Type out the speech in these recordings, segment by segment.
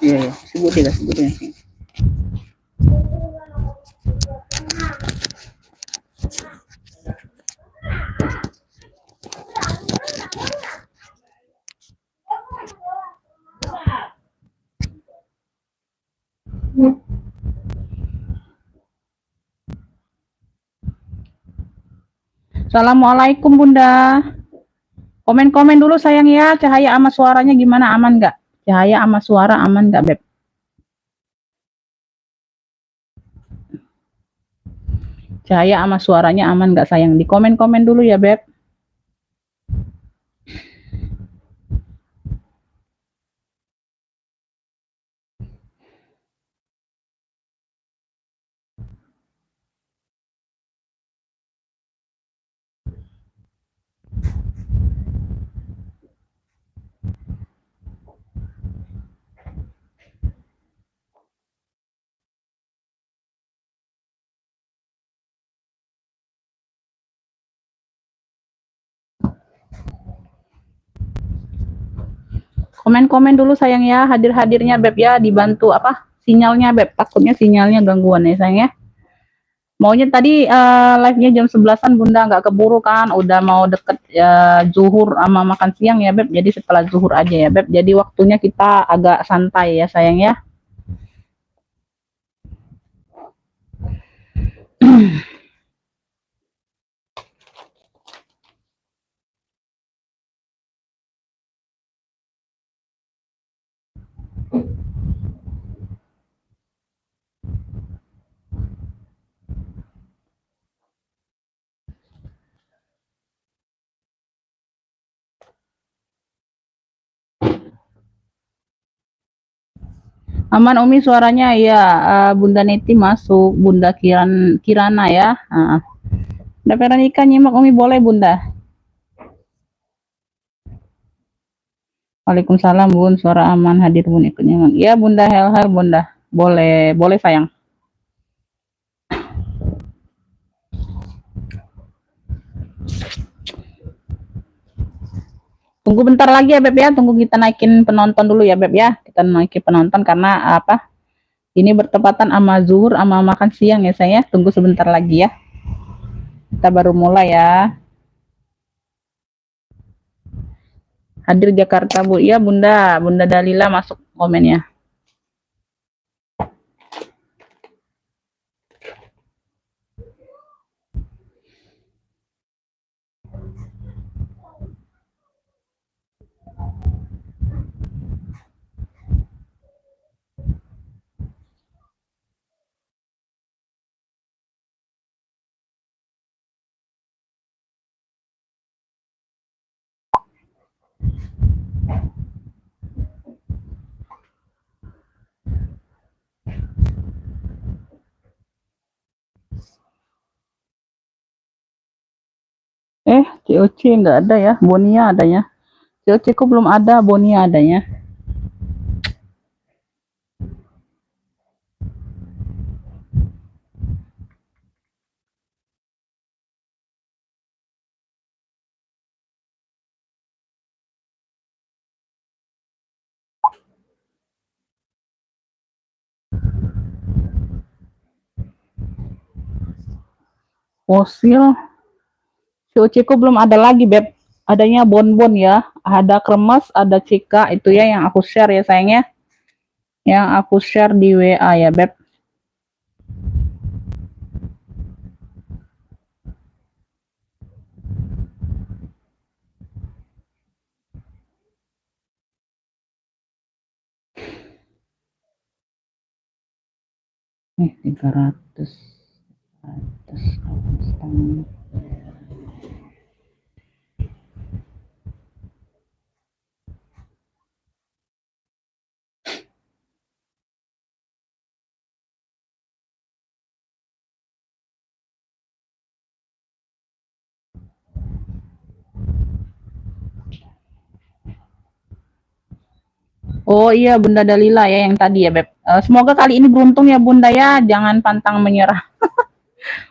Iya, iya. Sebutin lah, sebutin. Assalamualaikum Bunda. Komen-komen dulu sayang ya, cahaya sama suaranya gimana, aman nggak? Cahaya sama suara aman nggak, Beb? Cahaya sama suaranya aman nggak sayang? Di komen-komen dulu ya, Beb. Komen-komen dulu sayang ya, hadir-hadirnya Beb ya, dibantu apa? Sinyalnya Beb, takutnya sinyalnya gangguan ya sayang ya. Maunya tadi live-nya jam 11-an Bunda, nggak keburu kan, udah mau deket zuhur sama makan siang ya Beb, jadi setelah zuhur aja ya Beb, jadi waktunya kita agak santai ya sayang ya. Aman Umi suaranya ya, Bunda Neti masuk, Bunda Kirana ya. Udah Veronica nyimak Umi boleh Bunda. Waalaikumsalam Bun, suara aman hadir Bun ikut nyimak. Ya Bunda hel Bunda, boleh boleh sayang. Tunggu bentar lagi ya Beb ya, tunggu kita naikin penonton dulu ya Beb ya, kita naikin penonton karena apa? Ini bertepatan sama zuhur sama makan siang ya saya. Tunggu sebentar lagi ya. Kita baru mulai ya. Hadir Jakarta Bu. Iya Bunda, Bunda Dalila masuk komennya. COC nggak ada ya, Bonia adanya. COC ku belum ada, Bonia adanya. Fosil, COC ku belum ada lagi Beb. Adanya bonbon ya, ada kremes, ada cika itu ya yang aku share ya sayangnya. Yang aku share di WA ya Beb. Nih 300 atas setengah. Oh iya Bunda Dalila ya yang tadi ya Beb. Semoga kali ini beruntung ya Bunda ya, jangan pantang menyerah.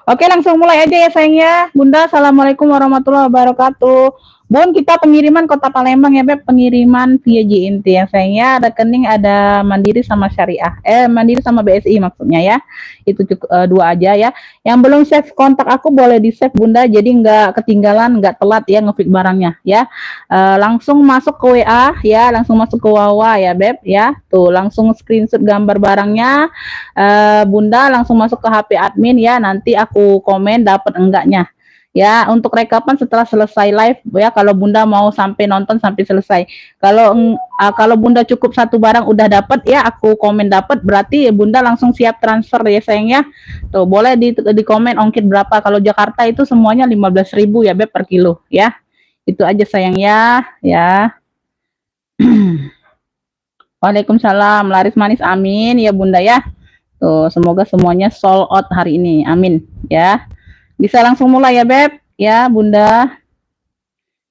Oke, langsung mulai aja ya sayangnya. Bunda, Assalamualaikum warahmatullahi wabarakatuh. Bun, kita pengiriman Kota Palembang ya, Beb. Pengiriman via JNT ya sayangnya. Rekening ada Mandiri sama Syariah. Mandiri sama BSI maksudnya ya. Itu cukup dua aja ya. Yang belum save kontak aku boleh di-save Bunda. Jadi nggak ketinggalan, nggak telat ya nge-feed barangnya ya. Langsung masuk ke WA ya, langsung masuk ke Wawa ya, Beb ya. Tuh, langsung screenshot gambar barangnya. Bunda langsung masuk ke HP admin ya, nanti aku komen dapat enggaknya ya. Untuk rekapan setelah selesai live ya, kalau Bunda mau sampai nonton sampai selesai. Kalau Bunda cukup satu barang udah dapat ya, aku komen dapat, berarti Bunda langsung siap transfer ya sayangnya. Tuh, boleh di komen ongkir berapa. Kalau Jakarta itu semuanya 15.000 ya, Beb, per kilo ya. Itu aja sayang ya. Waalaikumsalam, laris manis, amin ya Bunda ya. Tuh, semoga semuanya sold out hari ini. Amin ya. Bisa langsung mulai ya, Beb. Ya, Bunda.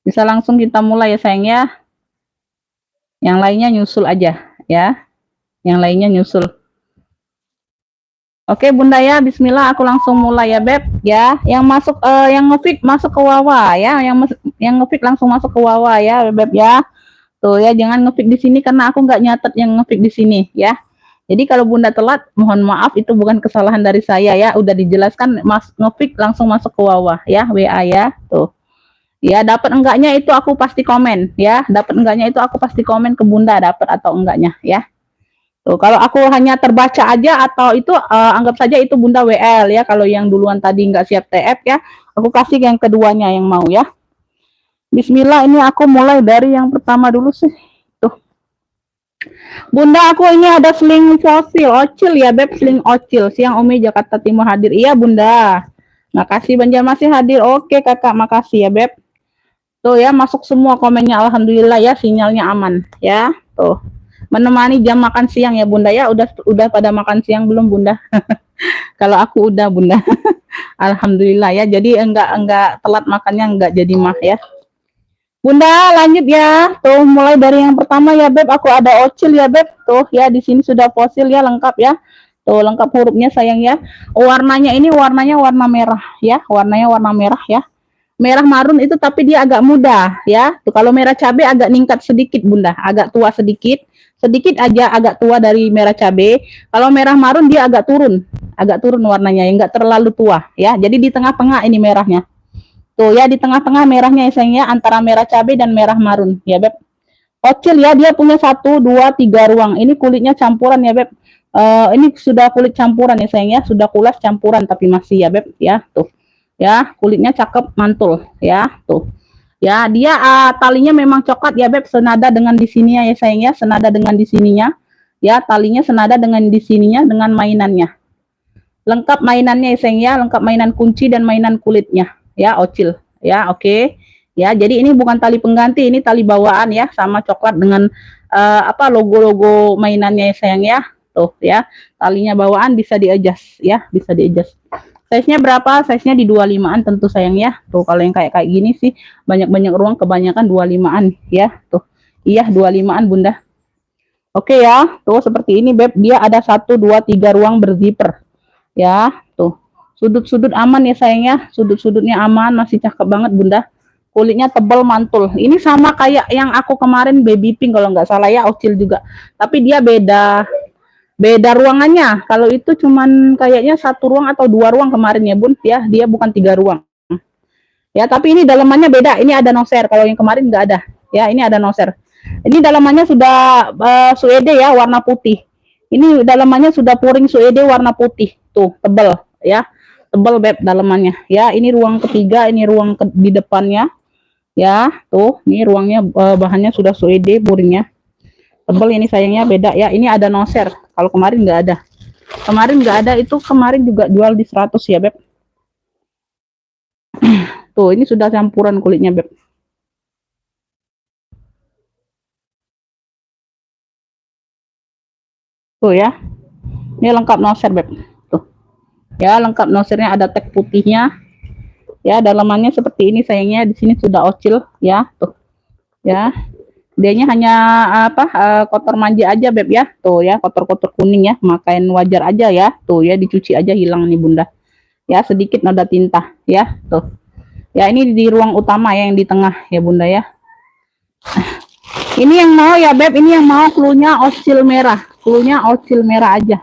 Bisa langsung kita mulai ya, sayang ya. Yang lainnya nyusul aja ya. Yang lainnya nyusul. Oke, Bunda ya. Bismillah, aku langsung mulai ya, Beb. Ya, yang masuk yang nge-feed masuk ke Wawa ya. Yang nge-feed langsung masuk ke Wawa ya, Beb ya. Tuh ya, jangan nge-feed di sini karena aku nggak nyatet yang nge-feed di sini ya. Jadi kalau Bunda telat, mohon maaf, itu bukan kesalahan dari saya ya. Udah dijelaskan, nge-feed langsung masuk ke WA ya, WA ya. Tuh. Ya, dapat enggaknya itu aku pasti komen ya. Dapat enggaknya itu aku pasti komen ke Bunda dapat atau enggaknya ya. Tuh, kalau aku hanya terbaca aja atau itu anggap saja itu Bunda WL ya. Kalau yang duluan tadi nggak siap TF ya, aku kasih yang keduanya yang mau ya. Bismillah, ini aku mulai dari yang pertama dulu sih. Bunda, aku ini ada sling fosil ocil ya, Beb, sling ocil. Siang Umi Jakarta Timur hadir. Iya, Bunda. Makasih Banjarmasin hadir. Oke, Kakak, makasih ya, Beb. Tuh ya, masuk semua komennya, alhamdulillah ya, sinyalnya aman ya. Tuh. Menemani jam makan siang ya, Bunda ya. Udah pada makan siang belum, Bunda? Kalau aku udah, Bunda. Alhamdulillah ya. Jadi enggak telat makannya, enggak jadi mah ya. Bunda, lanjut ya. Tuh, mulai dari yang pertama ya, Beb. Aku ada ocil ya, Beb. Tuh ya, di sini sudah fosil ya, lengkap ya. Tuh, lengkap hurufnya sayang ya. Warnanya ini warnanya warna merah ya. Warnanya warna merah ya. Merah marun itu tapi dia agak muda ya. Tuh, kalau merah cabai agak ningkat sedikit, Bunda. Agak tua sedikit. Sedikit aja agak tua dari merah cabai. Kalau merah marun dia agak turun. Agak turun warnanya, enggak terlalu tua ya. Jadi di tengah-tengah ini merahnya. Tuh ya, di tengah-tengah merahnya ya sayang ya, antara merah cabai dan merah marun ya, Beb. Ocil ya, dia punya 1, 2, 3 ruang. Ini kulitnya campuran ya, Beb. Ini sudah kulit campuran ya sayang ya, sudah kulas campuran tapi masih ya, Beb ya. Tuh ya, kulitnya cakep, mantul ya. Tuh ya, dia talinya memang coklat ya, Beb, senada dengan di sininya ya sayang ya, senada dengan di sininya ya. Talinya senada dengan di sininya dengan mainannya. Lengkap mainannya ya sayang ya, lengkap mainan kunci dan mainan kulitnya ya, ocil ya. Oke ya, jadi ini bukan tali pengganti, ini tali bawaan ya, sama coklat dengan logo-logo mainannya ya sayang ya. Tuh ya, talinya bawaan, bisa di-adjust ya, bisa di-adjust. Size-nya berapa? Size-nya di 25-an tentu sayang ya. Tuh, kalau yang kayak gini sih banyak-banyak ruang, kebanyakan 25-an ya. Tuh iya, 25-an Bunda. Oke ya, tuh seperti ini, Beb. Dia ada 1, 2, 3 ruang berzipper ya. Tuh, sudut-sudut aman ya sayangnya, sudut-sudutnya aman, masih cakep banget Bunda. Kulitnya tebal, mantul. Ini sama kayak yang aku kemarin baby pink kalau nggak salah ya, ocil juga. Tapi dia beda ruangannya. Kalau itu cuman kayaknya 1 ruang atau 2 ruang kemarin ya, Bun. Ya, dia bukan 3 ruang. Ya, tapi ini dalamannya beda. Ini ada noser. Kalau yang kemarin nggak ada. Ya, ini ada noser. Ini dalamannya sudah suede ya, warna putih. Ini dalamannya sudah pouring suede warna putih. Tuh, tebal ya. Tebal, Beb, dalamannya ya. Ini ruang ketiga, ini ruang di depannya ya. Tuh, ini ruangnya bahannya sudah suede pouringnya. Tebal ini sayangnya, beda ya. Ini ada noser. Kalau kemarin nggak ada. Kemarin nggak ada, itu kemarin juga jual di 100 ya, Beb. Tuh, ini sudah campuran kulitnya, Beb. Tuh ya. Ini lengkap noser, Beb. Tuh. Ya, lengkap nosernya, ada tag putihnya. Ya, dalamannya seperti ini sayangnya. Di sini sudah ocil ya. Tuh. Ya. Dianya hanya kotor manja aja, Beb ya. Tuh ya, kotor-kotor kuning ya, makain wajar aja ya. Tuh ya, dicuci aja hilang nih Bunda. Ya, sedikit noda tinta ya, tuh. Ya, ini di ruang utama ya, yang di tengah ya Bunda ya. Ini yang mau ya Beb, ini yang mau cluenya ocil merah. Cluenya ocil merah aja.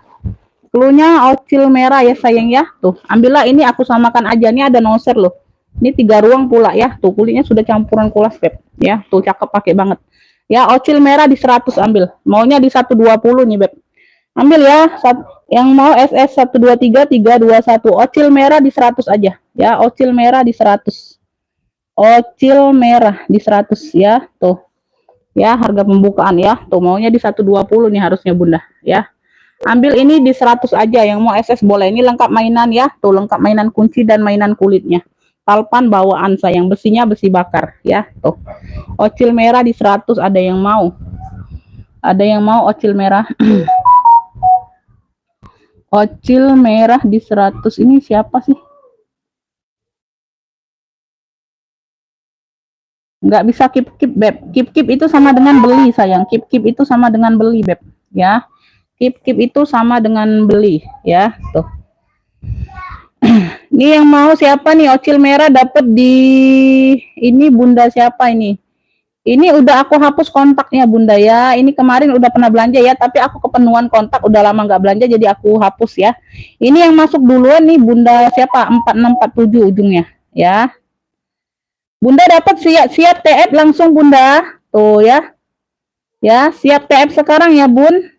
Cluenya ocil merah ya sayang ya. Tuh, ambillah ini, aku samakan aja. Ini ada noser loh. Ini 3 ruang pula ya. Tuh, kulitnya sudah campuran kulas Beb. Ya, tuh cakep pakai banget. Ya, ocil merah di 100 ambil. Maunya di 120 nih Beb. Ambil ya. Yang mau SS 123 321. Ocil merah di 100 aja. Ya, ocil merah di 100. Ocil merah di 100 ya. Tuh. Ya, harga pembukaan ya. Tuh, maunya di 120 nih harusnya Bunda ya. Ambil ini di 100 aja, yang mau SS boleh. Ini lengkap mainan ya. Tuh, lengkap mainan kunci dan mainan kulitnya. Talpan bawaan sayang, besinya besi bakar ya. Tuh. Ocil merah di 100, ada yang mau. Ada yang mau ocil merah. Ocil merah di 100. Ini siapa sih? Nggak bisa keep Beb. Keep itu sama dengan beli sayang. Keep itu sama dengan beli Beb ya. Keep itu sama dengan beli ya. Tuh. Ini yang mau siapa nih? Ocil merah dapat di ini Bunda siapa ini? Ini udah aku hapus kontaknya Bunda ya. Ini kemarin udah pernah belanja ya, tapi aku kepenuhan kontak, udah lama nggak belanja jadi aku hapus ya. Ini yang masuk duluan nih Bunda siapa? 4647 ujungnya ya. Bunda dapat siap TF langsung Bunda. Tuh ya. Ya, siap TF sekarang ya Bun.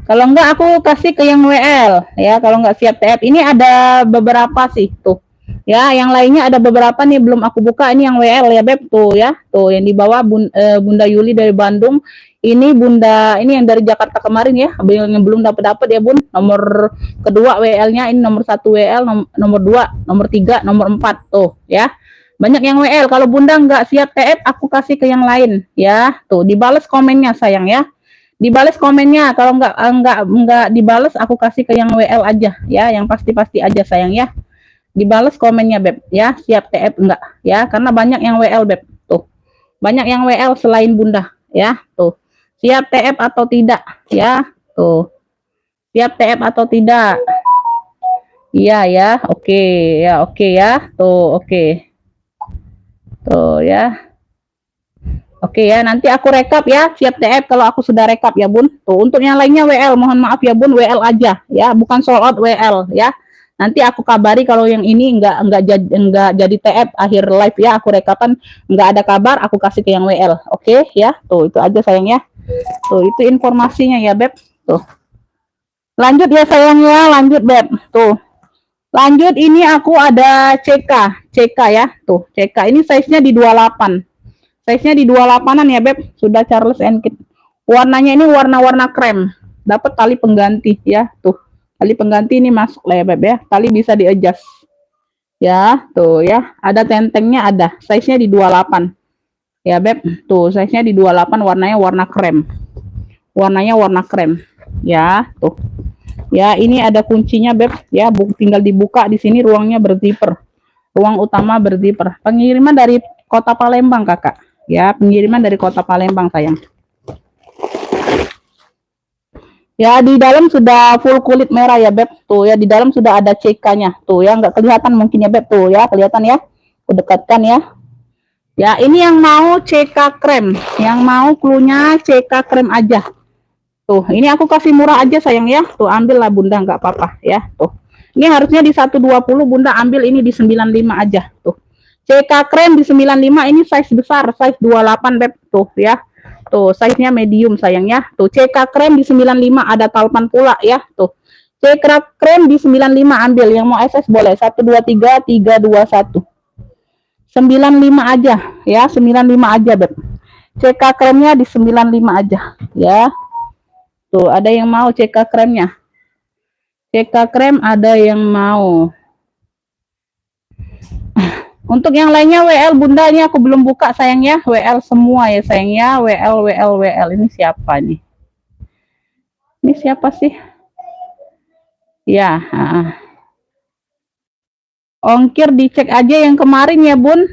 Kalau enggak aku kasih ke yang WL ya. Kalau enggak siap TF, ini ada beberapa sih tuh. Ya, yang lainnya ada beberapa nih belum aku buka. Ini yang WL ya Beb tuh ya. Tuh yang di bawah Bunda Yuli dari Bandung. Ini Bunda, ini yang dari Jakarta kemarin ya. Yang belum dapat ya Bun. Nomor kedua WL-nya, ini nomor 1 WL, nomor 2, nomor 3, nomor 4 tuh ya. Banyak yang WL. Kalau Bunda enggak siap TF, aku kasih ke yang lain ya. Tuh, dibales komennya sayang ya. Dibales komennya. Kalau enggak dibales, aku kasih ke yang WL aja ya, yang pasti-pasti aja sayang ya. Dibales komennya Beb ya. Siap TF enggak ya, karena banyak yang WL Beb. Tuh, banyak yang WL selain Bunda ya. Tuh, siap TF atau tidak ya. Tuh, siap TF atau tidak. Iya ya, oke ya, oke ya. Tuh, oke. Tuh ya. Oke ya, nanti aku rekap ya, siap TF kalau aku sudah rekap ya Bun. Tuh, untuk yang lainnya WL, mohon maaf ya Bun, WL aja ya, bukan sold out WL ya. Nanti aku kabari kalau yang ini enggak jadi TF akhir live ya, aku rekapan enggak ada kabar, aku kasih ke yang WL. Oke ya, tuh itu aja sayang ya. Tuh, itu informasinya ya Beb. Tuh. Lanjut ya sayang ya, lanjut Beb. Tuh. Lanjut, ini aku ada CK ya. Tuh, CK ini size-nya di 28. Size-nya di 28-an ya Beb. Sudah Charles and Kit. Warnanya ini warna-warna krem. Dapat tali pengganti ya. Tuh. Tali pengganti ini masuk lah ya Beb ya. Tali bisa di-adjust. Ya, tuh ya. Ada tentengnya ada. Size-nya di 28. Ya Beb. Tuh, size-nya di 28, warnanya warna krem. Warnanya warna krem. Ya, tuh. Ya, ini ada kuncinya Beb ya. Tinggal dibuka di sini, ruangnya berzipper. Ruang utama berzipper. Pengiriman dari Kota Palembang, Kakak. Ya, pengiriman dari Kota Palembang, sayang. Ya, di dalam sudah full kulit merah ya, Beb. Tuh ya, di dalam sudah ada CK-nya. Tuh ya, nggak kelihatan mungkin ya, Beb. Tuh ya, kelihatan ya. Aku dekatkan ya. Ya, ini yang mau CK krem. Yang mau cluenya CK krem aja. Tuh, ini aku kasih murah aja, sayang ya. Tuh, ambil lah Bunda, nggak apa-apa ya. Tuh. Ini harusnya di 120, Bunda ambil ini di 95 aja. Tuh. CK krem di 95, ini size besar, size 28 Beb. Tuh ya. Tuh, size-nya medium sayang ya. Tuh, CK krem di 95, ada talpan pula ya. Tuh. CK krem di 95 ambil, yang mau SS boleh. 123 321. 95 aja ya, 95 aja Beb. CK kremnya di 95 aja ya. Tuh, ada yang mau CK kremnya. CK krem ada yang mau. Untuk yang lainnya WL Bunda, ini aku belum buka sayang ya. WL semua ya sayang ya. WL. Ini siapa nih? Ini siapa sih? Ya. Ongkir dicek aja yang kemarin ya Bun.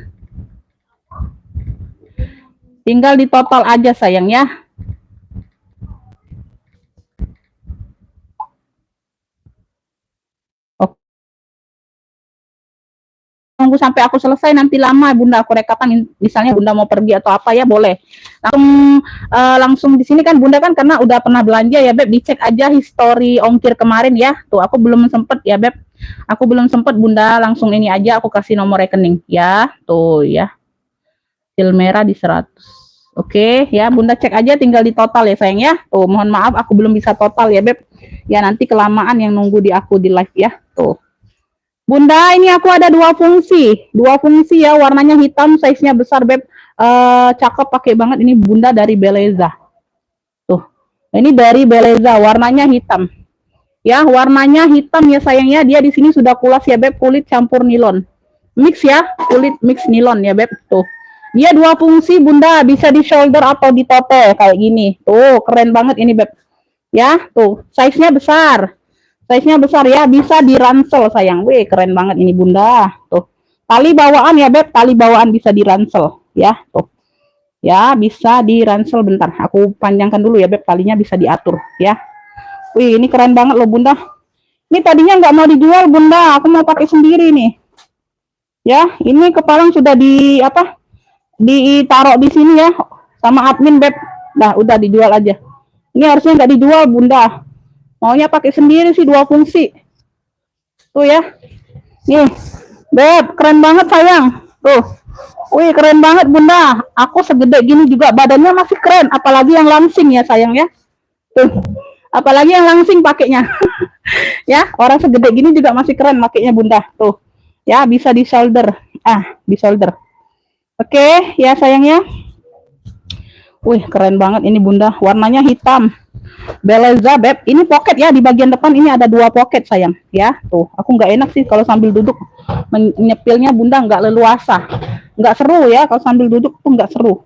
Tinggal di total aja sayang ya. tunggu sampai aku selesai, nanti lama bunda aku rekapan, misalnya bunda mau pergi atau apa ya boleh langsung di sini kan bunda kan, karena udah pernah belanja ya beb, dicek aja histori ongkir kemarin ya. Tuh aku belum sempet ya beb, aku belum sempet bunda, langsung ini aja aku kasih nomor rekening ya. Tuh ya, sil merah di 100. Oke ya bunda, cek aja tinggal di total ya sayang ya. Tuh mohon maaf aku belum bisa total ya beb ya, nanti kelamaan yang nunggu di aku di live ya. Tuh bunda, ini aku ada dua fungsi ya, warnanya hitam, size nya besar beb. Cakep, pakai banget ini bunda, dari Beleza. Tuh ini dari Beleza, warnanya hitam ya, warnanya hitam ya sayang ya. Dia di sini sudah kulas ya beb, kulit campur nilon mix ya, kulit mix nilon ya beb. Tuh dia dua fungsi bunda, bisa di shoulder atau di tote kayak gini. Tuh keren banget ini beb ya. Tuh size nya besar, ya, bisa di ransel sayang. Wih keren banget ini bunda. Tuh tali bawaan ya beb, tali bawaan bisa di ransel ya. Tuh ya, bisa di ransel. Bentar aku panjangkan dulu ya beb, talinya bisa diatur ya. Wih ini keren banget loh bunda. Ini tadinya nggak mau dijual bunda, aku mau pakai sendiri nih ya. Ini kepalang sudah di apa, ditaruh di sini ya sama admin beb. Nah udah dijual aja. Ini harusnya nggak dijual bunda, maunya pakai sendiri sih, dua fungsi. Tuh ya, nih beb, keren banget sayang. Tuh wih keren banget bunda, aku segede gini juga badannya masih keren, apalagi yang langsing ya sayang ya. Tuh apalagi yang langsing pakainya ya, orang segede gini juga masih keren pakainya bunda. Tuh ya, bisa di shoulder, di shoulder. Oke ya sayang ya. Wih keren banget ini bunda, warnanya hitam Beleza beb. Ini pocket ya, di bagian depan ini ada dua pocket sayang ya. Tuh aku nggak enak sih kalau sambil duduk menyepilnya bunda, nggak leluasa, nggak seru ya kalau sambil duduk tuh, nggak seru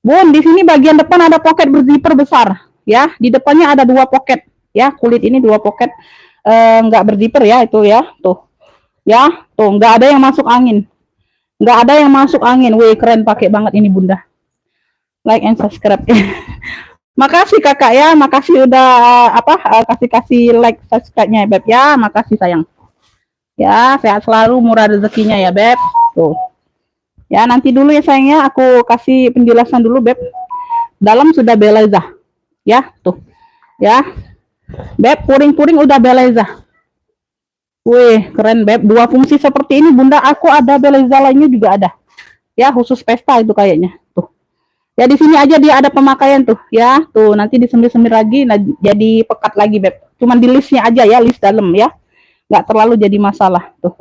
bun. Di sini bagian depan ada pocket berzipper besar ya, di depannya ada dua pocket ya, kulit ini dua pocket, nggak berzipper ya itu ya. Tuh ya, tuh nggak ada yang masuk angin, nggak ada yang masuk angin. Wih keren, pakai banget ini bunda. Like and subscribe makasih kakak ya, makasih udah kasih like subscribe-nya beb ya, makasih sayang ya. Sehat selalu, murah rezekinya ya beb. Tuh ya, nanti dulu ya sayang ya, aku kasih penjelasan dulu beb. Dalam sudah Beleza ya. Tuh ya beb, puring-puring udah Beleza. Wih keren beb, dua fungsi seperti ini bunda. Aku ada Beleza lainnya juga ada ya, khusus pesta itu kayaknya. Tuh ya, di sini aja dia ada pemakaian tuh ya. Tuh nanti disemir-semir lagi, nah, jadi pekat lagi beb. Cuman di listnya aja ya, list dalam ya, nggak terlalu jadi masalah. Tuh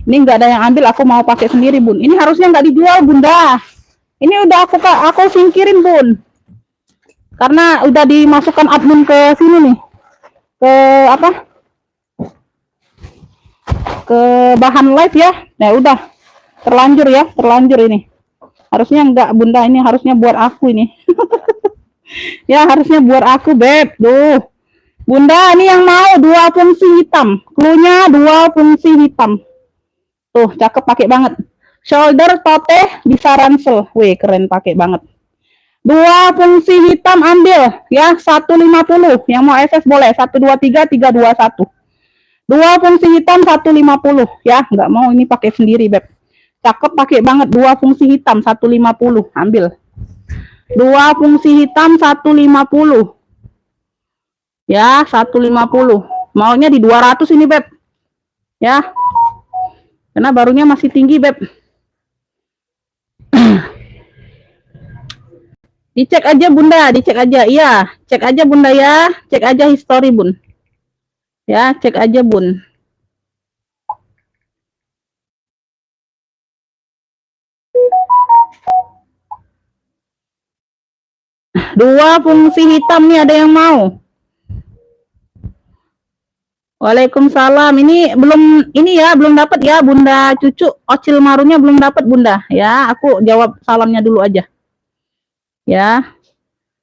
ini nggak ada yang ambil, aku mau pakai sendiri bun. Ini harusnya nggak dijual bunda, ini udah aku singkirin bun, karena udah dimasukkan admin ke sini nih, ke apa, ke bahan live ya. Nah udah terlanjur ya, terlanjur ini. Harusnya enggak bunda, ini harusnya buat aku ini ya, harusnya buat aku beb. Duh bunda, ini yang mau dua fungsi hitam, cluenya dua fungsi hitam. Tuh cakep, pakai banget. Shoulder, tote, bisa ransel. Wih keren, pakai banget. Dua fungsi hitam ambil ya, 150. Yang mau SS boleh 123 321. Dua fungsi hitam 150 ya, nggak mau ini pakai sendiri beb. Cakep, pakai banget. Dua fungsi hitam 150, ambil. Dua fungsi hitam 150 ya, 150. Maunya di 200 ini beb ya, karena barunya masih tinggi beb. Dicek aja bunda, dicek aja. Iya cek aja bunda ya, cek aja histori bun ya, cek aja bun. Dua fungsi hitam nih, ada yang mau? Waalaikumsalam. Ini belum, ini ya belum dapat ya bunda cucu, ocil marunya belum dapat bunda ya. Aku jawab salamnya dulu aja ya,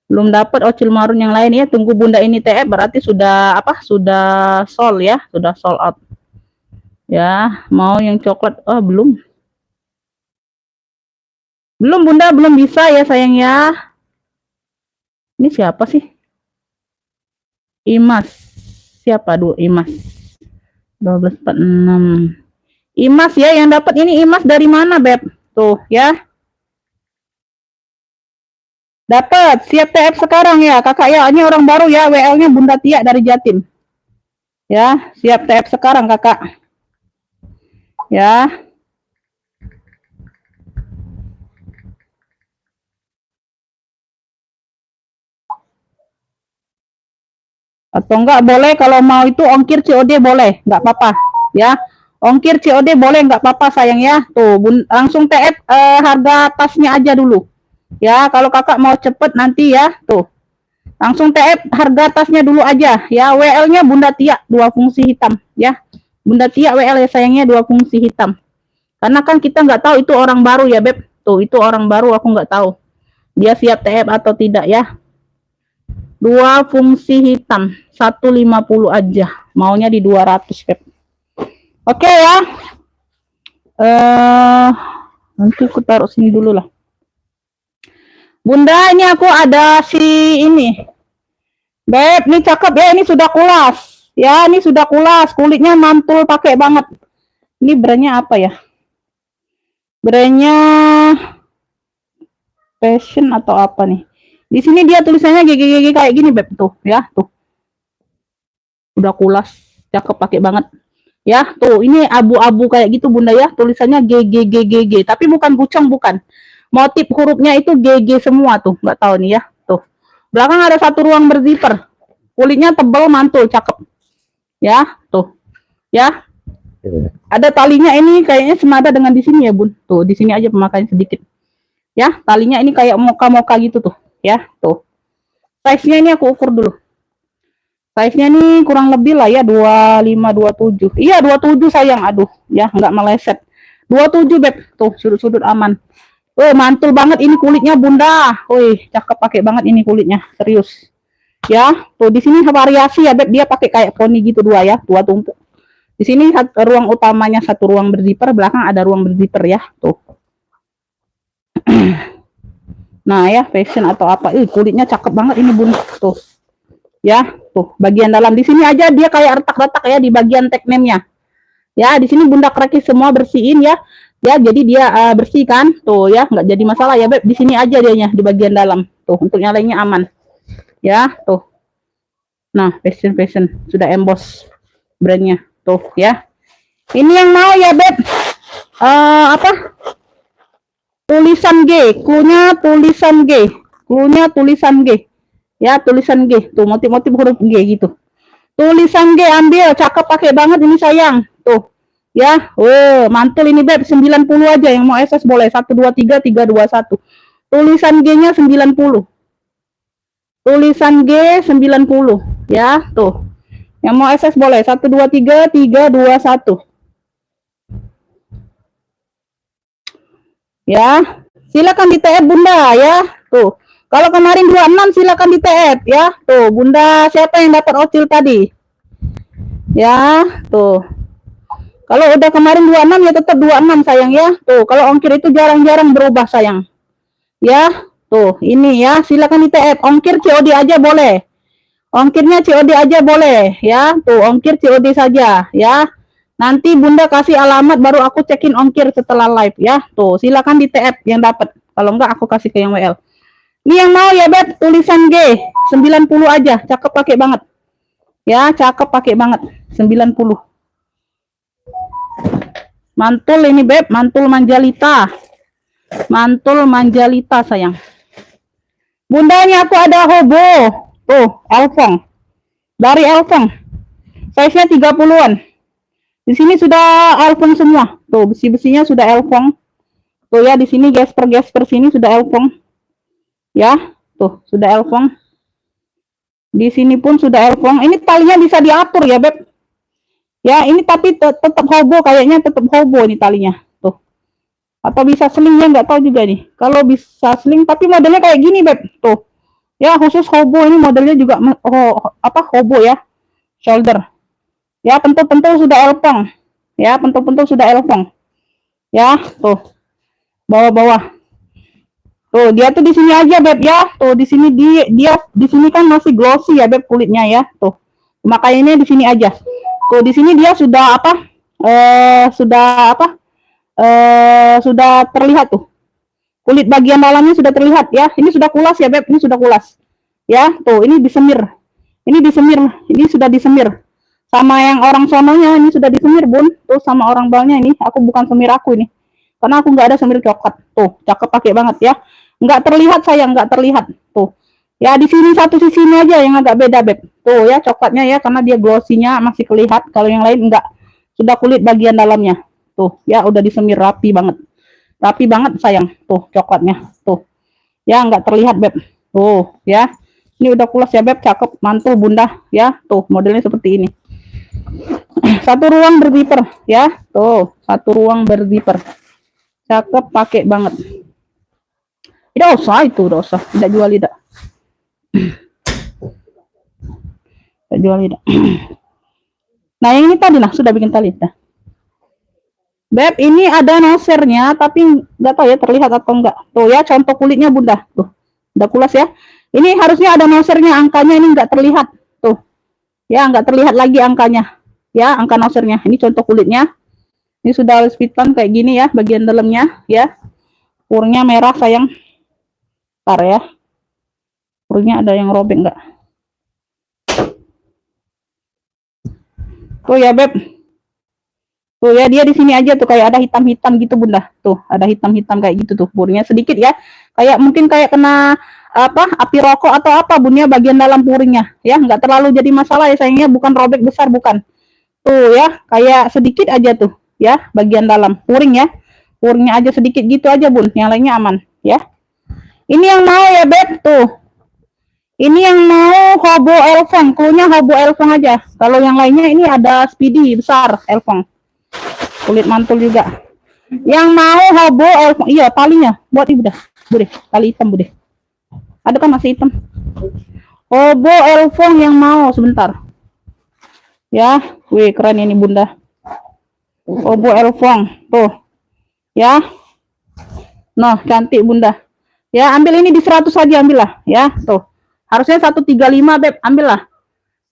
belum dapat ocil marun yang lain ya. Tunggu bunda ini TF, berarti sudah apa, sudah sold ya, sudah sold out ya. Mau yang coklat? Oh belum bunda, belum bisa ya sayang ya. Ini siapa sih? Imas. Siapa dulu Imas? 1246. Imas ya, yang dapat ini Imas dari mana, Beb? Tuh, ya. Dapat, siap TF sekarang ya, Kakak ya. Ini orang baru ya, WL-nya Bunda Tia dari Jatim. Ya, siap TF sekarang, Kakak. Ya. Atau enggak boleh kalau mau itu ongkir COD boleh, enggak apa-apa. Ya. Ongkir COD boleh, enggak apa-apa sayang ya. Tuh, langsung TF harga tasnya aja dulu. Ya, kalau Kakak mau cepet nanti ya, tuh. Langsung TF harga tasnya dulu aja ya. WL-nya Bunda Tia 2 fungsi hitam ya. Bunda Tia WL ya sayangnya 2 fungsi hitam. Karena kan kita nggak tahu itu orang baru ya, Beb. Tuh, itu orang baru aku nggak tahu. Dia siap TF atau tidak ya. 2 fungsi hitam, 150 aja. Maunya di 200, Beb. Oke ya. Nanti aku taruh sini dulu lah. Bunda, ini aku ada si ini. Beb, ini cakep ya, ini sudah kulas. Ya, ini sudah kulas, kulitnya mantul pakai banget. Ini brandnya apa ya? Brandnya Fashion atau apa nih? Di sini dia tulisannya GGGG kayak gini, Beb, tuh ya, tuh. Udah kulas, cakep pakai banget. Ya, tuh ini abu-abu kayak gitu Bunda ya, tulisannya GGGGG, tapi bukan bucong, bukan. Motif hurufnya itu GG semua tuh, nggak tahu nih ya, tuh. Belakang ada satu ruang berzipper. Kulitnya tebal, mantul, cakep. Ya, tuh. Ya. Ada talinya ini kayaknya senada dengan di sini ya, Bun. Tuh, di sini aja pemakaian sedikit. Ya, talinya ini kayak moka-moka gitu tuh, ya, tuh. Size-nya ini aku ukur dulu. Size-nya nih kurang lebih lah ya 25 27. Iya 27 sayang. Aduh, ya nggak meleset. 27 Beb. Tuh sudut-sudut aman. Mantul banget ini kulitnya Bunda. Wih, cakep pakai banget ini kulitnya. Serius. Ya, tuh di sini variasi ya Beb. Dia pakai kayak poni gitu dua ya, dua tumpuk. Di sini ruang utamanya satu ruang berzipper, belakang ada ruang berzipper ya. Tuh. Nah, ya fashion atau apa. Kulitnya cakep banget ini Bun. Tuh. Ya, tuh bagian dalam di sini aja dia kayak retak-retak ya di bagian tag name-nya. Ya, di sini Bunda krakis semua bersihin ya. Ya, jadi dia bersih kan. Tuh ya, nggak jadi masalah ya, Beb. Di sini aja dianya di bagian dalam. Tuh, untuk nyalainnya aman. Ya, tuh. Nah, fashion sudah emboss brandnya. Tuh ya. Ini yang mau ya, Beb. Apa? Tulisan G, cluenya tulisan G. Cluenya tulisan G. Ya, tulisan G. Tuh, motif-motif huruf G gitu. Tulisan G ambil, cakep pakai banget ini sayang. Tuh. Ya, mantul ini Beb, 90 aja yang mau SS boleh. 1 2 3 3 2 1. Tulisan G-nya 90. Tulisan G 90, ya, tuh. Yang mau SS boleh. 1 2 3 3 2 1. Ya, silakan di TF Bunda ya. Tuh. Kalau kemarin 26 silakan di TF ya. Tuh, Bunda siapa yang dapat ocil tadi? Ya, tuh. Kalau udah kemarin 26 ya tetap 26 sayang ya. Tuh, kalau ongkir itu jarang-jarang berubah sayang. Ya, tuh, ini ya, silakan di TF. Ongkir COD aja boleh. Ongkirnya COD aja boleh ya. Tuh, ongkir COD saja ya. Nanti Bunda kasih alamat baru aku cekin ongkir setelah live ya. Tuh, silakan di TF yang dapat. Kalau enggak aku kasih ke yang WL. Ini yang mau ya Beb, tulisan G 90 aja, cakep pakai banget. Ya, cakep pakai banget. 90. Mantul ini Beb, mantul manjalita. Mantul manjalita sayang. Bunda ini aku ada hobo. Tuh, Elfong. Dari Elfong. Size-nya 30-an. Di sini sudah Elfong semua. Tuh, besi-besinya sudah Elfong. Tuh ya, di sini gesper-gesper sini sudah Elfong. Ya, tuh sudah Elfong. Di sini pun sudah Elfong. Ini talinya bisa diatur ya, Beb. Ya, ini tapi tetap hobo kayaknya, tetap hobo ini talinya. Tuh. Atau bisa sling ya, nggak tahu juga nih. Kalau bisa sling, tapi modelnya kayak gini, Beb. Tuh. Ya, khusus hobo ini modelnya juga hobo ya. Shoulder. Ya, pentul-pentul sudah Elfong. Ya, pentul-pentul sudah Elfong. Ya, tuh. Bawah-bawah. Tuh, dia tuh di sini aja, Beb ya. Tuh, di sini dia di sini kan masih glossy ya, Beb kulitnya ya. Tuh. Makanya di sini aja. Tuh, di sini dia sudah apa? sudah apa? Sudah terlihat tuh. Kulit bagian dalamnya sudah terlihat ya. Ini sudah kulas ya, Beb. Ini sudah kulas. Ya, tuh ini disemir. Ini disemir. Ini sudah disemir. Sama yang orang sononya ini sudah disemir, Bun. Tuh sama orang balnya ini. Aku bukan semir aku ini. Karena aku nggak ada semir coklat. Tuh, cakep pakai banget ya. Nggak terlihat sayang, nggak terlihat. Tuh. Ya di sini satu sisi ini aja yang agak beda, Beb. Tuh ya coklatnya ya karena dia glossy-nya masih kelihatan. Kalau yang lain enggak. Sudah kulit bagian dalamnya. Tuh, ya udah disemir rapi banget. Rapi banget sayang. Tuh coklatnya. Tuh. Ya nggak terlihat, Beb. Tuh, ya. Ini udah kulas ya, Beb. Cakep, mantul Bunda ya. Tuh, modelnya seperti ini. Satu ruang berzipper ya. Tuh, satu ruang berzipper. Cakep, pakai banget. Tidak usah itu, tidak usah. Tidak jual tidak. Tidak jual tidak. Nah, yang ini tadi nah sudah bikin tali dah. Beb, ini ada nosernya tapi nggak tahu ya terlihat atau enggak. Tuh ya, contoh kulitnya Bunda. Tuh. Udah kulas ya. Ini harusnya ada nosernya, angkanya ini nggak terlihat. Tuh. Ya, nggak terlihat lagi angkanya. Ya, angka nosernya. Ini contoh kulitnya. Ini sudah speedpan kayak gini ya, bagian dalamnya ya. Purnya merah sayang. Ntar ya. Purnya ada yang robek nggak? Tuh ya, Beb. Tuh ya, dia di sini aja tuh kayak ada hitam-hitam gitu Bunda. Tuh, ada hitam-hitam kayak gitu tuh. Purnya sedikit ya. Kayak mungkin kayak kena apa? Api rokok atau apa Bunda bagian dalam puringnya. Ya, nggak terlalu jadi masalah ya sayangnya, bukan robek besar bukan. Tuh ya, kayak sedikit aja tuh ya, bagian dalam puring ya. Puringnya aja sedikit gitu aja Bun. Yang lainnya aman ya. Ini yang mau ya, Beb. Tuh. Ini yang mau Hobo Elfong, cluenya Hobo Elfong aja. Kalau yang lainnya ini ada Speedy besar Elfong. Kulit mantul juga. Yang mau Hobo Elfong, iya talinya. Buat ibu dah, Bude. Tali hitam Bude. Ada kan masih hitam. Hobo Elfong yang mau sebentar. Ya, wih keren ini Bunda. Hobo Elfong, tuh. Ya. Nah, cantik Bunda. Ya, ambil ini di 100 saja ambillah, ya, tuh. Harusnya 135 Beb, ambillah.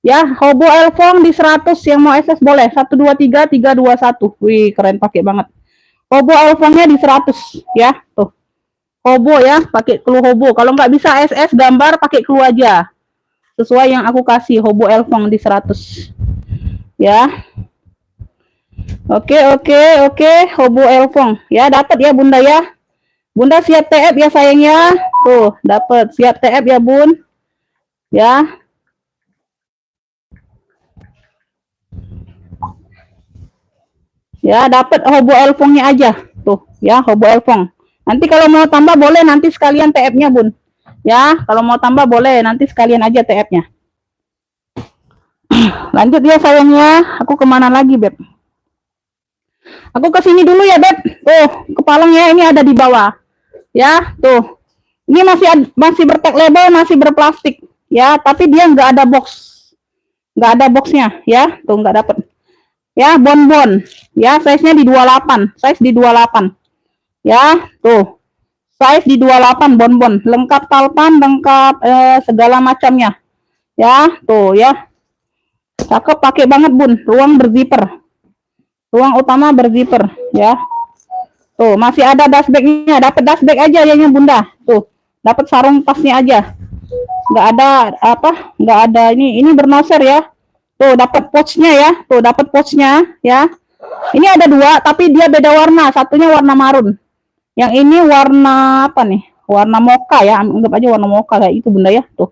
Ya, Hobo Elfong di 100 yang mau SS boleh. 123 321. Wih, keren pakai banget. Hobo Elfongnya di 100 ya, tuh. Hobo ya, pakai clue Hobo. Kalau nggak bisa SS gambar pakai clue aja. Sesuai yang aku kasih, Hobo Elfong di 100. Ya. Oke, Hobo Elfong. Ya, dapat ya Bunda ya. Bunda siap TF ya sayang ya. Tuh, dapat. Siap TF ya, Bun. Ya. Ya, dapat Hobo Elfongnya aja. Tuh, ya, Hobo Elfong. Nanti kalau mau tambah boleh nanti sekalian TF-nya, Bun. Ya, kalau mau tambah boleh nanti sekalian aja TF-nya. Lanjut ya sayangnya. Aku kemana lagi, Beb? Aku ke sini dulu ya, Beb. Tuh, kepalanya ini ada di bawah. Ya, tuh. Ini masih bertag label, masih berplastik. Ya, tapi dia nggak ada box. Nggak ada boxnya, ya. Tuh, nggak dapet. Ya, bonbon. Ya, size-nya di 28. Size di 28. Ya, tuh. Size di 28 bonbon. Lengkap talpan, lengkap segala macamnya. Ya, tuh ya. Cakep pakai banget, Bun. Ruang berzipper. Ruang utama berzipper, ya. Tuh, masih ada dashbag-nya. Dapat dashbag aja ya Bunda. Tuh, dapat sarung tasnya aja. Nggak ada apa? Nggak ada ini bernoser ya. Tuh, dapat pouch-nya ya. Tuh, dapat pouch-nya ya. Ini ada dua, tapi dia beda warna. Satunya warna marun. Yang ini warna apa nih? Warna mocha ya. Anggap aja warna mocha kayak itu Bunda ya. Tuh.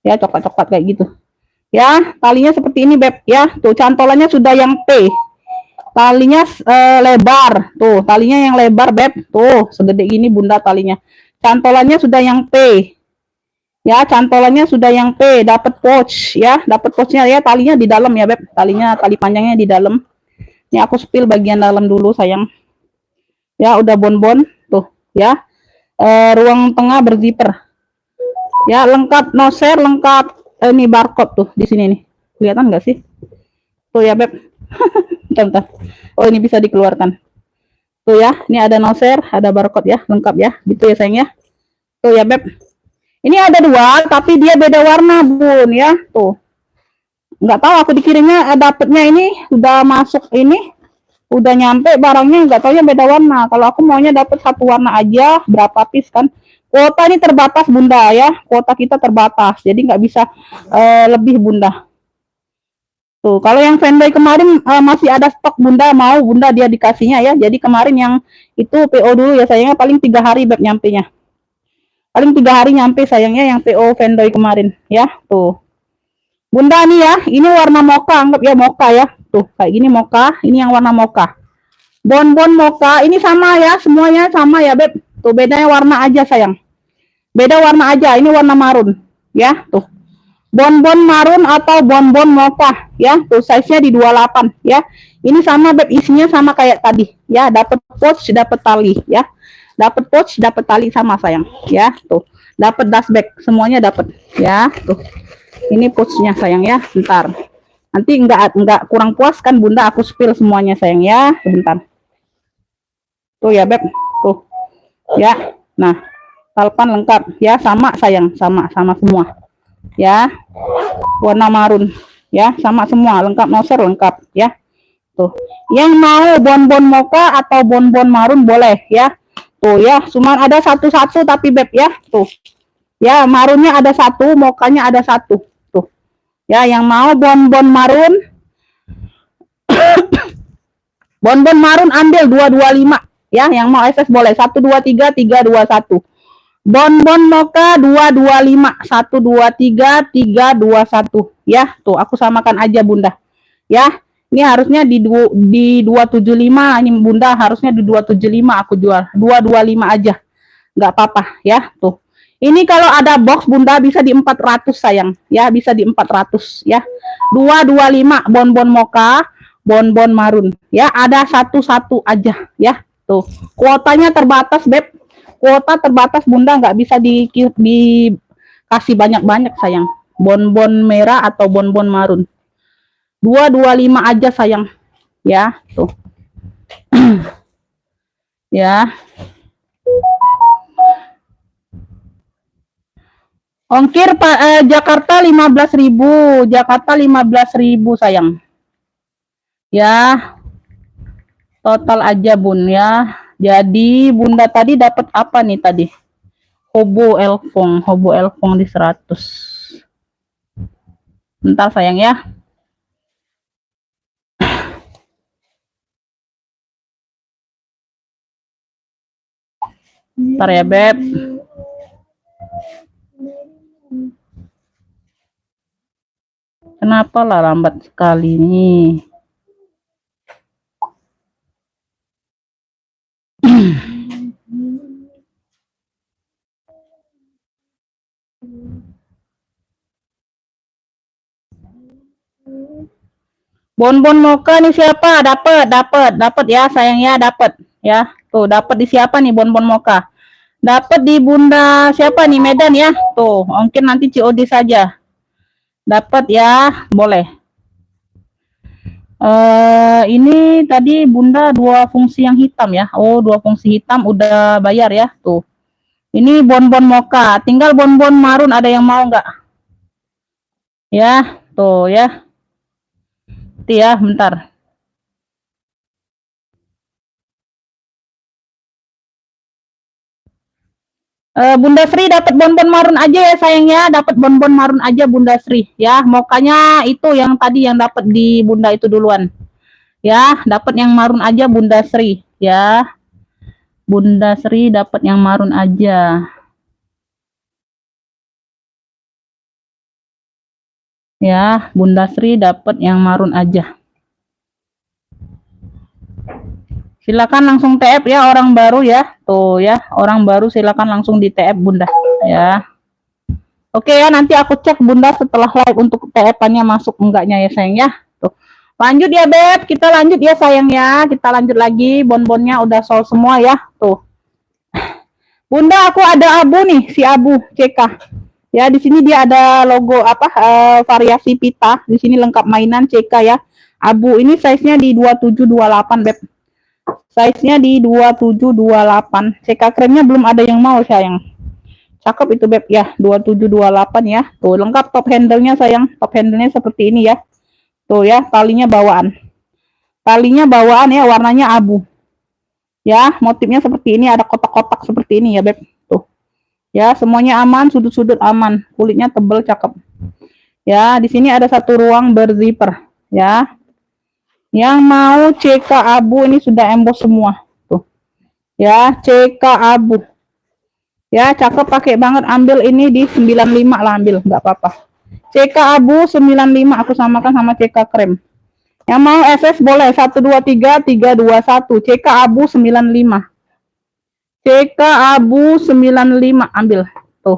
Ya, coklat-coklat kayak gitu. Ya, talinya seperti ini, Beb ya. Tuh, cantolannya sudah yang P. Talinya lebar. Tuh, talinya yang lebar, Beb. Tuh, segede gini Bunda talinya. Cantolannya sudah yang P. Ya, cantolannya sudah yang P. Dapat pouch ya. Dapat pouchnya ya, talinya di dalam ya, Beb. Tali panjangnya di dalam. Ini aku spill bagian dalam dulu, sayang. Ya, udah bonbon. Tuh, ya. Ruang tengah berzipper. Ya, lengkap noser, lengkap ini barcode tuh di sini nih. Kelihatan nggak sih? Tuh ya, Beb. Bentar. Oh, ini bisa dikeluarkan. Tuh ya, ini ada noser, ada barcode ya, lengkap ya. Gitu ya, sayang ya. Tuh ya, Beb. Ini ada dua, tapi dia beda warna, Bun ya. Tuh. Nggak tahu aku dikirimnya dapetnya ini udah masuk ini. Udah nyampe barangnya nggak taunya beda warna. Kalau aku maunya dapat satu warna aja, berapa piece kan? Kuota ini terbatas bunda ya, kuota kita terbatas, jadi nggak bisa lebih bunda. Tuh, kalau yang Fanboy kemarin masih ada stok bunda, mau bunda dia dikasihnya ya. Jadi kemarin yang itu PO dulu ya sayangnya, paling 3 hari beb nyampe nya. Paling 3 hari nyampe sayangnya yang PO Fanboy kemarin ya. Tuh. Bunda nih ya, ini warna mocha, anggap ya mocha ya. Tuh, kayak gini mocha, ini yang warna mocha. Bonbon mocha, ini sama ya, semuanya sama ya beb. Tuh, bedanya warna aja sayang. Beda warna aja, ini warna marun ya. Tuh. Bonbon marun atau bonbon mocha ya. Tuh, size-nya di 28 ya. Ini sama beb, isinya sama kayak tadi ya. Dapat pouch, dapat tali ya. Dapat pouch, dapat tali sama sayang ya. Tuh. Dapat dust bag, semuanya dapat ya. Tuh. Ini pouchnya sayang ya. Bentar. Nanti enggak kurang puas kan bunda, aku spill semuanya sayang ya. Sebentar. Tuh ya beb. Tuh. Ya. Nah, talpan lengkap ya, sama sayang, sama semua. Ya. Warna marun ya, sama semua, lengkap, noser lengkap ya. Tuh. Yang mau bonbon mocha atau bonbon marun boleh ya. Tuh ya, cuman ada satu-satu tapi beb ya. Tuh. Ya, marunnya ada satu, mokanya ada satu. Tuh. Ya, yang mau bonbon marun bonbon marun ambil 225 ya, yang mau SS boleh 123 321. Bonbon mocha 225 123 321 ya. Tuh, aku samakan aja bunda. Ya. Ini harusnya di 275, ini bunda harusnya di 275 aku jual. 225 aja. Enggak apa-apa ya. Tuh. Ini kalau ada box bunda bisa di 400 sayang ya, bisa di 400 ya. 225 bonbon mocha, bonbon marun ya, ada satu-satu aja ya. Tuh, kuotanya terbatas beb, kuota terbatas bunda, nggak bisa dikasih banyak-banyak sayang. Bonbon merah atau bonbon marun 225 aja sayang ya. Tuh. Ya. Ongkir Jakarta 15.000, Jakarta 15.000 sayang. Ya. Total aja bun ya. Jadi bunda tadi dapat apa nih tadi? Hobo elfong di 100. Bentar sayang ya. Bentar ya beb. Kenapa lah lambat sekali nih? Bonbon mocha nih siapa? Dapat ya sayang ya, dapat ya. Tuh, dapat di siapa nih bonbon mocha? Dapat di bunda siapa nih, Medan ya. Tuh, mungkin nanti COD saja. Dapat ya, boleh. Ini tadi bunda 2 fungsi yang hitam ya. Oh, 2 fungsi hitam udah bayar ya. Tuh. Ini bonbon mocha, tinggal bonbon marun, ada yang mau nggak? Ya, tuh ya. Nanti ya, bentar. Bunda Sri dapat bonbon marun aja ya sayang ya, dapat bonbon marun aja Bunda Sri ya. Mokanya itu yang tadi yang dapat di bunda itu duluan. Ya, dapat yang marun aja Bunda Sri ya. Bunda Sri dapat yang marun aja. Ya, Bunda Sri dapat yang marun aja. Silakan langsung TF ya orang baru ya. Tuh ya, orang baru silakan langsung di TF bunda ya. Oke ya, nanti aku cek bunda setelah live untuk TF-annya masuk enggaknya ya sayang ya. Tuh. Lanjut ya beb, kita lanjut ya sayang ya. Kita lanjut lagi, bonbonnya udah sold semua ya. Tuh. Bunda, aku ada abu nih, si abu CK. Ya, di sini dia ada logo apa variasi pita. Di sini lengkap mainan CK ya. Abu ini size-nya di 2728 beb. Size-nya di 2728. CK kremnya belum ada yang mau sayang. Cakep itu beb ya, 2728 ya. Tuh, lengkap top handle-nya sayang. Top handle-nya seperti ini ya. Tuh ya, talinya bawaan. Talinya bawaan ya, warnanya abu. Ya, motifnya seperti ini, ada kotak-kotak seperti ini ya, Beb. Tuh. Ya, semuanya aman, sudut-sudut aman. Kulitnya tebal, cakep. Ya, di sini ada satu ruang berzipper, ya. Yang mau CK abu ini sudah emboss semua. Tuh. Ya, CK abu. Ya, cakep, pakai banget. Ambil ini di 95 lah, ambil, nggak apa-apa. CK abu 95 aku samakan sama CK krem. Yang mau SS boleh 123 321. CK abu 95. CK abu 95 ambil. Tuh.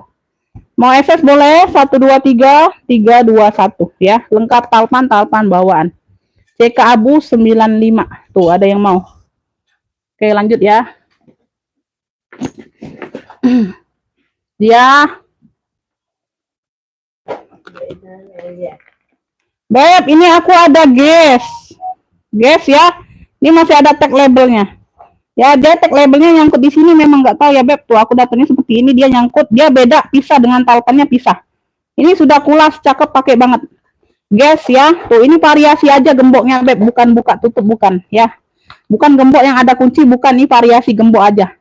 Mau SS boleh 123 321 ya. Lengkap talpan bawaan. CK abu 95. Tuh, ada yang mau. Oke, lanjut ya. Dia Beb, ini aku ada gas ya. Ini masih ada tag labelnya. Ya, dia tag labelnya nyangkut di sini, memang nggak tahu ya, Beb. Tuh, aku dapetnya seperti ini, dia nyangkut, dia beda, pisah dengan talpannya pisah. Ini sudah kulas, cakep, pakai banget. Gas ya. Tuh, ini variasi aja gemboknya, Beb, bukan buka tutup, bukan ya. Bukan gembok yang ada kunci, bukan, ini variasi gembok aja.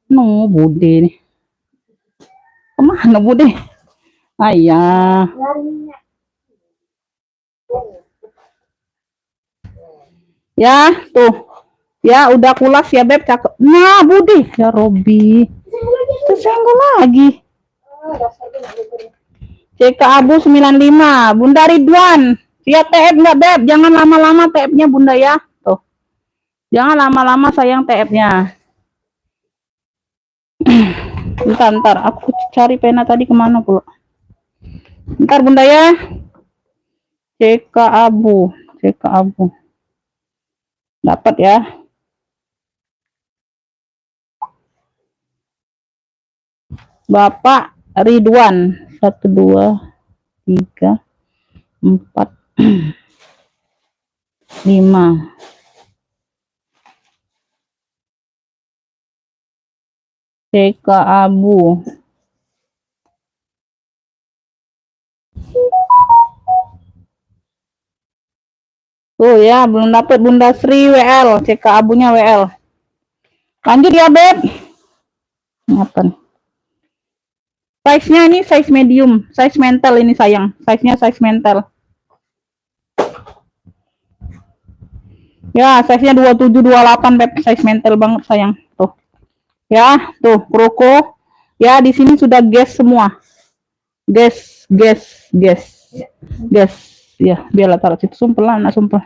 No, bude nih. Kemana bude? Ayah. Ya, tuh. Ya, udah kulas ya, Beb, cakep. Nah, bude. Ya, Robi. Tersenggol lagi. CK abu 95. Bunda Ridwan. Siap TF nggak, Beb? Jangan lama-lama TF-nya, Bunda ya. Tuh. Jangan lama-lama sayang TF-nya. Bentar, aku cari pena tadi kemana pula. Bentar, Bunda ya. CK abu. Dapat ya. Bapak Ridwan. 1, 2, 3, 4, 5. CK abu. Tuh ya, belum dapat Bunda Sri WL, CK abunya WL. Lanjut ya, Beb. Apa nih? Size-nya ini size medium, size mental ini sayang. Size-nya size mental. Ya, size-nya 27 28, Beb, size mental banget sayang. Tuh. Ya, tuh, kroko. Ya, di sini sudah gas semua. Gas. Ya, biarlah taruh situ, sumpel lah, nak sumpel.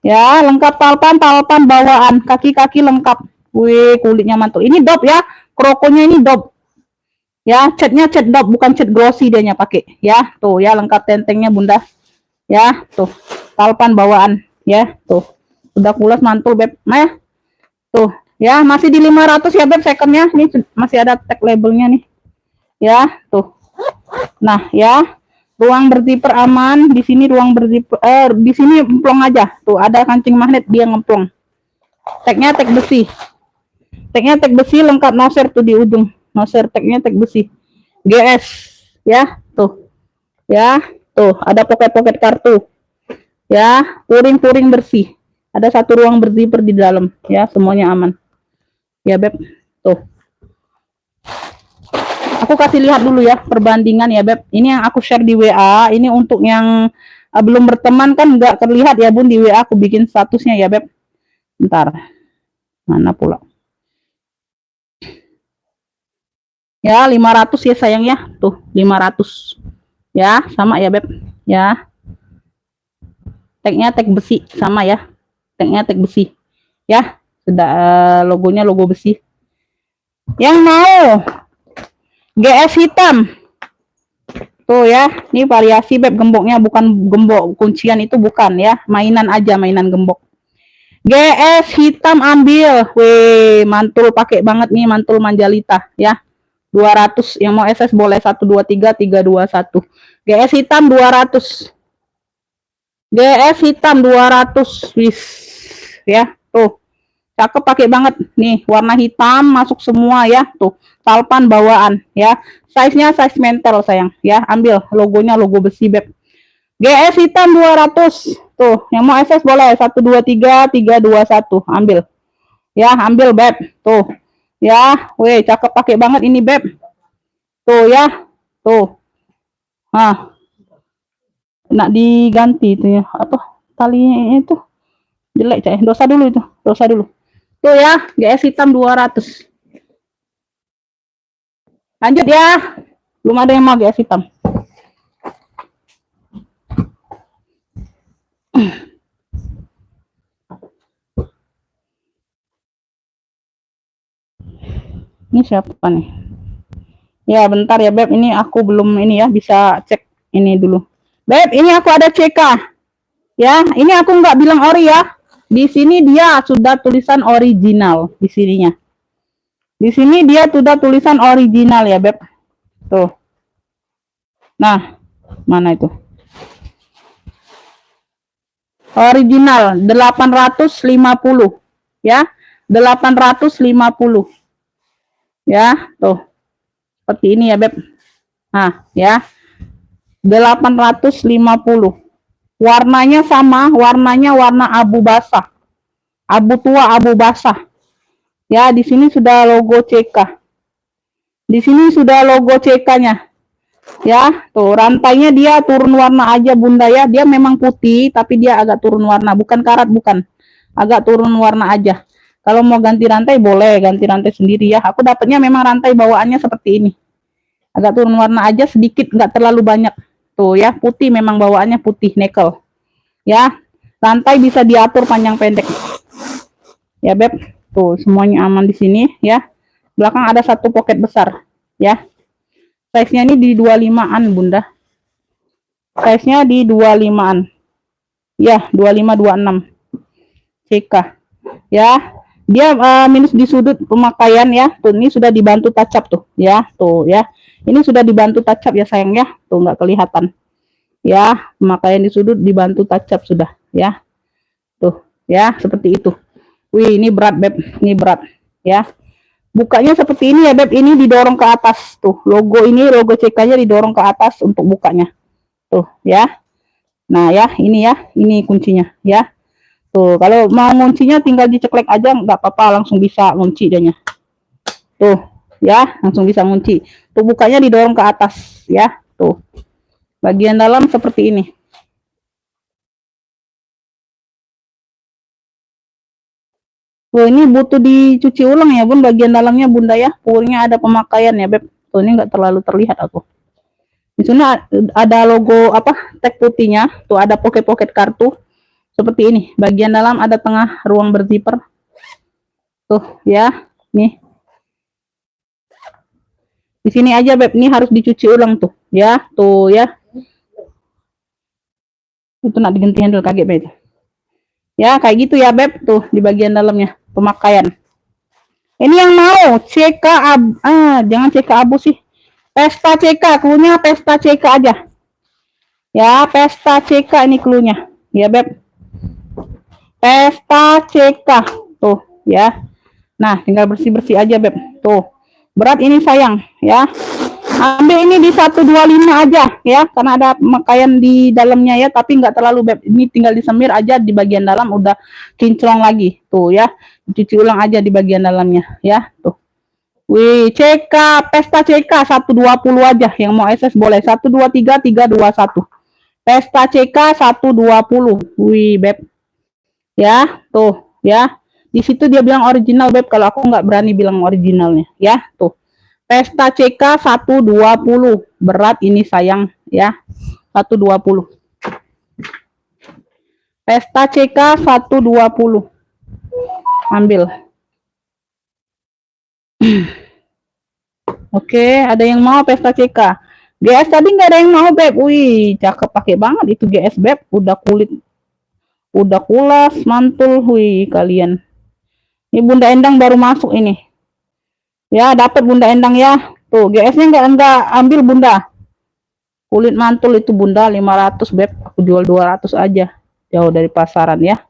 Ya, lengkap talpan bawaan, kaki-kaki lengkap. Wih, kulitnya mantul. Ini dop ya, krokonya ini dop. Ya, catnya cat dop, bukan cat glossy dia pakai. Ya, tuh ya, lengkap tentengnya Bunda. Ya, tuh, talpan bawaan. Ya, tuh, udah kulas mantul, Beb. Nah, ya. Tuh, ya, masih di 500 ya, Beb, secondnya. Ini masih ada tag labelnya nih. Ya, tuh. Nah, ya. Ruang berzipper aman, di sini ruang berzipper, di sini emplong aja. Tuh, ada kancing magnet, dia ngemplong. Tagnya tag besi. Tagnya tag besi lengkap noser tuh di ujung. Noser tagnya tag besi. GS, ya, tuh. Ya, tuh, ada poket-poket kartu. Ya, puring-puring bersih. Ada satu ruang berzipper di dalam, ya, semuanya aman. Ya, Beb. Tuh. Aku kasih lihat dulu ya perbandingan ya, Beb. Ini yang aku share di WA. Ini untuk yang belum berteman kan nggak terlihat ya, Bun, di WA aku bikin statusnya ya, Beb. Bentar. Mana pula? Ya, 500 ya sayang ya. Tuh, 500. Ya, sama ya, Beb. Ya. Tagnya tag besi sama ya. Tagnya tag besi. Ya, sudah logonya logo besi. Yang mau GS hitam. Tuh ya, ini variasi, Beb, gemboknya bukan gembok kuncian, itu bukan ya, mainan aja, mainan gembok. GS hitam ambil. Weh, mantul, pakai banget nih, mantul Manjalita ya. 200, yang mau SS boleh 123 321. GS hitam 200. GS hitam 200. Wis. Ya, tuh. Cakep, pakai banget nih, warna hitam masuk semua ya. Tuh, talpan bawaan ya. Size-nya size mental sayang ya. Ambil logonya logo besi, Beb. GS hitam 200. Tuh, yang mau SS boleh 123 321 ambil. Ya, ambil beb. Tuh. Ya, weh, cakep pakai banget ini beb. Tuh ya. Tuh. Nah, nak diganti itu ya. Apa talinya itu? Jelek, Cak. Dosa dulu itu. Dosa dulu. Tuh ya, GS hitam 200. Lanjut ya. Belum ada yang mau GS hitam. Ini siapa nih? Ya, bentar ya, Beb. Ini aku belum ini ya, bisa cek ini dulu. Beb, ini aku ada CK. Ya, ini aku nggak bilang ori ya. Di sini dia sudah tulisan original di sininya. Di sini dia sudah tulisan original ya, Beb. Tuh. Nah, mana itu? Original 850 ya. 850. Ya, tuh. Seperti ini ya, Beb. Nah, ya. 850. Warnanya sama, warnanya warna abu basah. Abu tua, abu basah. Ya, di sini sudah logo CK. Di sini sudah logo CK-nya. Ya, tuh rantainya dia turun warna aja Bunda ya. Dia memang putih, tapi dia agak turun warna, bukan karat, bukan. Agak turun warna aja. Kalau mau ganti rantai boleh, ganti rantai sendiri ya. Aku dapatnya memang rantai bawaannya seperti ini. Agak turun warna aja sedikit, nggak terlalu banyak. Tuh ya, putih memang bawaannya putih nickel. Ya, rantai bisa diatur panjang pendek. Ya, Beb. Tuh, semuanya aman di sini ya. Belakang ada satu pocket besar, ya. Size-nya ini di 25-an, Bunda. Size-nya di 25-an. Ya, 25-26. CK. Ya. Dia minus di sudut pemakaian ya. Tuh, ini sudah dibantu touch up tuh, ya. Tuh, ya. Ini sudah dibantu touch up ya, sayang ya. Tuh, nggak kelihatan. Ya, pemakaian di sudut dibantu touch up sudah, ya. Tuh, ya, seperti itu. Wih, ini berat, Beb. Ini berat, ya. Bukanya seperti ini ya, Beb. Ini didorong ke atas. Tuh, logo ini, logo CK-nya didorong ke atas untuk bukanya. Tuh, ya. Nah, ya, ini ya. Ini kuncinya, ya. Tuh, kalau mau nguncinya tinggal diceklek aja, nggak apa-apa, langsung bisa ngunci dianya. Tuh, ya, langsung bisa ngunci. Tuh, bukanya didorong ke atas, ya. Tuh. Bagian dalam seperti ini. Tuh, ini butuh dicuci ulang ya, Bun. Bagian dalamnya, Bunda ya. Purnya ada pemakaian ya, Beb. Tuh, ini nggak terlalu terlihat aku. Di sini ada logo apa? Tag putihnya. Tuh, ada pocket-pocket kartu. Seperti ini. Bagian dalam ada tengah ruang berzipper. Tuh, ya. Nih. Di sini aja, Beb. Ini harus dicuci ulang tuh. Ya, tuh ya. Itu nak diganti handle kaget, Beb. Ya, kayak gitu ya, Beb. Tuh, di bagian dalamnya. Pemakaian. Ini yang mau CK jangan CK abu sih. Pesta CK, cluenya Pesta CK aja. Ya, Pesta CK ini cluenya. Ya, Beb. Pesta CK. Tuh, ya. Nah, tinggal bersih-bersih aja, Beb. Tuh. Berat ini sayang, ya. Ambil ini di 125 aja, ya. Karena ada pemakaian di dalamnya ya, tapi nggak terlalu, Beb. Ini tinggal disemir aja di bagian dalam udah kinclong lagi. Tuh, ya. Cuci ulang aja di bagian dalamnya, ya. Tuh. Wih, CK, Pesta CK 120 aja. Yang mau SS boleh 123 321. Pesta CK 120. Wih, Beb. Ya, tuh, ya. Di situ dia bilang original, Beb. Kalau aku nggak berani bilang originalnya, ya. Tuh. Pesta CK 120. Berat ini sayang, ya. 120. Pesta CK 120. Ambil. Oke, ada yang mau Pesta CK. GS tadi nggak ada yang mau, Beb. Wih, cakep pakai banget itu GS, Beb. Udah kulit, udah kulas, mantul. Wih, kalian. Ini Bunda Endang baru masuk ini. Ya, dapat Bunda Endang ya. Tuh, GS-nya nggak ambil Bunda. Kulit mantul itu Bunda 500, Beb. Aku jual 200 aja. Jauh dari pasaran ya.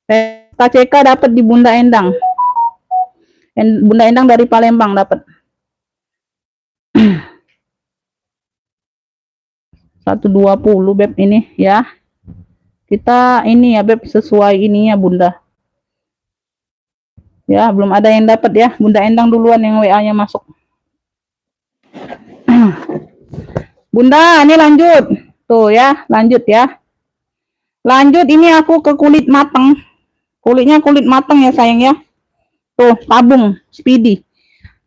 Pesta CK dapat di Bunda Endang. Bunda Endang dari Palembang dapat. 120, Beb, ini ya. Kita ini ya Beb, sesuai ininya Bunda. Ya, belum ada yang dapat ya. Bunda Endang duluan yang WA-nya masuk. Bunda, ini lanjut. Tuh ya, lanjut ya. Lanjut, ini aku ke kulit matang. Kulitnya kulit matang ya sayang ya. Tuh, tabung Speedy.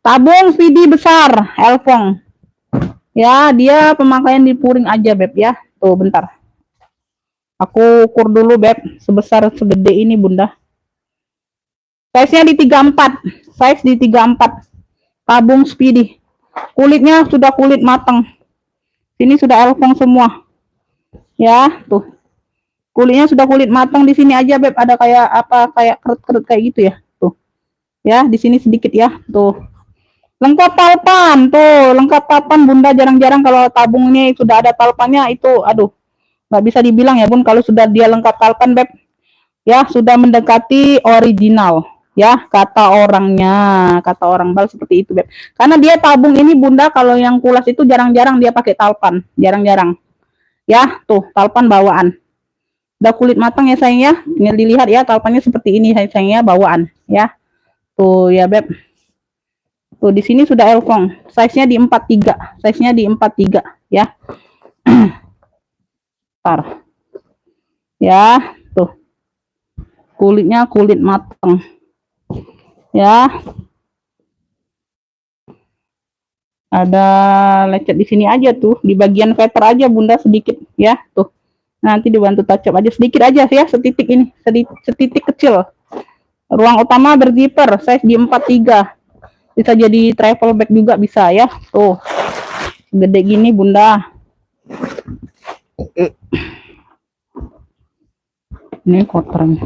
Tabung Speedy besar, Elfong. Ya, dia pemakaian di puring aja Beb ya. Tuh, bentar. Aku ukur dulu Beb, sebesar segede ini Bunda. Size-nya di 34. Size di 34. Tabung Speedy. Kulitnya sudah kulit matang. Sini sudah Elfong semua. Ya, tuh. Kulitnya sudah kulit matang, di sini aja Beb ada kayak apa, kayak kerut-kerut kayak gitu ya. Tuh. Ya, di sini sedikit ya. Tuh. Lengkap talpan. Tuh, lengkap talpan Bunda, jarang-jarang kalau tabungnya sudah ada talpannya itu aduh. Nggak bisa dibilang ya Bun kalau sudah dia lengkap talpan Beb. Ya, sudah mendekati original. Ya, kata orangnya, kata orang bal seperti itu Beb. Karena dia tabung ini Bunda kalau yang kulas itu jarang-jarang dia pakai talpan, jarang-jarang. Ya, tuh talpan bawaan. Udah kulit matang ya sayang ya. Tinggal dilihat ya talpannya seperti ini sayang ya, bawaan ya. Tuh ya Beb. Tuh di sini sudah Elfong. Size-nya di 43. Size-nya di 43 ya. Tar. Ya, tuh. Kulitnya kulit matang. Ya. Ada lecet di sini aja tuh, di bagian veter aja Bunda sedikit ya, tuh. Nanti dibantu touch up aja sedikit aja ya, setitik ini, setitik kecil. Ruang utama berzipper, size di 43. Bisa jadi travel bag juga bisa ya. Tuh. Gede gini Bunda. Ini kotornya.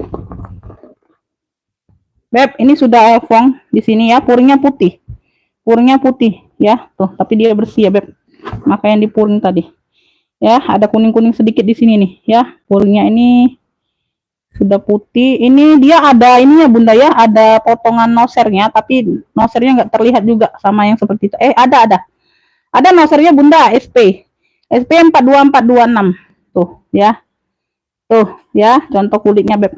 Beb, ini sudah Elfong di sini ya, puringnya putih. Puringnya putih ya, tuh, tapi dia bersih ya Beb. Maka yang di puring tadi. Ya, ada kuning-kuning sedikit di sini nih ya. Puringnya ini sudah putih. Ini dia ada ininya Bunda ya, ada potongan nosernya, tapi nosernya nggak terlihat juga sama yang seperti itu. Ada nosernya Bunda, SP 42426 tuh ya. Tuh ya, contoh kulitnya Beb,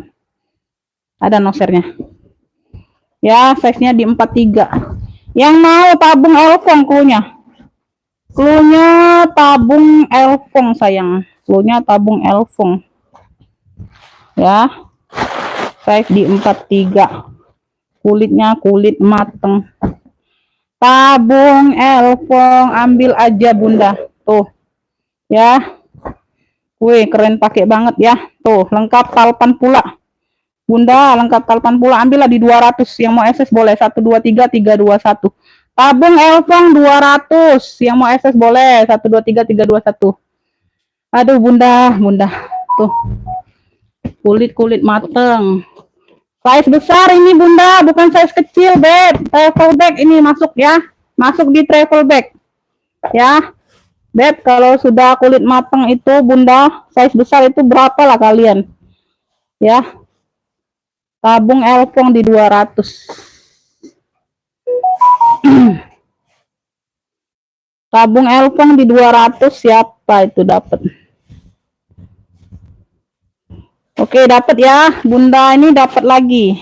ada nosernya ya. Size-nya di 43. Yang mau tabung Elfong, cluenya tabung Elfong sayang, cluenya tabung Elfong ya. Size di 43. Kulitnya kulit mateng. Tabung Elfong, ambil aja Bunda. Tuh. Ya. Wih, keren pakai banget ya. Tuh, lengkap talpan pula. Bunda, lengkap talpan pula. Ambillah di 200. Yang mau SS boleh 123 321. Tabung Elfong 200. Yang mau SS boleh 123 321. Aduh Bunda. Tuh. Kulit mateng. Size besar ini Bunda, bukan size kecil Beb. Travel bag ini masuk ya. Masuk di travel bag. Ya. Beb, kalau sudah kulit matang itu Bunda, size besar itu berapa lah kalian? Ya. Tabung Elfong di 200. Tabung Elfong di 200, siapa itu dapat? Oke, dapat ya. Bunda ini dapat lagi.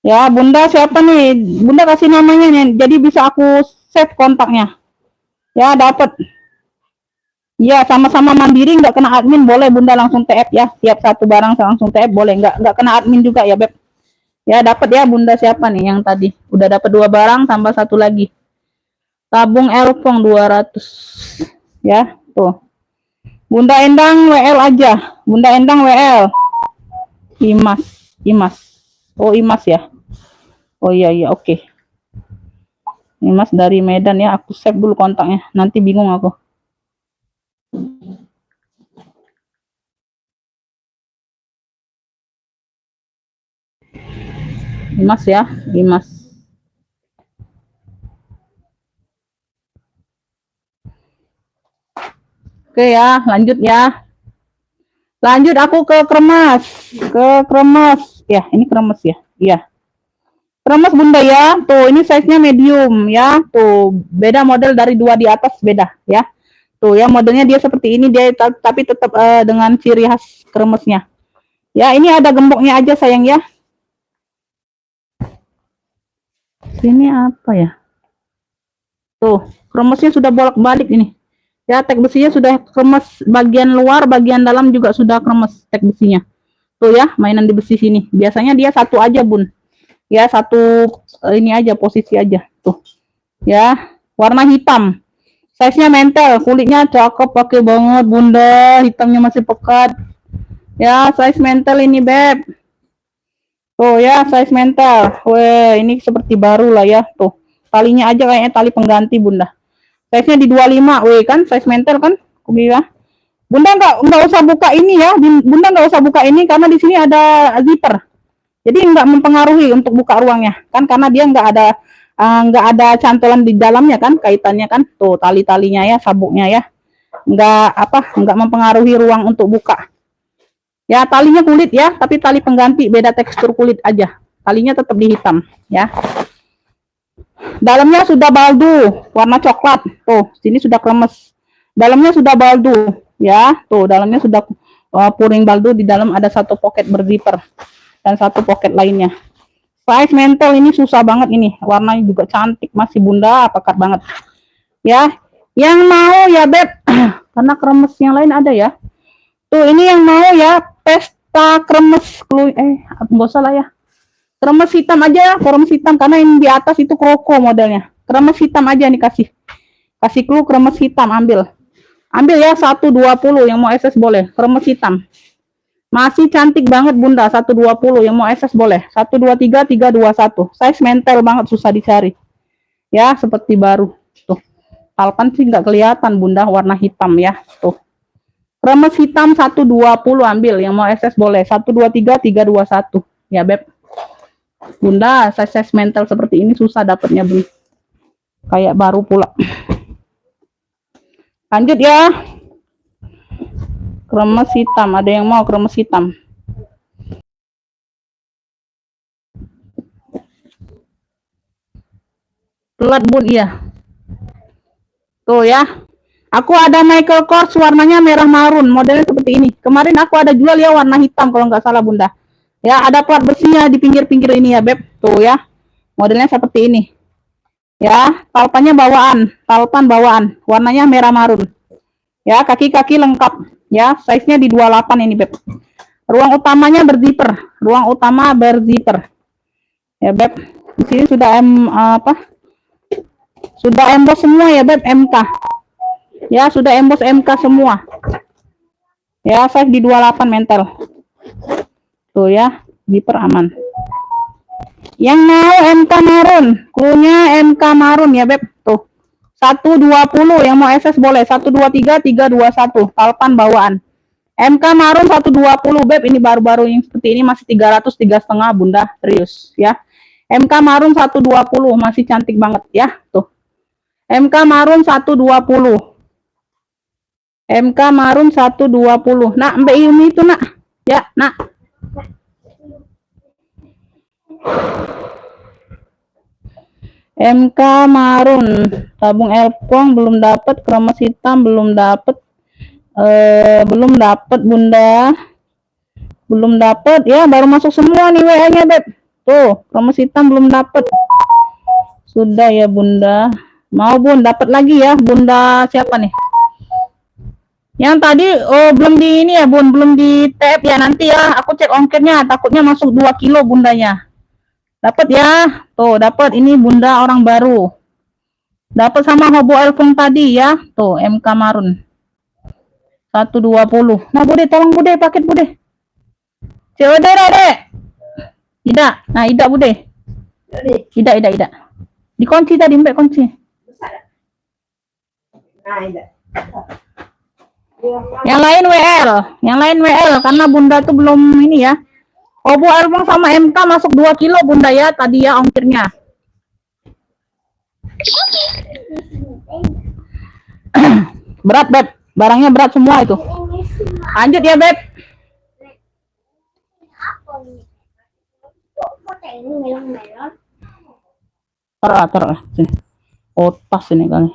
Ya, Bunda siapa nih? Bunda kasih namanya nih. Jadi bisa aku save kontaknya. Ya, dapat. Ya, sama-sama mandiri, nggak kena admin, boleh Bunda langsung TF ya. Tiap satu barang langsung TF boleh, nggak kena admin juga ya Beb. Ya, dapat ya Bunda siapa nih yang tadi? Udah dapat 2 barang tambah 1 lagi. Tabung Elfong 200. Ya, tuh. Bunda Endang WL aja. Bunda Endang WL. Imas. Oh, Imas ya. Oh iya, oke. Imas dari Medan ya, aku save dulu kontaknya. Nanti bingung aku. Imas ya, Imas. Oke ya, lanjut ya. Lanjut aku ke kremes. Ya, ini kremes ya. Iya. Kremes Bunda ya. Tuh, ini size-nya medium ya. Tuh, beda model dari 2 di atas beda ya. Tuh ya, modelnya dia seperti ini, dia tapi tetap dengan ciri khas kremesnya. Ya, ini ada gemboknya aja sayang ya. Sini apa ya? Tuh, kremesnya sudah bolak-balik ini. Ya, tek besinya sudah kremes, bagian luar, bagian dalam juga sudah kremes tek besinya. Tuh ya, mainan di besi sini. Biasanya dia satu aja, Bun. Ya, satu ini aja, posisi aja. Tuh. Ya, warna hitam. Size-nya mentel, kulitnya cakep, pakai banget, Bunda. Hitamnya masih pekat. Ya, size mentel ini, Beb. Tuh ya, size mental. Weh, ini seperti baru lah ya. Tuh. Talinya aja kayaknya tali pengganti, Bunda. Size-nya di 25. Weh, kan size mental kan? Ya. Bunda nggak usah buka ini ya. Bunda nggak usah buka ini karena di sini ada zipper. Jadi nggak mempengaruhi untuk buka ruangnya. Kan karena dia nggak ada cantolan di dalamnya kan, kaitannya kan. Tuh, tali-talinya ya, sabuknya ya. Nggak mempengaruhi ruang untuk buka. Ya, talinya kulit ya, tapi tali pengganti, beda tekstur kulit aja. Talinya tetap di hitam ya. Dalamnya sudah baldu, warna coklat. Tuh, sini sudah kremes. Dalamnya sudah baldu ya. Tuh, dalamnya sudah puring baldu, di dalam ada satu pocket berzipper dan satu pocket lainnya. Size mental ini susah banget ini. Warnanya juga cantik, masih Bunda, pekat banget. Ya, yang mau ya, Beb. Karena kremes yang lain ada ya. Tuh, ini yang mau ya, pesta kremes nggak usah lah ya. Kremes hitam aja, kremes hitam karena yang di atas itu kroko modelnya. Kremes hitam aja nih kasih clue kremes hitam, ambil ya 120, yang mau SS boleh. Kremes hitam masih cantik banget Bunda, 120, yang mau SS boleh. 123 321, size mental banget, susah dicari ya, seperti baru. Tuh, talpan sih nggak kelihatan Bunda, warna hitam ya. Tuh, kremes hitam 120, ambil, yang mau SS boleh. 123 321 ya, Beb. Bunda, size mental seperti ini susah dapatnya, Bun. Kayak baru pula. Lanjut ya. Kremes hitam, ada yang mau kremes hitam? Telat, Bun, iya. Tuh ya. Aku ada Michael Kors, warnanya merah marun, modelnya seperti ini. Kemarin aku ada jual ya warna hitam kalau nggak salah, Bunda. Ya, ada plat besinya di pinggir-pinggir ini ya, Beb. Tuh ya. Modelnya seperti ini. Ya, talpannya talpan bawaan, warnanya merah marun. Ya, kaki-kaki lengkap. Ya, size-nya di 28 ini, Beb. Ruang utamanya berzipper. Ruang utama berzipper. Ya, Beb. Di sini sudah sudah emboss semua ya, Beb, MK. Ya, sudah emboss MK semua. Ya, size di 28 mental. Tuh ya, zipper aman. Yang mau MK marun, cluenya MK marun ya, Beb. Tuh. 120, yang mau SS boleh. 123 321, talpan bawaan. MK marun 120, Beb. Ini baru-baru yang seperti ini masih 300, 3,5 Bunda, serius ya. MK marun 120, masih cantik banget ya. Tuh. MK marun 120. MK marun 120. Nak, Mbak Yumi itu, Nak. Ya, Nak. MK marun, tabung elpong belum dapat, kremes hitam belum dapat, Bunda, belum dapat ya, baru masuk semua nih WA-nya, Beb. Tuh, kremes hitam belum dapat. Sudah ya, Bunda. Mau, Bun, dapat lagi ya, Bunda siapa nih? Yang tadi belum di ini ya, Bun, belum di tap ya, nanti ya aku cek ongkirnya, takutnya masuk 2 kilo Bundanya. Dapat ya. Tuh, dapat ini Bunda orang baru. Dapat sama hobo elfong tadi ya. Tuh, MK marun. 120. Nah, Bude, tolong Bude, paket Bude. COD, Dek. Ida. Nah, Ida Bude. Ida. Dikunci tadi, Mbak, kunci. Nah, Ida. Yang lain WL karena Bunda tuh belum ini ya. Hobo elfong sama MK masuk 2 kilo Bunda ya tadi ya ongkirnya. Berat, Beb. Barangnya berat semua itu. Lanjut ya, Beb. Taruh sini. Oh, tas ini kali.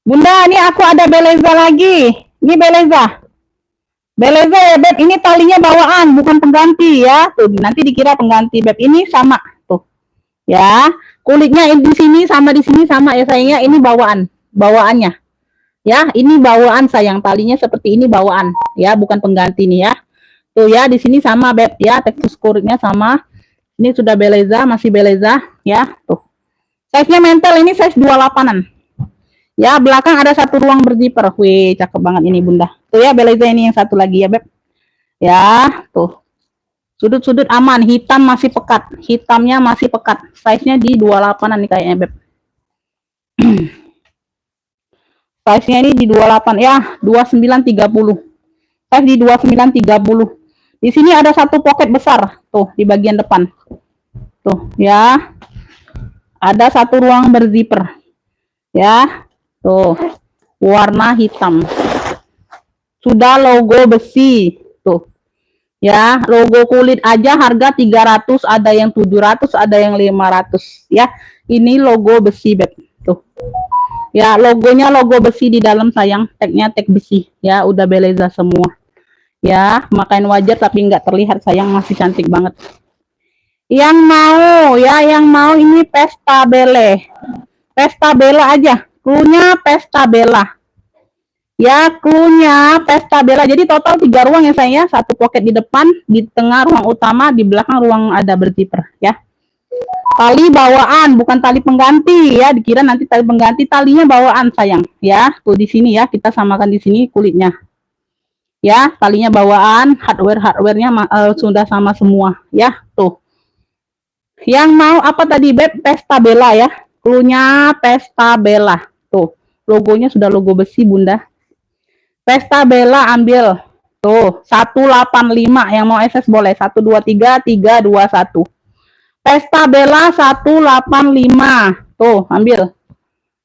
Bunda, ini aku ada Beleza lagi. Ini Beleza. Beleza ya, Beb. Ini talinya bawaan, bukan pengganti ya. Tuh, nanti dikira pengganti, Beb. Ini sama. Tuh. Ya. Kulitnya di sini sama di sini sama ya sayangnya. Ini bawaan. Bawaannya. Ya, ini bawaan sayang. Talinya seperti ini bawaan. Ya, bukan pengganti nih ya. Tuh ya, di sini sama, Beb. Ya, tekstur kulitnya sama. Ini sudah Beleza, masih Beleza. Ya, tuh. Size-nya mental ini size 28-an. Ya, belakang ada satu ruang berzipper. Wih, cakep banget ini Bunda. Tuh ya, Beleza ini yang satu lagi ya, Beb. Ya, tuh. Sudut-sudut aman, hitam masih pekat. Hitamnya masih pekat. Size-nya di 28-an nih kayaknya, Beb. Size-nya ini di 28 ya, 2930. Size di 2930. Di sini ada satu pocket besar tuh di bagian depan. Tuh, ya. Ada satu ruang berzipper. Ya. Tuh, warna hitam. Sudah logo besi. Tuh. Ya, logo kulit aja harga 300, ada yang 700, ada yang 500. Ya, ini logo besi, Beb. Tuh. Ya, logonya logo besi di dalam sayang. Tagnya tag besi. Ya, udah Beleza semua. Ya, makain wajar tapi nggak terlihat sayang, masih cantik banget. Yang mau, ya, yang mau ini Pesta Bele. Pesta Bella aja. Cluenya Pesta Bella. Ya, cluenya Pesta Bella. Jadi total 3 ruang ya sayang ya. Satu pocket di depan, di tengah ruang utama, di belakang ruang ada berzipper ya. Tali bawaan, bukan tali pengganti ya. Dikira nanti tali pengganti, talinya bawaan sayang ya. Tuh di sini ya, kita samakan di sini kulitnya. Ya, talinya bawaan, hardware-nya sudah sama semua ya. Tuh. Yang mau apa tadi, Beb? Pesta Bella ya. Cluenya Pesta Bella. Tuh, logonya sudah logo besi, Bunda. Pesta Bella ambil. Tuh, 185. Yang mau SS boleh. 123 321. Pesta Bella 185. Tuh, ambil.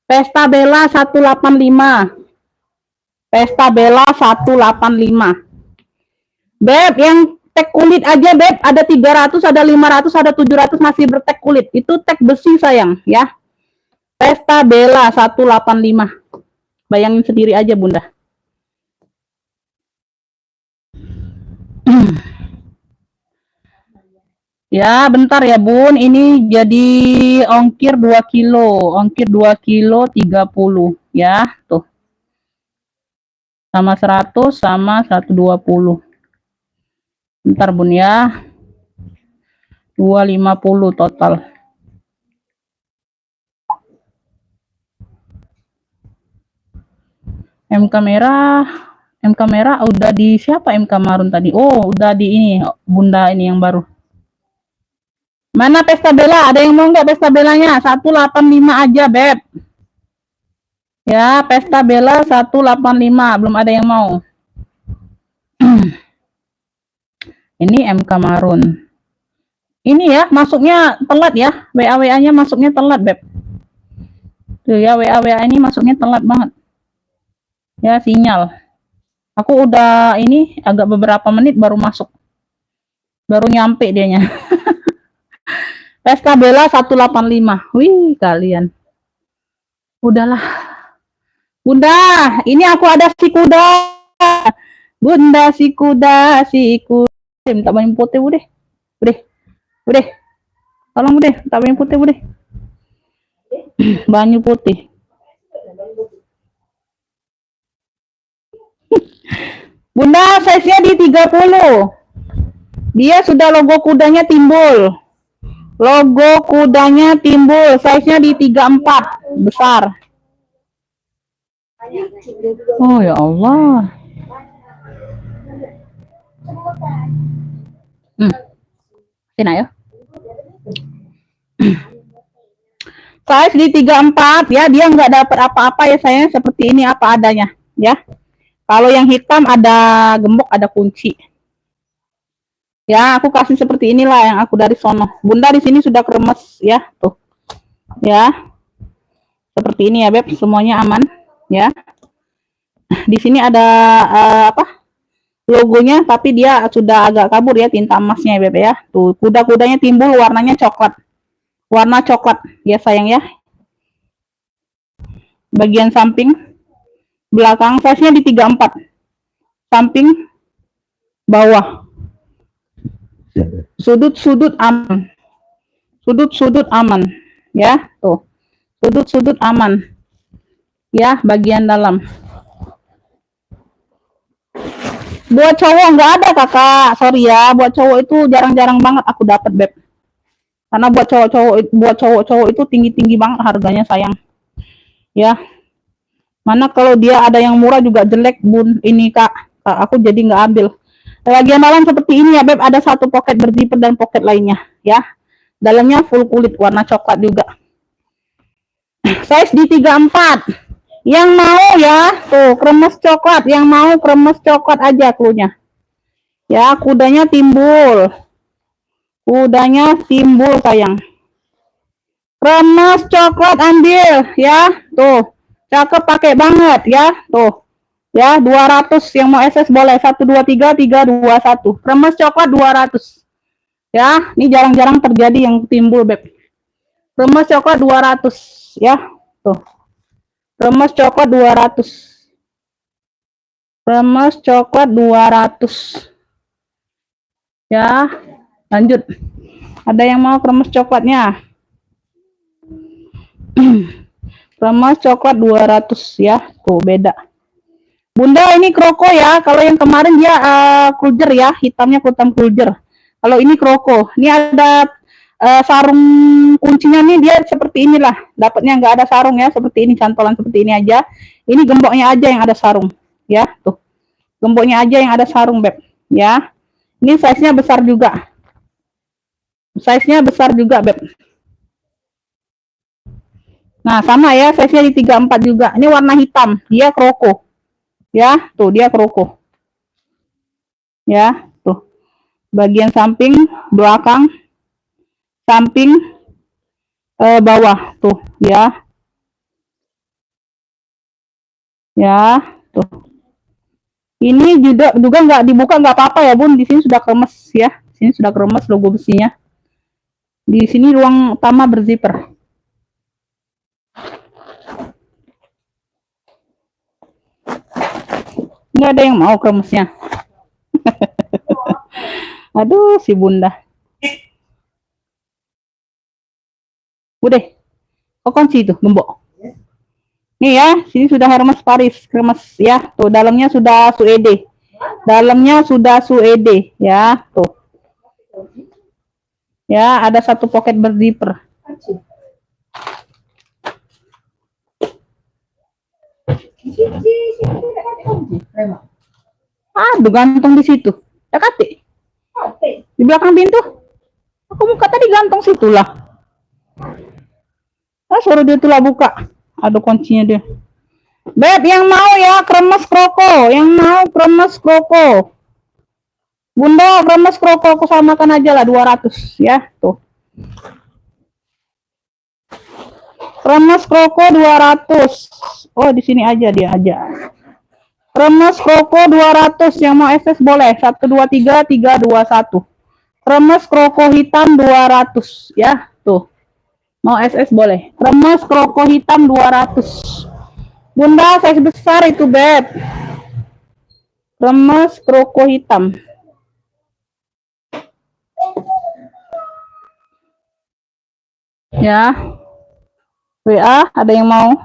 Pesta Bella 185. Pesta Bella 185. Beb, yang tag kulit aja, Beb, ada 300, ada 500, ada 700 masih bertag kulit. Itu tag besi sayang ya. Pesta Bella 185. Bayangin sendiri aja, Bunda. Ya, bentar ya, Bun. Ini jadi ongkir 2 kilo. Ongkir 2 kilo 30 ya. Tuh. Sama 100 sama 120. Bentar, Bun ya. 250 total. MK merah udah di siapa MK marun tadi? Oh, udah di ini Bunda ini yang baru. Mana Pesta Bella? Ada yang mau nggak Pesta Bellanya? 185 aja, Beb. Ya, Pesta Bella 185, belum ada yang mau. Ini MK marun. Ini ya, masuknya telat ya. WA-WA-nya masuknya telat, Beb. Tuh ya, WA-WA ini masuknya telat banget. Ya, sinyal. Aku udah ini agak beberapa menit baru masuk. Baru nyampe dianya. Pesta Bella 185. Wih, kalian. Udahlah. Bunda, ini aku ada si kuda. Bunda si kuda, si kuda. Minta banyak putih, Bude. Bude. Tolong, Bude. Minta banyak putih, Bude. Banyu putih. Bunda, size-nya di 30. Dia sudah logo kudanya timbul. Logo kudanya timbul. Size-nya di 34. Besar. Oh ya Allah. Sini ayo. Size di 34 ya, dia nggak dapat apa-apa ya sayang, seperti ini apa adanya ya. Kalau yang hitam ada gembok, ada kunci. Ya, aku kasih seperti inilah yang aku dari sono. Bunda di sini sudah kremes ya, tuh. Ya. Seperti ini ya, Beb, semuanya aman ya. Di sini ada apa? Logonya tapi dia sudah agak kabur ya tinta emasnya ya, Beb ya. Tuh, kuda-kudanya timbul warnanya coklat. Warna coklat ya sayang ya. bagian samping, belakang, size-nya di 34, samping, bawah, sudut-sudut aman, sudut-sudut aman, ya, tuh, sudut-sudut aman, ya, bagian dalam. Buat cowok nggak ada kakak, sorry ya, buat cowok itu jarang-jarang banget aku dapat beb, karena buat cowok-cowok itu tinggi-tinggi banget harganya sayang, ya. Mana kalau dia ada yang murah juga jelek bun, ini kak, aku jadi nggak ambil. Bagian dalam seperti ini ya beb, ada satu pocket berzipper dan pocket lainnya, ya. Dalamnya full kulit warna coklat juga. Size di 34. Yang mau ya, tuh kremes coklat, yang mau kremes coklat aja klunya. Ya, kudanya timbul. Kudanya timbul sayang. Kremes coklat ambil ya, tuh. Cakep pakai banget ya, tuh. Ya, 200 yang mau SS boleh. 1 2 3 3 2 1. Kremes coklat 200. Ya, ini jarang-jarang terjadi yang timbul beb. Kremes coklat 200 ya, tuh. Kremes coklat 200. Kremes coklat 200. Ya, lanjut. Ada yang mau kremes coklatnya? Kremes coklat 200 ya, tuh beda. Bunda ini kroko ya, kalau yang kemarin dia cruiser ya, hitamnya hitam cruiser. Kalau ini kroko, ini ada sarung kuncinya nih, dia seperti inilah, dapatnya nggak ada sarung ya, seperti ini, cantolan seperti ini aja. Ini gemboknya aja yang ada sarung, ya tuh, gemboknya aja yang ada sarung beb, ya. Ini size-nya besar juga, size-nya besar juga beb. Nah sama ya, size-nya di 34 juga. Ini warna hitam, dia kroko, ya tuh, dia kroko, ya tuh, bagian samping, belakang, samping, bawah tuh ya, ya tuh. Ini juga nggak dibuka nggak apa-apa ya bun, di sini sudah kremes ya, sini sudah kremes logo besinya. Di sini ruang utama berzipper. Nggak ada yang mau kremesnya. Aduh si bunda. Udah, kok kunci itu gembok. Nih ya, sini sudah Hermes Paris, kremes ya. Tuh dalamnya sudah suede. Dalamnya sudah suede ya, tuh. Ya, ada satu pocket berzipper. Aduh, gantung di situ. Ya kati. Di belakang pintu. Aku muka tadi gantung situ lah. Ah, suruh dia tuh lah buka. Ada kuncinya dia. Beb, yang mau ya kremes kroko, yang mau kremes kroko. Bunda, kremes kroko aku samakan aja lah 200 ya, tuh. Kremes kroko 200. Oh, di sini aja dia aja. Kremes kroko 200, yang mau SS boleh. 1 2 3 3 2 1. Kremes kroko hitam 200 ya, tuh. Mau SS boleh. Kremes kroko hitam 200. Bunda, size besar itu beb. Kremes kroko hitam. Ya. WA, ada yang mau?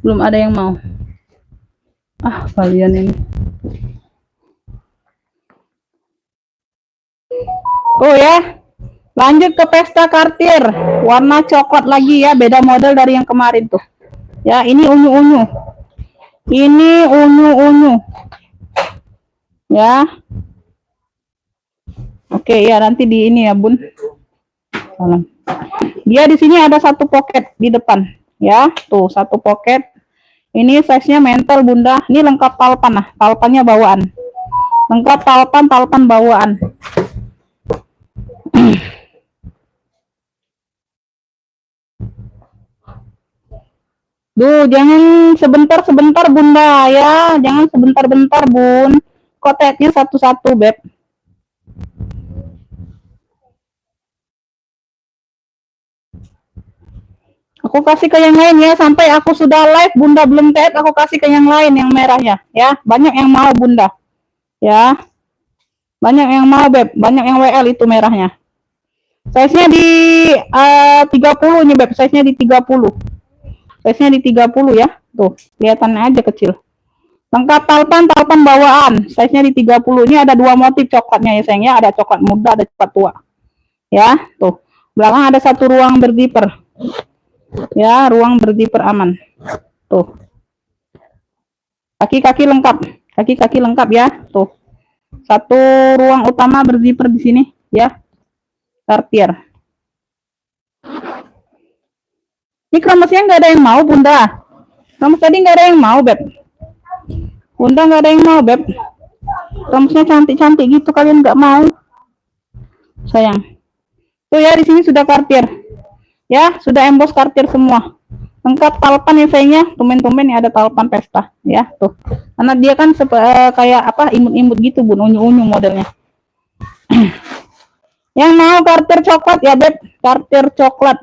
Belum ada yang mau. Ah, kalian ini. Oh ya. Lanjut ke pesta Cartier. Warna coklat lagi ya, beda model dari yang kemarin tuh. Ya, ini unyu-unyu. Ini unyu-unyu. Ya. Oke, ya nanti di ini ya, Bun. Dia di sini ada satu pocket di depan, ya. Tuh, satu pocket. Ini size-nya mental, Bunda. Ini lengkap talpan nah, talpannya bawaan. Lengkap talpan bawaan. Duh, jangan sebentar-sebentar Bunda ya, jangan sebentar-bentar Bun. Kotetnya satu-satu, Beb. Aku kasih ke yang lain ya, sampai aku sudah live, Bunda belum tag, aku kasih ke yang lain yang merahnya, ya. Banyak yang mau, Bunda. Ya. Banyak yang mau, Beb. Banyak yang WL itu merahnya. Size-nya di 30 nih, Beb. Size-nya di 30. Size-nya di 30 ya. Tuh, kelihatannya aja kecil. Lengkap talpan, talpan bawaan. Size-nya di 30. Ini ada dua motif coklatnya ya, sayang ya. Ada coklat muda, ada coklat tua. Ya, tuh. Belakang ada satu ruang berdiper. Ya, ruang berdiper aman. Tuh. Kaki-kaki lengkap. Kaki-kaki lengkap ya. Tuh. Satu ruang utama berziper di sini ya. Cartier. Ini kromosnya nggak ada yang mau, Bunda. Kromus tadi nggak ada yang mau, Beb. Bunda nggak ada yang mau, Beb. Kromosnya cantik-cantik gitu, kalian nggak mau. Sayang. Tuh ya, di sini sudah Cartier. Ya, sudah emboss Cartier semua. Lengkap talpan ya sayangnya. Tumen-tumen ya ada talpan pesta ya, tuh. Karena dia kan kayak apa, imut-imut gitu, Bun, unyu-unyu modelnya. Yang mau Cartier coklat ya, Beb. Cartier coklat.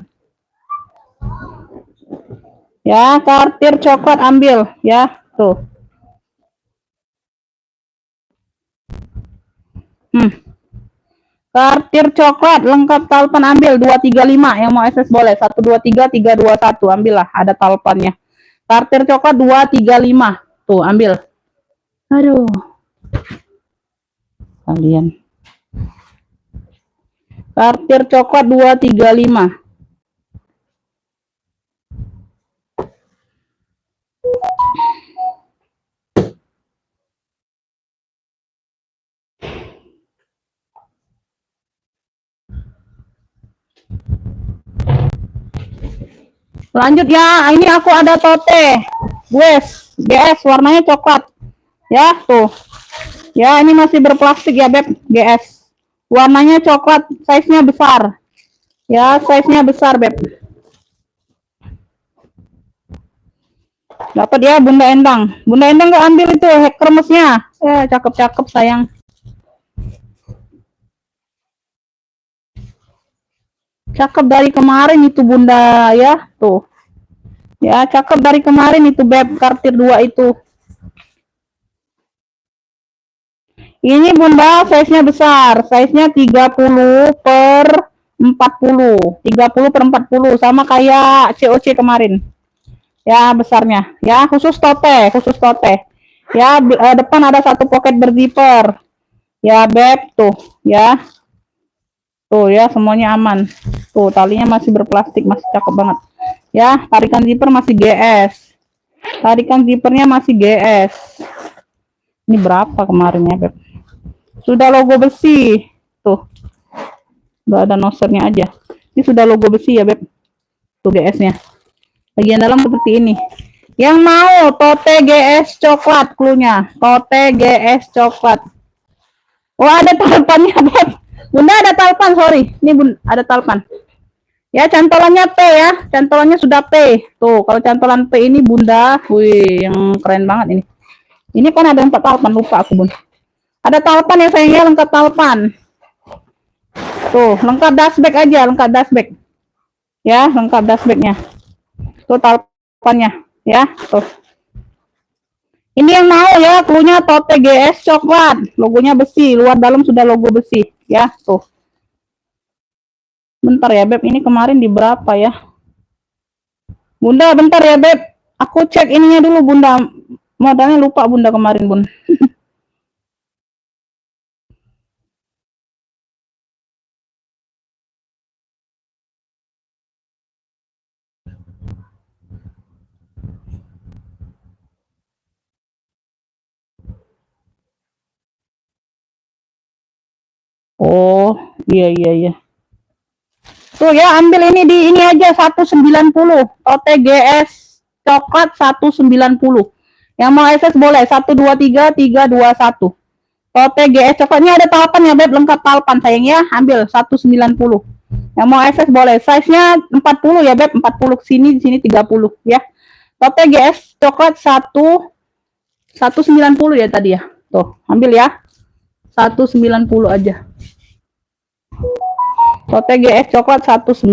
Ya, Cartier coklat ambil ya, tuh. Cartier coklat lengkap talpan ambil 235, yang mau SS boleh 123 321 ambil lah, ada talpannya. Cartier coklat 235 tuh ambil. Aduh. Kalian. Cartier coklat 235. Lanjut ya, ini aku ada tote GS warnanya coklat ya, tuh ya. Ini masih berplastik ya, Beb. GS warnanya coklat, size nya besar ya, size nya besar, Beb. Dapat ya, Bunda Endang. Bunda Endang nggak ambil itu kremesnya ya. Cakep-cakep sayang. Cakep dari kemarin itu, Bunda ya, tuh ya. Cakep dari kemarin itu, Beb. Cartier 2 itu. Ini, Bunda, size-nya besar. Size-nya 30 per 40. 30 per 40 sama kayak COC kemarin ya, besarnya ya. Khusus tote ya. Depan ada satu pocket berzipper ya, Beb, tuh ya. Tuh ya, semuanya aman. Tuh, talinya masih berplastik, masih cakep banget. Ya, tarikan zipper masih GS. Tarikan zippernya masih GS. Ini berapa kemarin ya, Beb? Sudah logo besi. Tuh. Udah ada nosernya aja. Ini sudah logo besi ya, Beb. Tuh GS-nya. Bagian dalam seperti ini. Yang mau tote GS coklat cluenya. Tote GS coklat. Oh, ada talpannya, Beb. Bunda ada talpan, sorry. Ini Bunda ada talpan. Ya, cantolannya P ya. Cantolannya sudah P. Tuh, kalau cantolan P ini, Bunda, wih, yang keren banget ini. Ini kan ada 4 talpan, lupa aku, Bun. Ada talpan ya sayangnya, lengkap talpan. Tuh, lengkap dashback aja, lengkap dashback. Ya, lengkap dashbacknya. Tuh talpannya, ya, tuh. Ini yang mau ya, cluenya tote GS coklat, logonya besi, luar dalam sudah logo besi, ya, tuh. Bentar ya, Beb, ini kemarin di berapa ya? Bunda, bentar ya, Beb. Aku cek ininya dulu, Bunda. Modalnya lupa, Bunda, kemarin, Bun. Oh, iya, iya, iya. Tuh ya, ambil ini di ini aja 190. OTGS coklat 190. Yang mau SS boleh 123 321. OTGS coklat ini ada talpan ya, Beb, lengkap talpan sayang ya. Ambil 190. Yang mau SS boleh. Size-nya 40 ya, Beb, 40 sini, di sini 30 ya. OTGS coklat 190 ya tadi ya. Tuh, ambil ya. 190 aja. OTGS coklat 190.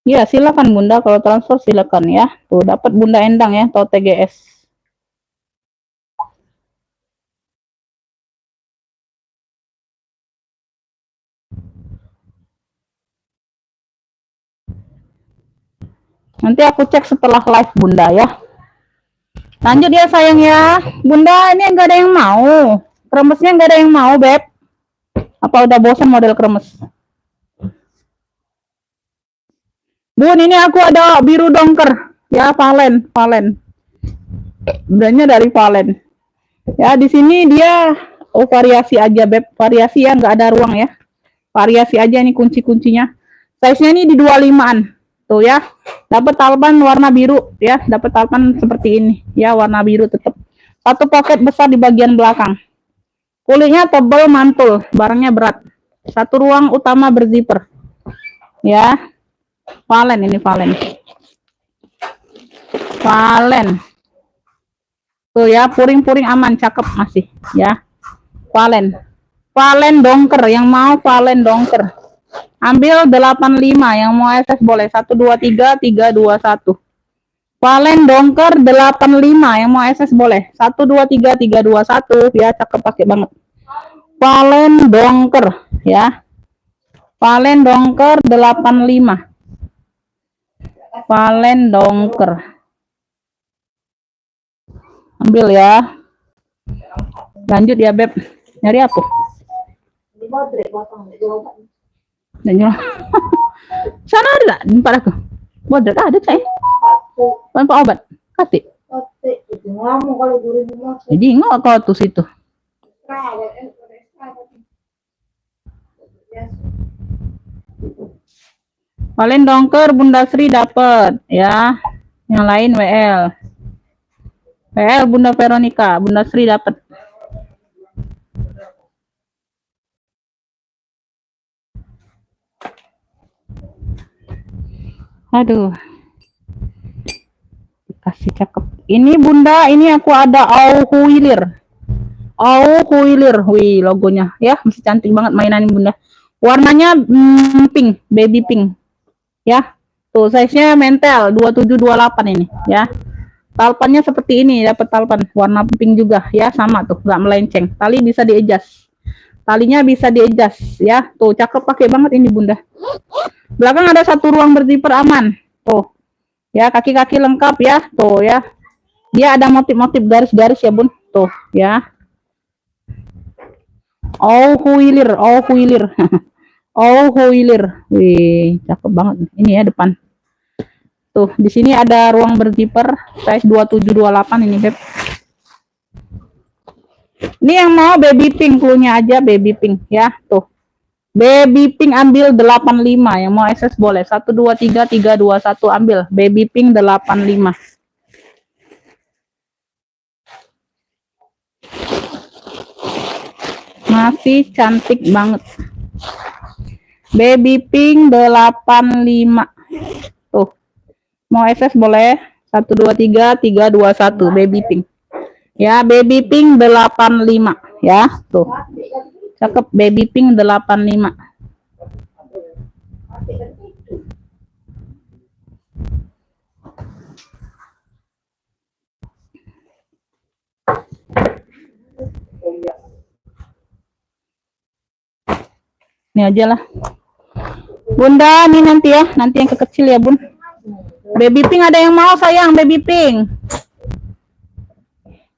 Ya, silakan Bunda, kalau transfer silakan ya. Tuh, dapat Bunda Endang ya, atau TGS. Nanti aku cek setelah live Bunda ya. Lanjut ya sayang ya. Bunda, ini enggak ada yang mau. Kremesnya enggak ada yang mau, Beb. Apa udah bosan model kremes? Bun, ini aku ada biru dongker. Ya, Valen. Bundanya dari Valen. Ya, di sini dia variasi aja, Beb. Variasi ya, nggak ada ruang ya. Variasi aja nih kunci-kuncinya. Size-nya ini di 25-an. Tuh ya. Dapat talpan warna biru ya, dapat talpan seperti ini. Ya, warna biru tetap. Satu pocket besar di bagian belakang. Kulitnya tebal mantul, barangnya berat. Satu ruang utama berzipper. Ya. Valen ini Valen. Tuh ya, puring-puring aman, cakep masih ya. Valen dongker, yang mau Valen dongker. Ambil 85, yang mau SS boleh. 123 321. Valen dongker 85, yang mau SS boleh. 123 321 ya, cakep pakai banget. Valen dongker ya. Valen dongker 85. Valen dongker. Ambil ya. Lanjut ya, Beb. Nyari apa? Sana ada tak? Tempat aku. Bodrek ada, Cai. Tanpa obat. Kati. Jadi nggak kau tuh situ. Valen dongker Bunda Sri dapat ya. Yang lain WL. Bunda Veronica, Bunda Sri dapat. Aduh. Dikasih cakep. Ini Bunda, ini aku ada Auhuilir. Wih, logonya ya, masih cantik banget mainan Bunda. Warnanya pink, baby pink. Ya. Tuh size-nya mentel 2728 ini ya. Talpannya seperti ini, dapat talpan warna pink juga ya, sama tuh, nggak melenceng. Tali bisa di-adjust. Talinya bisa di-adjust ya. Tuh cakep pakai banget ini Bunda. Belakang ada satu ruang berzipper aman. Tuh. Ya, kaki-kaki lengkap ya. Tuh ya. Dia ada motif-motif garis-garis ya, Bun. Tuh ya. Huilir. Huilir. Wih, cakep banget. Ini ya depan. Tuh, di sini ada ruang berzipper size 2728 ini, Beb. Ini yang mau baby pink, cluenya aja baby pink ya. Tuh. Baby pink ambil 85, yang mau SS boleh. 123 321 ambil. Baby pink 85. Masih cantik banget. Baby pink 85. Tuh. Mau SS boleh. 123 321 baby pink. Ya, baby pink 85 ya. Tuh. Cakep, baby pink 85. Ini aja lah. Bunda, ini nanti ya, nanti yang kekecil ya, Bun. Baby pink ada yang mau sayang, baby pink.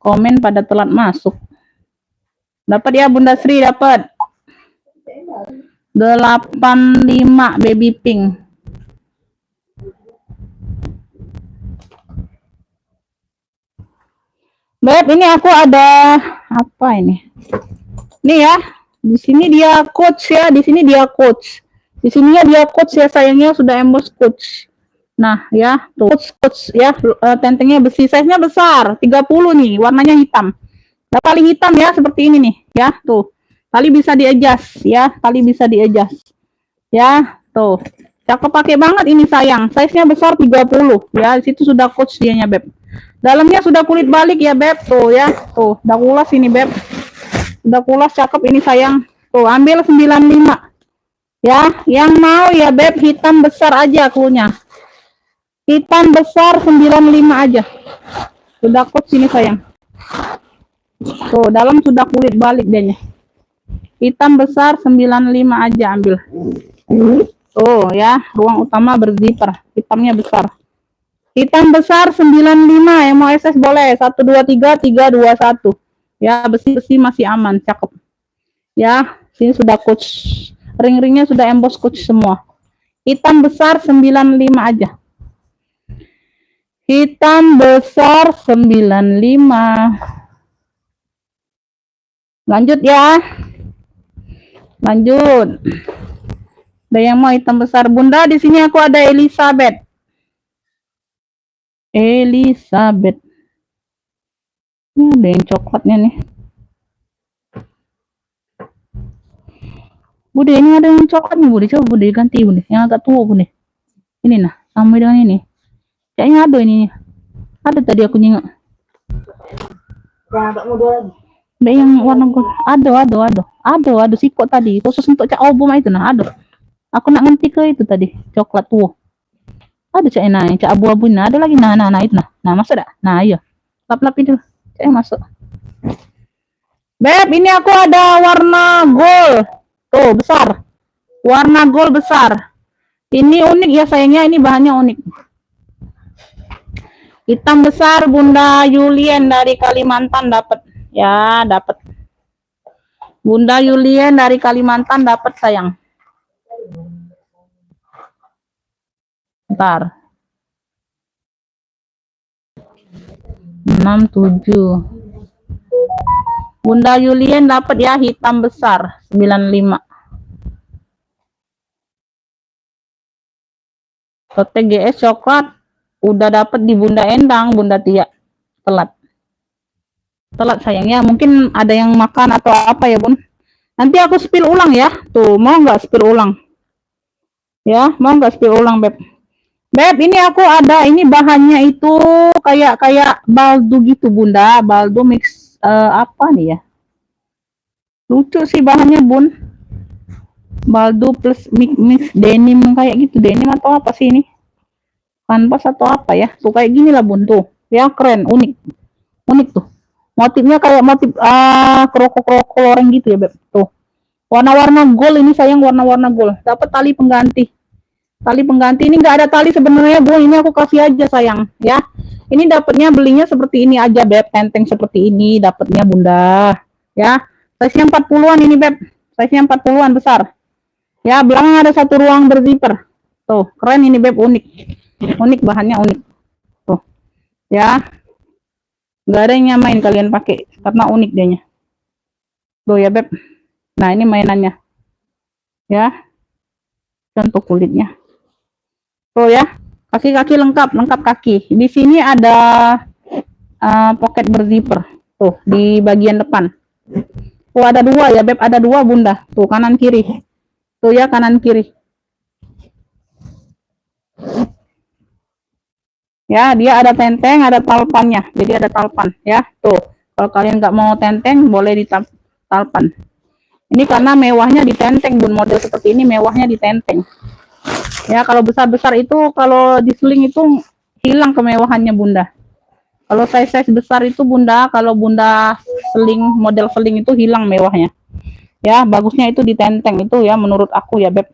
Komen pada telat masuk. Dapat ya Bunda Sri, dapat. 85 baby pink. Beb, ini aku ada apa ini? Ini ya. Di sini dia coach ya, di sini dia coach. Di sininya dia coach ya, sayangnya sudah emboss coach. Nah, ya, tuh coach ya, tentengnya besi, size-nya besar, 30 nih, warnanya hitam. Nah, paling hitam ya, seperti ini nih, ya, tuh. Tali bisa di-adjust ya, tali bisa di-adjust. Ya, tuh. Cakep pakai banget ini sayang. Size-nya besar 30 ya. Di situ sudah coach dianya, Beb. Dalamnya sudah kulit balik ya, Beb. Tuh ya. Tuh, udah kulas ini, Beb. Udah kulas cakep ini sayang. Tuh, ambil 95. Ya, yang mau ya, Beb, hitam besar aja cluenya. Hitam besar 95 aja. Sudah coach ini sayang. Tuh, dalam sudah kulit balik dianya. Hitam besar 95 aja ambil. Tuh ya, ruang utama berzipper. Hitamnya besar. Hitam besar 95, yang mau SS boleh. 123 321. Ya, besi-besi masih aman, cakep. Ya, sini sudah coach. Ring-ringnya sudah emboss coach semua. Hitam besar 95 aja. Hitam besar 95. Lanjut ya. Lanjut. Ada yang mau hitam besar, Bunda? Di sini aku ada Elizabeth. Elizabeth. Ini ada yang coklatnya nih. Bude, ini ada yang coklatnya, Bude. Coba Bude ganti, Bude. Yang agak tua, Bude. Ini nah, sama dengan ini. Kayaknya ada ini. Ada tadi aku nyengok. Yang agak muda lagi. Ada yang warna gold. Ada sikot tadi. Khusus untuk cak obom itu nah, ada. Aku nak nganti ke itu tadi, coklat tua. Ada cak enak, cak abu-abu nah, ada lagi nah itu nah. Nah, masuk dah. Nah, iya. Lap-lap itu. Cak masuk. Beb, ini aku ada warna gold. Tuh, besar. Warna gold besar. Ini unik ya sayangnya, ini bahannya unik. Hitam besar Bunda Yulien dari Kalimantan dapat. Ya, dapat. Bunda Yulien dari Kalimantan dapat sayang. Bentar. 67. Bunda Yulien dapat ya, hitam besar 95. TGS coklat udah dapat di Bunda Endang, Bunda Tia. Telat sayang ya, mungkin ada yang makan atau apa ya, Bun. Nanti aku spill ulang ya. Tuh, mau nggak spill ulang? Ya, mau nggak spill ulang, Beb? Beb, ini aku ada, ini bahannya itu kayak baldo gitu, Bunda. Baldo mix apa nih ya? Lucu sih bahannya, Bun. Baldo plus mix denim kayak gitu, denim atau apa sih ini? Kanvas atau apa ya? Tuh kayak gini lah, Bun, tuh. Ya, keren, unik tuh. Motifnya kayak motif kroko-kroko loreng gitu ya, Beb. Tuh. Warna-warna gold ini sayang, warna-warna gold. Dapat tali pengganti. Tali pengganti ini enggak ada tali sebenarnya, Bu. Ini aku kasih aja sayang, ya. Ini dapatnya belinya seperti ini aja, Beb. Tenteng seperti ini dapatnya, Bunda. Ya. Size-nya 40-an ini, Beb. Size-nya 40-an besar. Ya, belakang ada satu ruang berzipper. Tuh, keren ini, Beb, unik. Unik, bahannya unik. Tuh. Ya. Nggak ada yang nyamain kalian pakai karena unik dianya. Tuh ya, Beb. Nah, ini mainannya. Ya. Contoh kulitnya. Tuh ya. Kaki-kaki lengkap kaki. Di sini ada pocket berzipper. Tuh, di bagian depan. Tuh ada dua ya, Beb. Ada dua, Bunda. Tuh, kanan kiri. Tuh ya, kanan kiri. Ya, dia ada tenteng, ada talpannya. Jadi ada talpan ya. Tuh. Kalau kalian nggak mau tenteng, boleh di talpan. Ini karena mewahnya di tenteng, Bun. Model seperti ini mewahnya di tenteng. Ya, kalau besar-besar itu kalau diseling itu hilang kemewahannya, Bunda. Kalau size besar itu, Bunda, kalau Bunda seling, model seling itu hilang mewahnya. Ya, bagusnya itu di tenteng itu ya, menurut aku ya, Beb.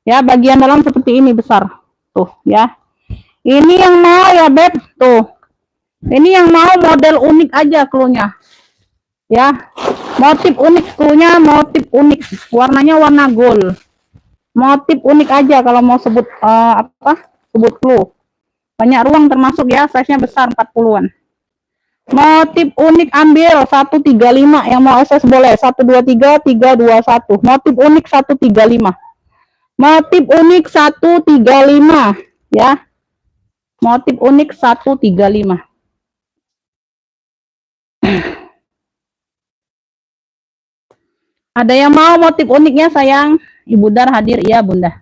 Ya, bagian dalam seperti ini besar. Tuh, ya. Ini yang mau ya, Beb. Tuh. Ini yang mau model unik aja cluenya. Ya. Motif unik cluenya, motif unik. Warnanya warna gold. Motif unik aja kalau mau sebut sebut clue. Banyak ruang termasuk ya, size-nya besar 40-an. Motif unik ambil 135, yang mau SS boleh 123 321. Motif unik 135. Motif unik 135 ya. Motif unik 135. Ada yang mau motif uniknya sayang? Ibu Dar hadir, iya Bunda.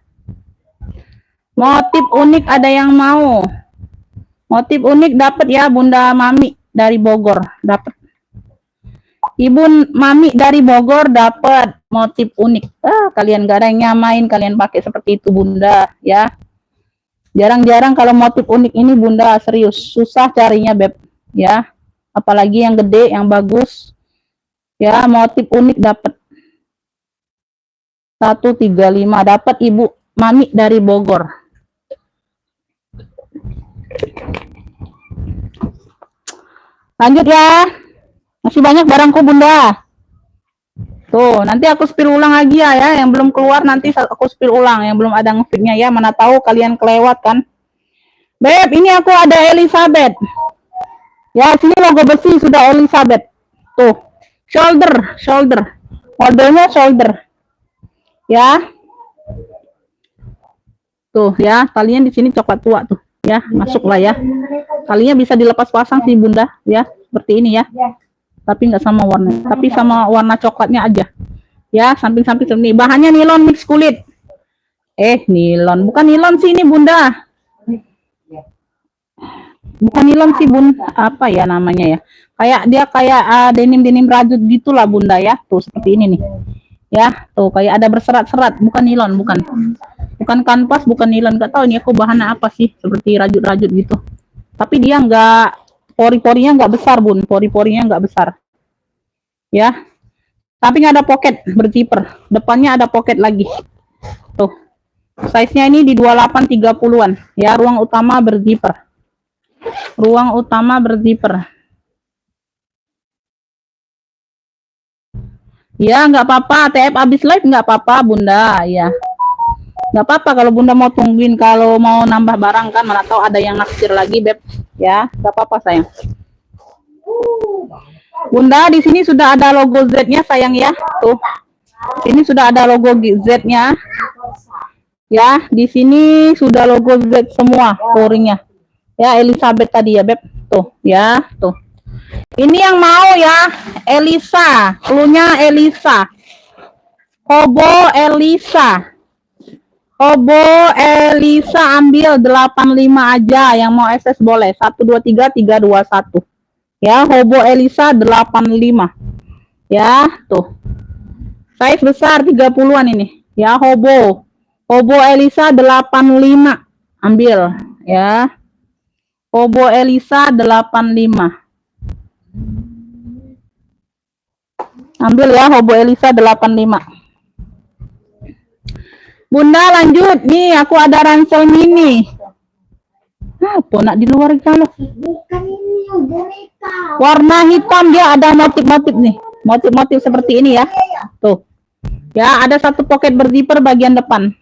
Motif unik ada yang mau? Motif unik dapat ya Bunda Mami dari Bogor, dapat. Ibu Mami dari Bogor dapat motif unik. Kalian gak ada yang nyamain, kalian pakai seperti itu Bunda ya. Jarang-jarang kalau motif unik ini Bunda, serius susah carinya Beb ya. Apalagi yang gede, yang bagus. Ya, motif unik dapat. 135 dapat Ibu Mami dari Bogor. Lanjut ya. Masih banyak barangku Bunda. Tuh, nanti aku spill ulang lagi ya. Yang belum keluar nanti aku spill ulang. Yang belum ada ngefiknya ya. Mana tahu kalian kelewat kan. Beb, ini aku ada Elizabeth. Ya, sini logo besi sudah Elizabeth. Tuh, shoulder. Modelnya shoulder. Ya. Tuh ya, talinya di sini coklat tua tuh. Ya, masuklah ya. Talinya bisa dilepas pasang sih Bunda ya, seperti ini ya. Tapi nggak sama warna, tapi sama warna coklatnya aja. Ya, samping-samping ini. Bahannya nilon mix kulit. Nilon, bukan nilon sih ini Bunda. Bukan nilon sih Bun, apa ya namanya ya? Kayak dia kayak denim rajut gitulah Bunda ya. Tuh seperti ini nih. Ya, tuh kayak ada berserat-serat, bukan nilon, bukan kanvas, bukan nilon, nggak tahu ini aku bahannya apa sih, seperti rajut-rajut gitu. Tapi dia nggak, pori-porinya nggak besar Bun, pori-porinya nggak besar. Ya, samping ada pocket berzipper, depannya ada pocket lagi. Tuh, size-nya ini di 28 30-an. Ya, ruang utama berzipper. Ya, nggak apa-apa. TF habis live nggak apa-apa, Bunda. Ya, nggak apa-apa kalau Bunda mau tungguin. Kalau mau nambah barang kan, mana tahu ada yang naksir lagi, Beb. Ya, nggak apa-apa, sayang. Bunda, di sini sudah ada logo Z-nya, sayang ya. Tuh, ini sudah ada logo Z-nya. Ya, di sini sudah logo Z semua, pouringnya. Ya, Elizabeth tadi ya, Beb. Tuh, ya, tuh. Ini yang mau ya, Elisa, cluenya Elisa. Kobo Elisa ambil 85 aja, yang mau SS boleh. 123 321. Ya, Hobo Elisa 85. Ya, tuh. Size besar 30-an ini. Ya, Hobo Elisa 85. Ambil ya. Hobo Elisa 85. Ambil ya, Hobo Elisa 85. Bunda lanjut. Nih, aku ada ransel mini. Apa nak di luar kalau? Bukan ini, boneka. Warna hitam, dia ada motif-motif nih. Motif-motif seperti ini ya. Tuh. Ya, ada satu pocket berzipper bagian depan.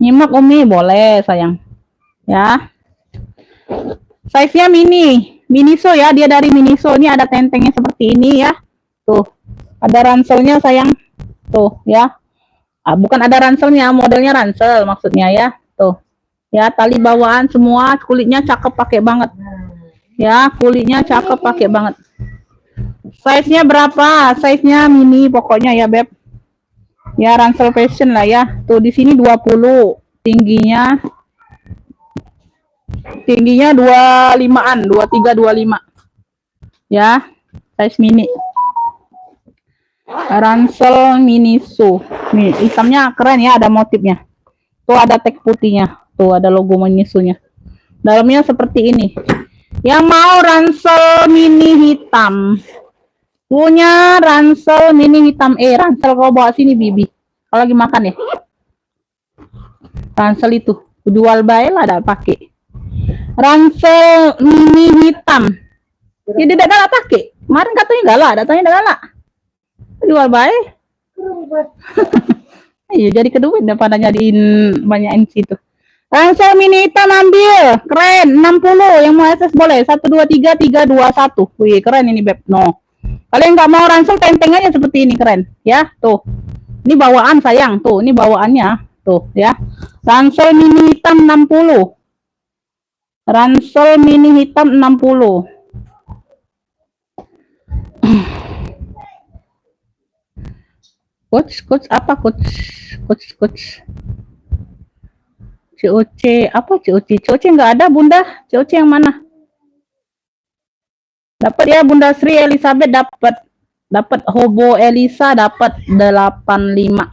Nyimak Umi, boleh sayang. Ya. Size-nya mini. Miniso ya, dia dari Miniso. Ini ada tentengnya seperti ini ya. Tuh. Ada ranselnya sayang. Tuh ya. Bukan ada ranselnya, modelnya ransel maksudnya ya. Tuh. Ya, tali bawaan semua, kulitnya cakep pakai banget. Ya, kulitnya cakep pakai banget. Size-nya berapa? Size-nya mini pokoknya ya, Beb. Ya, ransel fashion lah ya. Tuh di sini 20, tingginya 25-an, 23 25. Ya, size mini. Ransel Miniso. Nih, hitamnya keren ya, ada motifnya. Tuh ada tag putihnya. Tuh ada logo Minisonya. Dalamnya seperti ini. Yang mau ransel mini hitam, punya ransel mini hitam. Ransel kau bawa sini Bibi. Kalau lagi makan ya. Ransel itu jual baik lah, ada pakai. Ransel mini hitam. Ya tidak galak pakai. Kemarin katanya galak, datanya galak. Jual baik. Iya, jadi kedua daripada jadiin banyakin situ. Ransel mini hitam ambil, keren, 60, yang mau SS boleh, 123 321. Wih, keren ini Beb. No. Kalian nggak mau ransel, tenteng aja seperti ini, keren. Ya, tuh. Ini bawaan sayang, tuh, ini bawaannya. Tuh, ya. Ransel mini hitam 60. Ransel mini hitam 60. Coach apa coach? COC apa COC? COC nggak ada Bunda. COC yang mana? Dapat ya Bunda Sri Elizabeth dapat. Dapat Hobo Elisa dapat 85.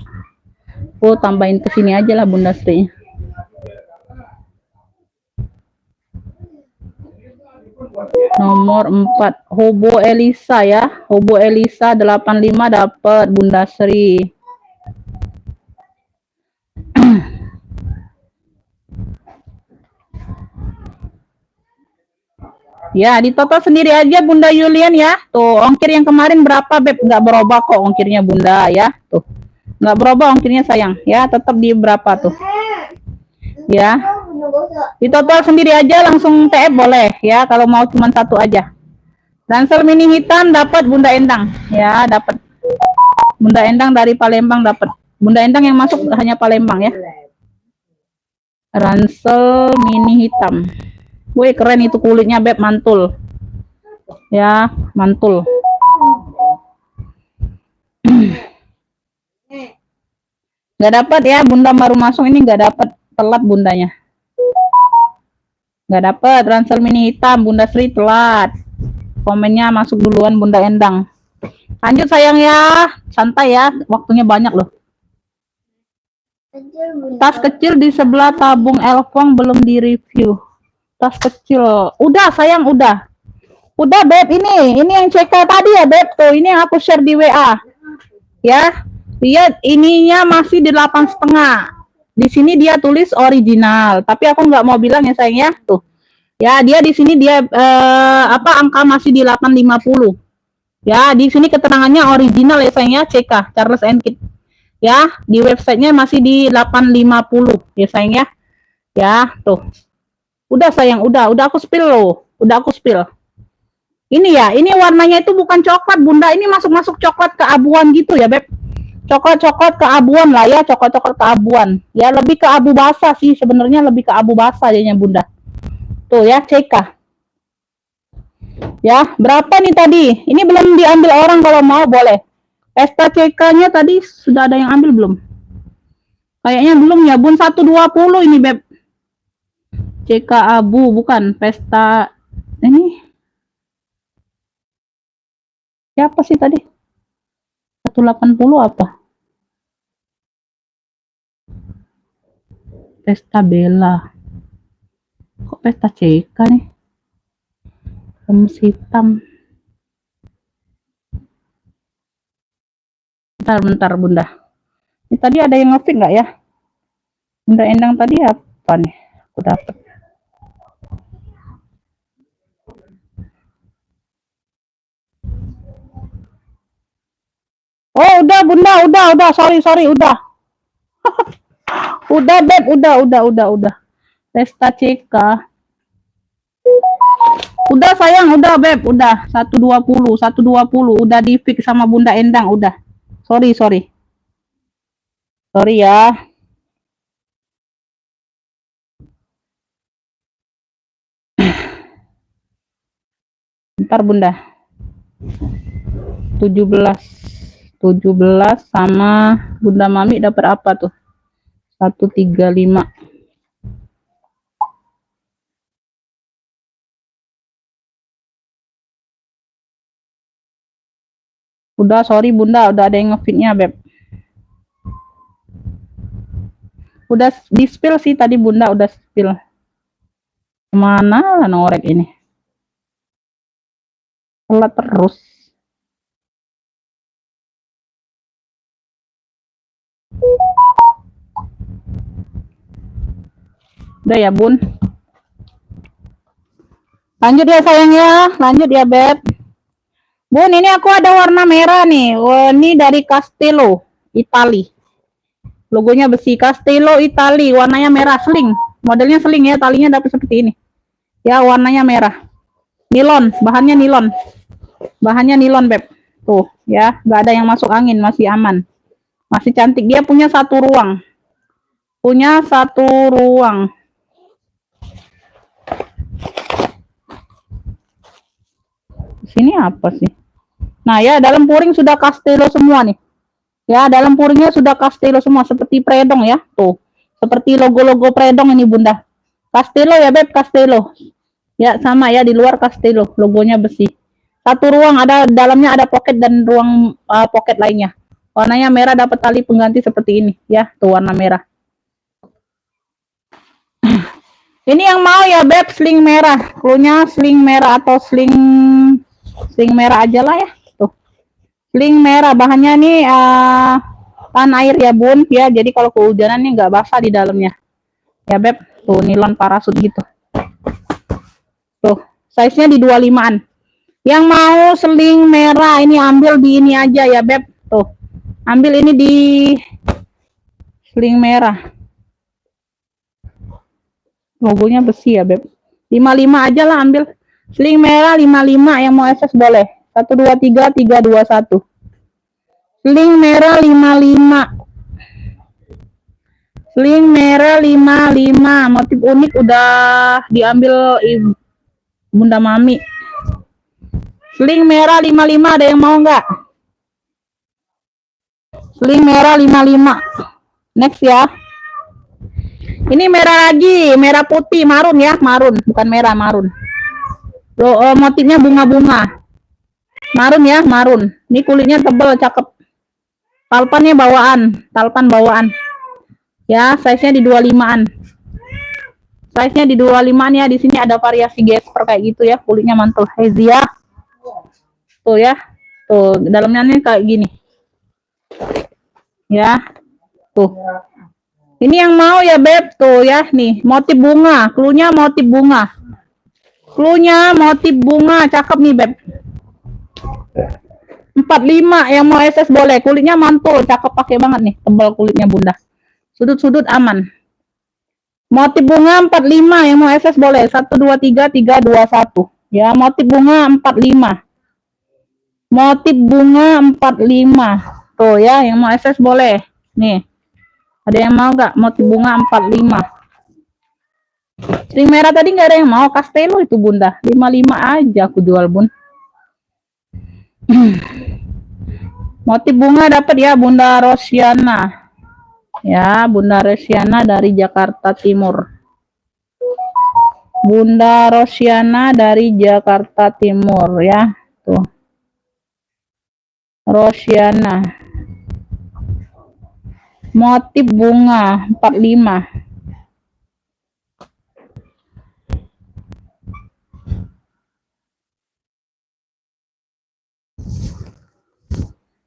Oh, tambahin ke sini aja lah Bunda Sri. Nomor 4 Hobo Elisa ya. Hobo Elisa 85 dapat Bunda Sri. Ya, di total sendiri aja Bunda Yulian ya. Tuh, ongkir yang kemarin berapa, Beb? Nggak berubah kok ongkirnya Bunda ya. Tuh. Nggak berubah ongkirnya sayang. Ya, tetap di berapa tuh. Ya. Di total sendiri aja langsung TF boleh ya, kalau mau cuma satu aja. Ransel mini hitam dapat Bunda Endang. Ya, dapat. Bunda Endang dari Palembang dapat. Bunda Endang yang masuk hanya Palembang ya. Ransel mini hitam. Wih, keren itu kulitnya Beb, mantul. Ya, mantul. Nggak dapat ya, Bunda baru masuk ini nggak dapat, telat Bundanya. Nggak dapat ransel mini hitam, Bunda Sri telat. Komennya masuk duluan Bunda Endang. Lanjut sayang ya, santai ya, waktunya banyak loh. Tas kecil di sebelah tabung Elfong belum direview. Tas kecil, udah sayang, udah Beb, ini yang CK tadi ya Beb, tuh ini yang aku share di WA ya. Lihat ininya masih di 8,5. Di sini dia tulis original, tapi aku nggak mau bilang ya sayang ya. Tuh ya, dia di sini dia angka masih di 850 ya. Di sini keterangannya original ya sayang ya, CK Charles and Kit ya. Di websitenya masih di 850 ya sayang ya. Ya tuh, udah sayang, udah aku spill loh, udah aku spill. Ini ya, ini warnanya itu bukan coklat Bunda, ini masuk coklat keabuan gitu ya Beb. Coklat keabuan lah ya, coklat keabuan ya, lebih ke abu basah sih sebenarnya, lebih ke abu basah jadinya Bunda. Tuh ya, CK ya. Berapa nih tadi? Ini belum diambil orang, kalau mau boleh. Pesta CK-nya tadi sudah ada yang ambil belum? Kayaknya belum ya Bun. 120 ini Beb. CK abu, bukan pesta ini. Siapa sih tadi? 180 apa? Pesta Bella. Kok pesta CK nih? Remes hitam. Bentar Bunda. Ini tadi ada yang ngefit nggak ya? Bunda Endang tadi apa nih? Aku dapat. Oh, udah Bunda, udah. Sorry, udah. Udah Beb, udah. Pesta CK. Udah sayang, udah Beb, udah 120 udah di fix sama Bunda Endang, udah. Sorry ya. Ntar Bunda. 17 sama Bunda Mami dapat apa tuh? 135. Udah, sorry Bunda, udah ada yang ngefitnya Beb. Udah di spill sih tadi Bunda, udah spill. Mana norek ini? Telat terus. Udah ya Bun. Lanjut ya sayang ya, lanjut ya Beb. Bun, ini aku ada warna merah nih. Wah, ini dari Castello, Itali. Logonya besi, Castello Itali, warnanya merah, sling. Modelnya sling ya, talinya dapat seperti ini. Ya, warnanya merah. Nilon, bahannya nilon. Bahannya nilon Beb. Tuh ya, nggak ada yang masuk angin, masih aman. Masih cantik, dia punya satu ruang. Sini apa sih? Nah ya, dalam puring sudah Castello semua nih. Ya, dalam puringnya sudah Castello semua, seperti predong ya. Tuh, seperti logo-logo Predong ini Bunda. Castello ya Beb, Castello. Ya sama ya, di luar Castello, logonya besi. Satu ruang, ada dalamnya ada pocket dan ruang pocket lainnya. Warnanya merah, dapat tali pengganti seperti ini ya, tuh warna merah. Ini yang mau ya Beb, sling merah. Cluenya sling merah atau sling merah aja lah ya. Tuh. Sling merah, bahannya nih tahan air ya Bun ya. Jadi kalau kehujanan nih nggak basah di dalamnya. Ya Beb, tuh nilon parasut gitu. Tuh, size-nya di 25-an. Yang mau sling merah ini ambil di ini aja ya Beb. Tuh. Ambil ini di sling merah. Logonya besi ya Beb. 55 aja lah ambil. Sling merah 55, yang mau SS boleh. 1 2 3 3 2 1. Sling merah 55. Sling merah 55. Motif unik udah diambil Bunda Mami. Sling merah 55, ada yang mau nggak? Sling merah 55. Next ya. Ini merah lagi, merah putih, marun ya, marun, bukan merah, marun. Motifnya bunga-bunga. Marun ya, marun. Ini kulitnya tebal, cakep. Talpannya bawaan, talpan bawaan. Ya, size-nya di 25-an. Size-nya di 25-an ya. Di sini ada variasi gesper kayak gitu ya, kulitnya mantul. Hezia. Tuh ya. Tuh, dalamnya nih kayak gini. Ya. Tuh. Ini yang mau ya Beb, tuh ya nih, motif bunga, cluenya motif bunga. Cluenya motif bunga, cakep nih Beb. 45 yang mau SS boleh, kulitnya mantul, cakep pakai banget nih, tebal kulitnya Bunda. Sudut-sudut aman. Motif bunga 45 yang mau SS boleh, 1 2 3 3 2 1. Ya, motif bunga 45. Motif bunga 45. Tuh ya, yang mau SS boleh. Nih. Ada yang mau nggak motif bunga 45? Sling merah tadi nggak ada yang mau. Castello itu Bunda, 55 aja aku jual Bun. Motif bunga dapat ya Bunda Rosiana. Ya, Bunda Rosiana dari Jakarta Timur. Bunda Rosiana dari Jakarta Timur ya. Tuh. Rosiana. Motif bunga 45.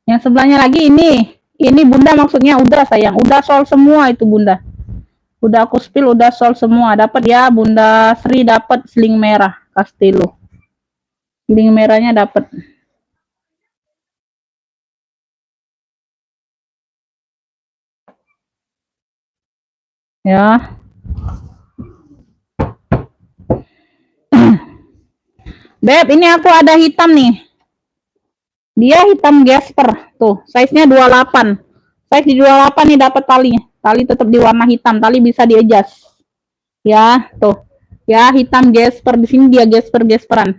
Yang sebelahnya lagi ini Bunda maksudnya udah sayang, udah sol semua itu Bunda. Udah aku spill, udah sol semua. Dapat ya Bunda Sri, dapat sling merah Castello. Sling merahnya dapat. Ya. Beb, ini aku ada hitam nih. Dia hitam gesper. Tuh, size-nya 28. Size di 28 nih dapat talinya. Tali tetap di warna hitam, tali bisa di-adjust. Ya, tuh. Ya, hitam gesper, di sini dia gesperan.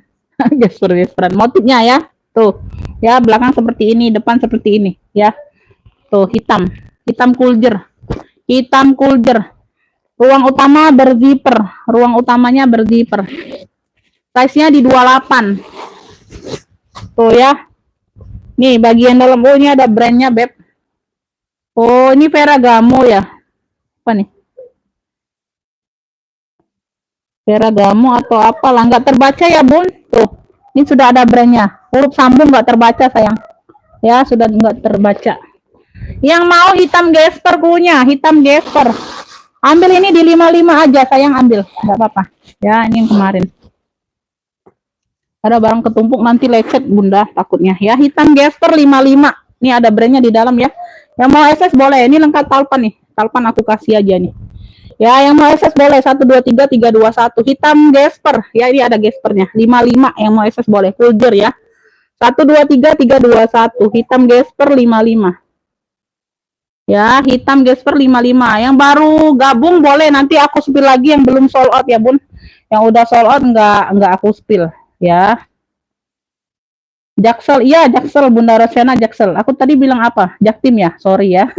gesperan. Motifnya ya. Tuh. Ya, belakang seperti ini, depan seperti ini, ya. Tuh, hitam. Hitam kuljer. Hitam kuljer. Ruang utama berzipper. Ruang utamanya berzipper. Size-nya di 28. Tuh ya. Nih, bagian dalam. Oh, ini ada brandnya, Beb. Oh, ini Ferragamo ya. Apa nih? Ferragamo atau apalah. Nggak terbaca ya, Bun. Tuh. Ini sudah ada brandnya. Huruf sambung nggak terbaca, sayang. Ya, sudah nggak terbaca. Yang mau hitam gesper punya. Hitam gesper. Ambil ini di 55 aja, sayang, ambil. Nggak apa-apa. Ya, ini yang kemarin. Ada barang ketumpuk nanti lecet Bunda takutnya ya. Hitam gesper 55. Ini ada brandnya di dalam ya. Yang mau SS boleh. Ini lengkap talpan nih. Talpan aku kasih aja nih. Ya, yang mau SS boleh. 1 2 3 3 2 1. Hitam gesper. Ya, ini ada gespernya. 55 yang mau SS boleh. Kuljer ya. 1 2 3 3 2 1. Hitam gesper 55. Ya, hitam gesper 55. Yang baru gabung boleh, nanti aku spill lagi yang belum sold out ya, Bun. Yang udah sold out enggak aku spill, ya. Jaksel, iya Jaksel, Bunda Rosiana Jaksel. Aku tadi bilang apa? Jaktim ya, sorry ya.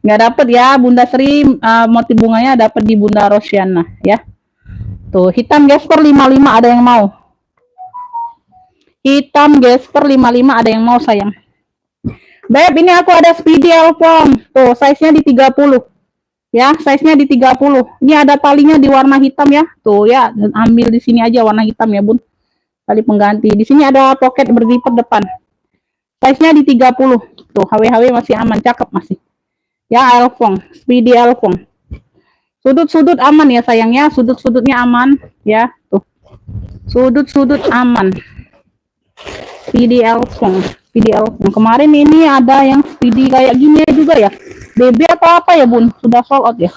Nggak dapet ya, Bunda Sri motif bunganya dapet di Bunda Rosiana ya. Tuh, hitam gesper 55 ada yang mau? Hitam gesper 55 ada yang mau sayang? Beb, ini aku ada speedy elfon. Tuh, size-nya di 30. Ya, size-nya di 30. Ini ada talinya di warna hitam ya. Tuh ya, ambil di sini aja warna hitam ya, Bun. Tali pengganti. Di sini ada pocket berzipper depan. Size-nya di 30. Tuh, HW-HW masih aman, cakep masih. Ya, elfon, speedy elfon. Sudut-sudut aman ya sayangnya, sudut-sudutnya aman ya. Tuh. Sudut-sudut aman. Speedy elfon. Speedy elfon. Kemarin ini ada yang speedy kayak gini juga ya. BB atau apa ya, Bun? Sudah sold out ya.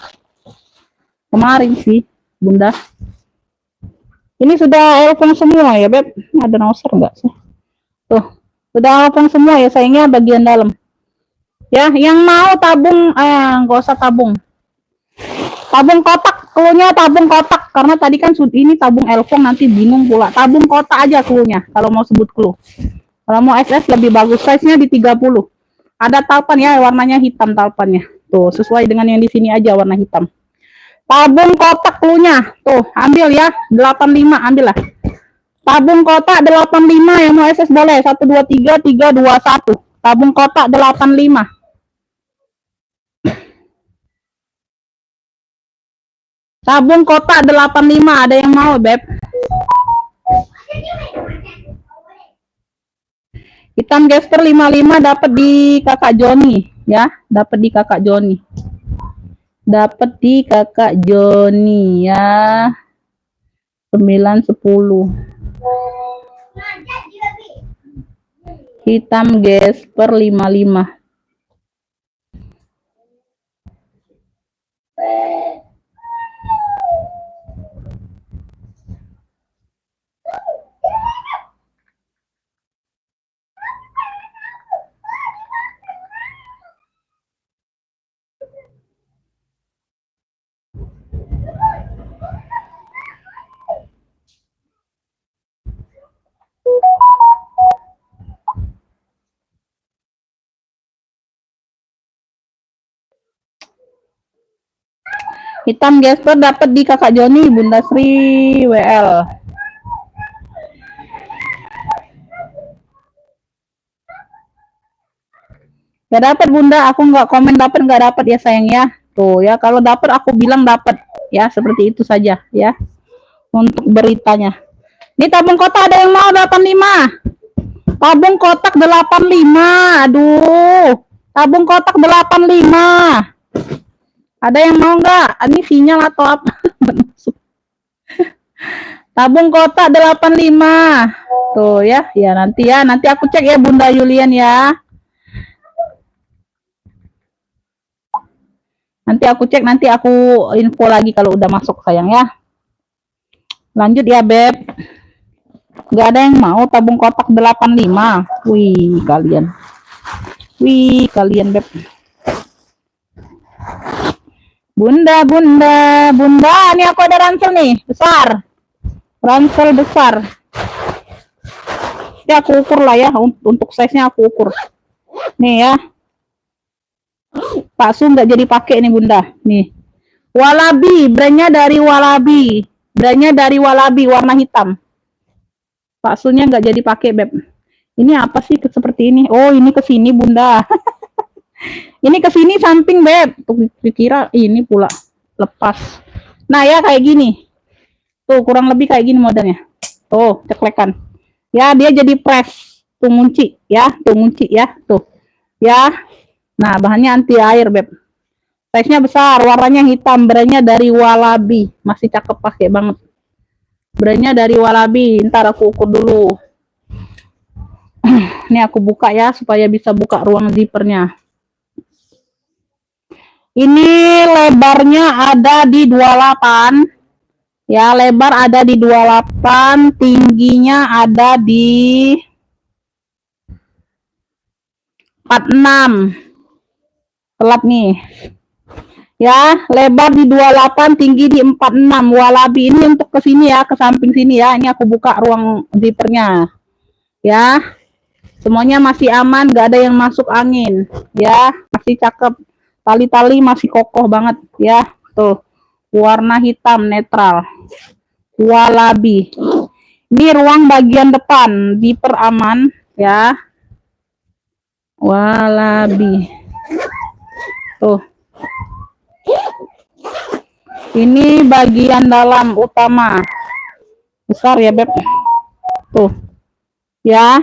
Kemarin sih, Bunda. Ini sudah elfon semua ya, Beb. Ada noser enggak sih? Tuh. Sudah elfon semua ya sayangnya bagian dalam. Ya, yang mau tabung enggak usah tabung. Tabung kotak, cluenya tabung kotak karena tadi kan ini tabung elfon nanti bingung pula. Tabung kotak aja cluenya kalau mau sebut clue. Kalau mau SS lebih bagus, size-nya di 30. Ada talpan ya, warnanya hitam talpannya. Tuh, sesuai dengan yang di sini aja warna hitam. Tabung kotak cluenya. Tuh, ambil ya, 85 ambil lah. Tabung kotak 85 yang mau SS boleh. 1 2 3 3 2 1. Tabung kotak 85. Tabung kotak 85 ada yang mau, Beb? Hitam gesper 55 dapat di Kakak Joni ya, dapat di Kakak Joni. Dapat di Kakak Joni ya. 9 10. Hitam gesper 55. Hitam gesper dapat di Kakak Joni, Bunda Sri WL. Gak dapat Bunda, aku nggak komen dapat nggak dapat ya sayang ya. Tuh ya, kalau dapat aku bilang dapat ya, seperti itu saja ya. Untuk beritanya. Ini tabung kotak ada yang mau 85. Tabung kotak 85. Aduh. Tabung kotak 85. Ada yang mau nggak? Ini sinyal atau apa? Tabung kotak 85. Tuh ya, ya nanti aku cek ya Bunda Yulian ya. Nanti aku cek, nanti aku info lagi kalau udah masuk sayang ya. Lanjut ya, Beb. Nggak ada yang mau tabung kotak 85. Wih, kalian. Wih, kalian, Beb. Bunda, ini aku ada ransel nih, besar. Ransel besar. Ya, aku ukur lah ya, untuk size-nya aku ukur. Nih ya. Pak Su nggak jadi pakai nih Bunda. Nih. Walabi, brandnya dari Walabi. Brandnya dari Walabi, warna hitam. Pak Su-nya nggak jadi pakai, Beb. Ini apa sih seperti ini? Oh, ini ke sini Bunda. Ini ke sini samping, Beb. Tuh dikira ini pula lepas. Nah, ya kayak gini. Tuh kurang lebih kayak gini modelnya. Tuh, ceklekan. Ya, dia jadi press. Tuh ngunci ya, tuh ngunci ya, tuh. Ya. Nah, bahannya anti air, Beb. Size-nya besar, warnanya hitam, brandnya dari Walabi. Masih cakep pakai banget. Brandnya dari Walabi. Ntar aku ukur dulu. Ini aku buka ya, supaya bisa buka ruang zippernya. Ini lebarnya ada di 28. Ya, lebar ada di 28, tingginya ada di 46. Telat nih. Ya, lebar di 28, tinggi di 46. Walabi ini untuk ke sini ya, ke samping sini ya. Ini aku buka ruang zippernya. Ya. Semuanya masih aman, gak ada yang masuk angin. Ya, masih cakep. Tali-tali masih kokoh banget ya. Tuh. Warna hitam netral. Walabi. Ini ruang bagian depan, zipper aman ya. Walabi. Tuh. Ini bagian dalam utama. Besar ya, Beb. Tuh. Ya.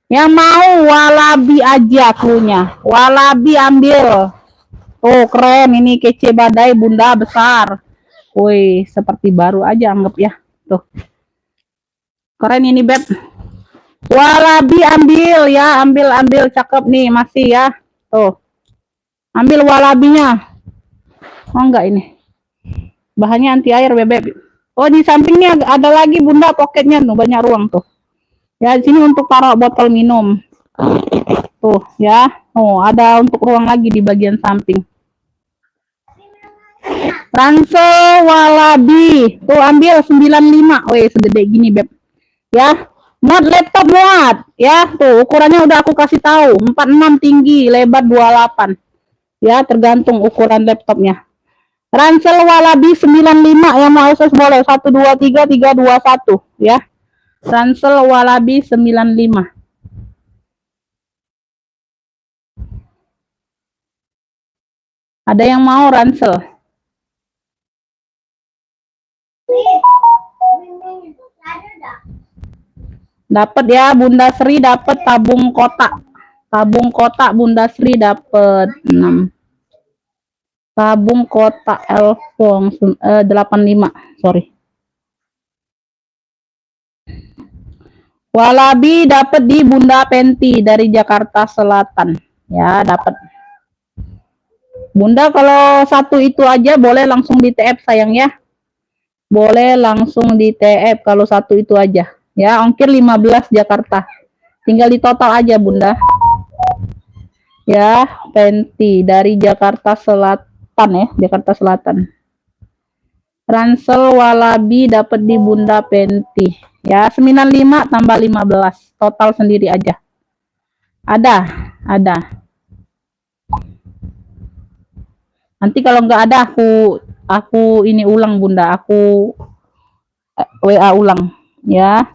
Yang mau walabi aja cluenya. Walabi ambil. Tuh, keren ini, kece badai bunda, besar. Woi, seperti baru aja anggap ya. Tuh. Keren ini, Beb. Walabi ambil ya, ambil cakep nih, masih ya. Tuh. Ambil walabinya. Oh enggak ini. Bahannya anti air, Beb. Oh, di sampingnya ada lagi bunda poketnya tuh, banyak ruang tuh. Ya, di sini untuk taruh botol minum. Tuh, ya. Oh, ada untuk ruang lagi di bagian samping. Ransel walabi. Tuh, ambil 95. Weh, segede gini, Beb. Ya. Muat laptop muat. Ya, tuh ukurannya udah aku kasih tahu. 46 tinggi, lebar 28. Ya, tergantung ukuran laptopnya. Ransel walabi 95 yang mau akses boleh 123 321 ya. Ransel walabi 95. Ada yang mau ransel? Dapat ya, Bunda Sri dapat tabung kotak. Tabung kotak Bunda Sri dapat 6. Tabung kotak Elfong 85, sorry. Walabi dapat di Bunda Penti dari Jakarta Selatan. Ya, dapat. Bunda kalau satu itu aja boleh langsung di TF sayang ya. Boleh langsung di TF kalau satu itu aja. Ya, ongkir 15 Jakarta. Tinggal di total aja Bunda. Ya, Penti dari Jakarta Selatan ya, Jakarta Selatan. Ransel walabi dapat di Bunda Penti. Ya, 95 tambah 15. Total sendiri aja. Ada. Nanti kalau nggak ada aku ini ulang Bunda, aku WA ulang ya.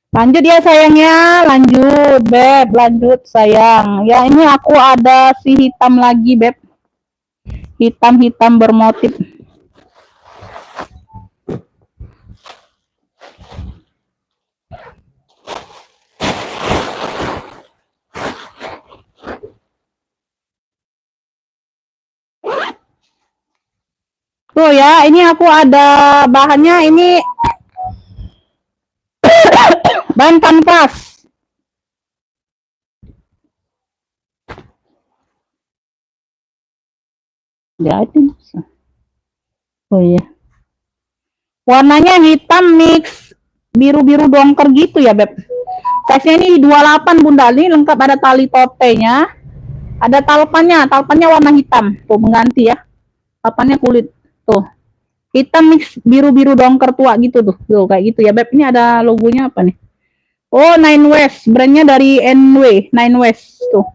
Lanjut ya sayangnya, lanjut Beb, lanjut sayang. Ya ini aku ada si hitam lagi Beb. Hitam bermotif. Tuh ya, ini aku ada bahannya ini bahan kanvas. Ya itu. Oh iya. Warnanya hitam mix biru-biru dongker gitu ya Beb. Size-nya ini 28 Bunda, ini lengkap ada tali totenya. Ada talpannya warna hitam. Tuh mengganti ya. Talpannya kulit. Tuh. Hitam mix biru-biru dongker tua gitu tuh. Tuh kayak gitu ya Beb. Ini ada logonya apa nih? Oh, Nine West. Brandnya dari NW, Nine West tuh.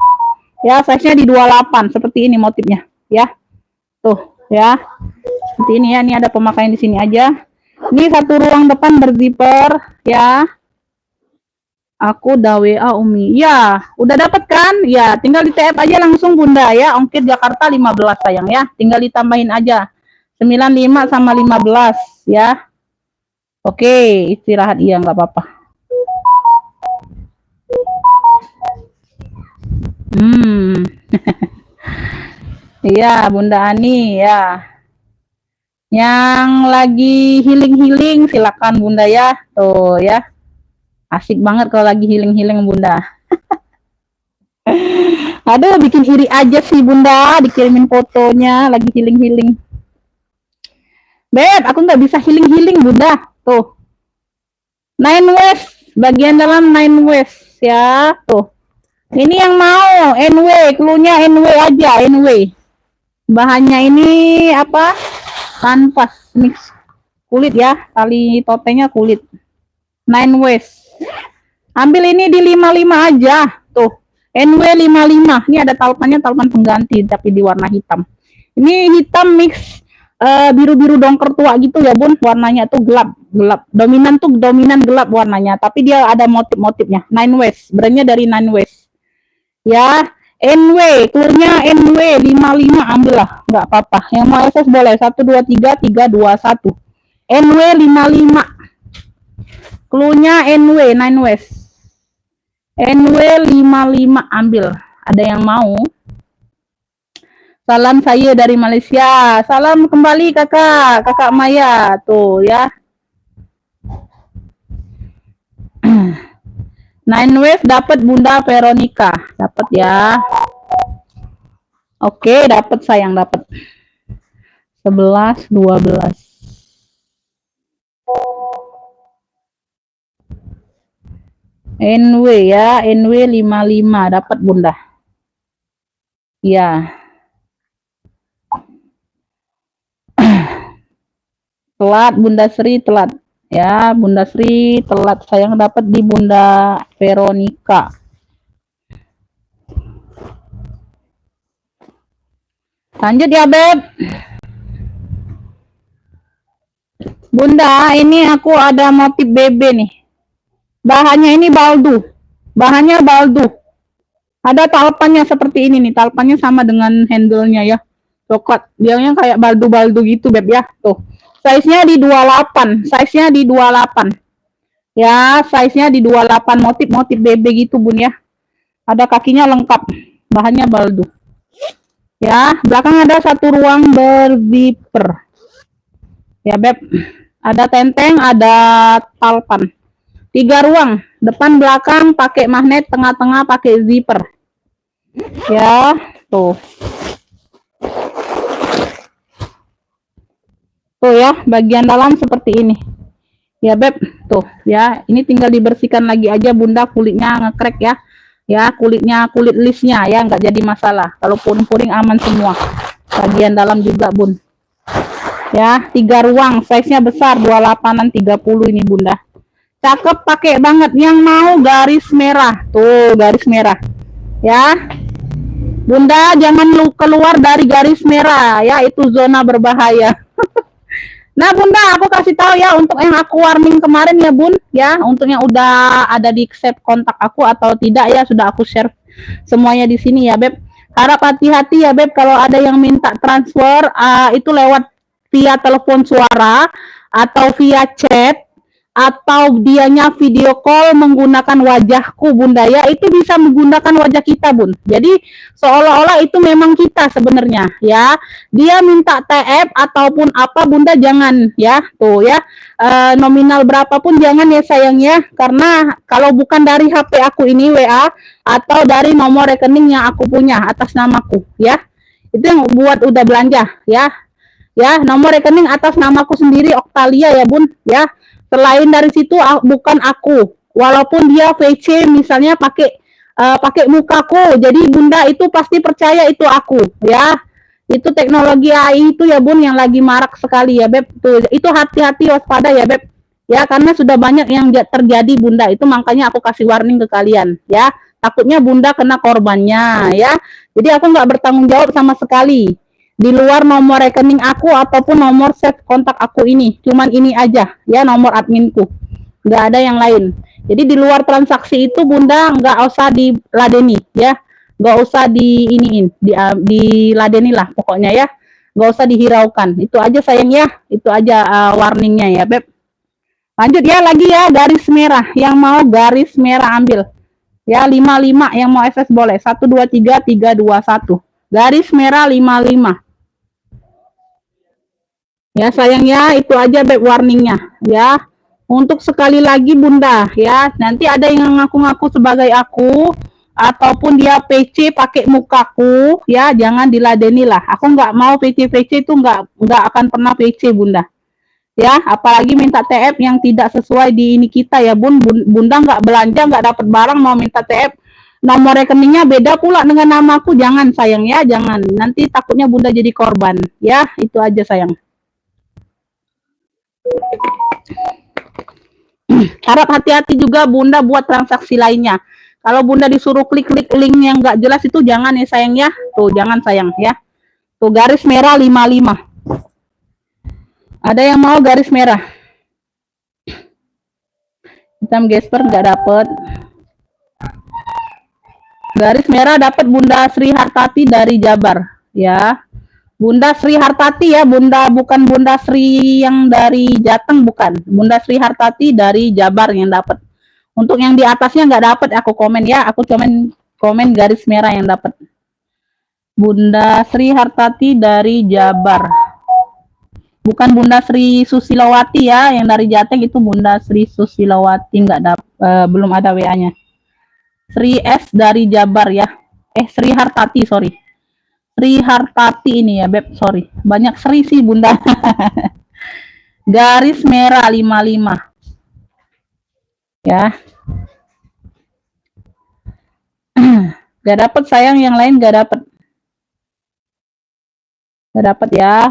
Ya, size-nya di 28 seperti ini motifnya, ya. Tuh, ya. Seperti ini ya. Ini ada pemakaian di sini aja. Ini satu ruang depan berzipper, ya. Aku udah WA Umi. Ya, udah dapat kan? Ya, tinggal di TF aja langsung Bunda ya. Ongkir Jakarta 15 sayang ya. Tinggal ditambahin aja. 95 sama 15 ya. Oke, istirahat iya nggak apa-apa. Iya, Bunda Ani ya. Yang lagi healing silakan Bunda ya. Tuh ya. Asik banget kalau lagi healing Bunda. Aduh, bikin iri aja sih Bunda, dikirimin fotonya lagi healing. Beb, aku nggak bisa healing Bunda. Tuh. Nine West, bagian dalam Nine West ya. Tuh. Ini yang mau NW, cluenya NW aja, NW. Bahannya ini apa? Kanvas mix kulit ya, tali topengnya kulit. Nine West. Ambil ini di 55 aja. Tuh. NW55. Ini ada talpannya, talpan pengganti tapi di warna hitam. Ini hitam mix biru-biru dongker tua gitu ya bun, warnanya tuh gelap dominan gelap warnanya, tapi dia ada motif-motifnya. Nine West, brandnya dari Nine West ya. NW, clearnya NW 55, ambil lah, nggak apa-apa. Yang mau SS boleh, 123 321 NW 55, cluenya NW Nine West, NW 55, ambil. Ada yang mau? Salam saya dari Malaysia. Salam kembali kakak Maya tuh ya. Nine Wave dapat Bunda Veronica, dapat ya. Oke, dapat sayang, dapat. 11 12. NW ya, NW 55 dapat Bunda. Ya. Telat Bunda Sri, telat ya. Bunda Sri telat sayang, dapat di Bunda Veronica. Lanjut ya Beb. Bunda, ini aku ada motif BB nih. Bahannya ini baldu. Bahannya baldu. Ada talpannya seperti ini nih. Talpannya sama dengan handle-nya ya. Coklat. Dianya kayak baldu-baldu gitu Beb ya. Tuh. Size-nya di 28. Size-nya di 28. Ya, size-nya di 28. Motif-motif BB gitu Bun ya. Ada kakinya lengkap. Bahannya baldu. Ya, belakang ada satu ruang berzipper. Ya Beb. Ada tenteng, ada talpan. 3 ruang. Depan belakang pakai magnet, tengah-tengah pakai zipper. Ya, tuh. Tuh ya, bagian dalam seperti ini. Ya Beb, tuh ya. Ini tinggal dibersihkan lagi aja Bunda, kulitnya ngekrek ya. Ya, kulitnya, kulit lisnya ya, nggak jadi masalah. Kalau puring-puring aman semua. Bagian dalam juga Bun. Ya, 3 ruang, size-nya besar, 28an 30 ini Bunda. Cakep, pakai banget. Yang mau garis merah. Tuh, garis merah. Ya. Bunda, jangan lu keluar dari garis merah ya, itu zona berbahaya. Nah Bunda, aku kasih tahu ya untuk yang aku warning kemarin ya Bun, ya untuk yang udah ada di save kontak aku atau tidak ya, sudah aku share semuanya di sini ya Beb. Harap hati-hati ya Beb kalau ada yang minta transfer itu lewat via telepon suara atau via chat atau dianya video call menggunakan wajahku Bunda ya, itu bisa menggunakan wajah kita Bun. Jadi seolah-olah itu memang kita sebenarnya ya. Dia minta TF ataupun apa Bunda jangan ya. Tuh ya. Nominal berapapun jangan ya sayang ya. Karena kalau bukan dari HP aku ini WA atau dari nomor rekening yang aku punya atas namaku ya. Itu yang buat udah belanja ya. Ya, nomor rekening atas namaku sendiri Oktalia ya Bun ya. Selain dari situ bukan aku, walaupun dia VC misalnya pakai mukaku, jadi Bunda itu pasti percaya itu aku ya. Itu teknologi AI itu ya Bun yang lagi marak sekali ya Beb. Tuh, itu hati-hati, waspada ya Beb ya, karena sudah banyak yang terjadi Bunda. Itu makanya aku kasih warning ke kalian ya, takutnya Bunda kena korbannya ya. Jadi aku nggak bertanggung jawab sama sekali di luar nomor rekening aku ataupun nomor save kontak aku ini. Cuman ini aja ya, nomor adminku, nggak ada yang lain. Jadi di luar transaksi itu Bunda nggak usah diladeni ya, nggak usah diladeni lah pokoknya ya, nggak usah dihiraukan. Itu aja sayang ya, itu aja warningnya ya Beb. Lanjut ya lagi ya, garis merah. Yang mau garis merah ambil ya, 55. Yang mau SS boleh, 123 321 garis merah 55 ya sayang ya. Itu aja Beb warningnya ya. Untuk sekali lagi Bunda ya, nanti ada yang ngaku-ngaku sebagai aku ataupun dia PC pakai mukaku ya, jangan diladeni lah. Aku nggak mau PC itu, nggak akan pernah PC Bunda ya. Apalagi minta TF yang tidak sesuai di ini kita ya Bunda nggak belanja, nggak dapat barang mau minta TF, nomor rekeningnya beda pula dengan namaku. Jangan sayang ya, jangan, nanti takutnya Bunda jadi korban ya. Itu aja sayang. Harap hati-hati juga Bunda buat transaksi lainnya. Kalau Bunda disuruh klik-klik link yang nggak jelas itu jangan ya sayang ya. Tuh jangan sayang ya. Tuh garis merah 55. Ada yang mau garis merah? Hitam gesper nggak dapet. Garis merah dapat Bunda Sri Hartati dari Jabar ya. Bunda Sri Hartati ya, Bunda bukan Bunda Sri yang dari Jateng, bukan. Bunda Sri Hartati dari Jabar yang dapat. Untuk yang di atasnya nggak dapat aku komen ya, aku cuman komen garis merah yang dapat. Bunda Sri Hartati dari Jabar. Bukan Bunda Sri Susilawati ya, yang dari Jateng itu Bunda Sri Susilawati nggak dapat, belum ada WA-nya. Sri S dari Jabar ya. Sri Hartati, sorry. Sri Hartati ini ya, Beb, sorry. Banyak Sri sih, Bunda. Garis merah 55. Ya. Gak dapat sayang, yang lain gak dapat. Gak dapat ya.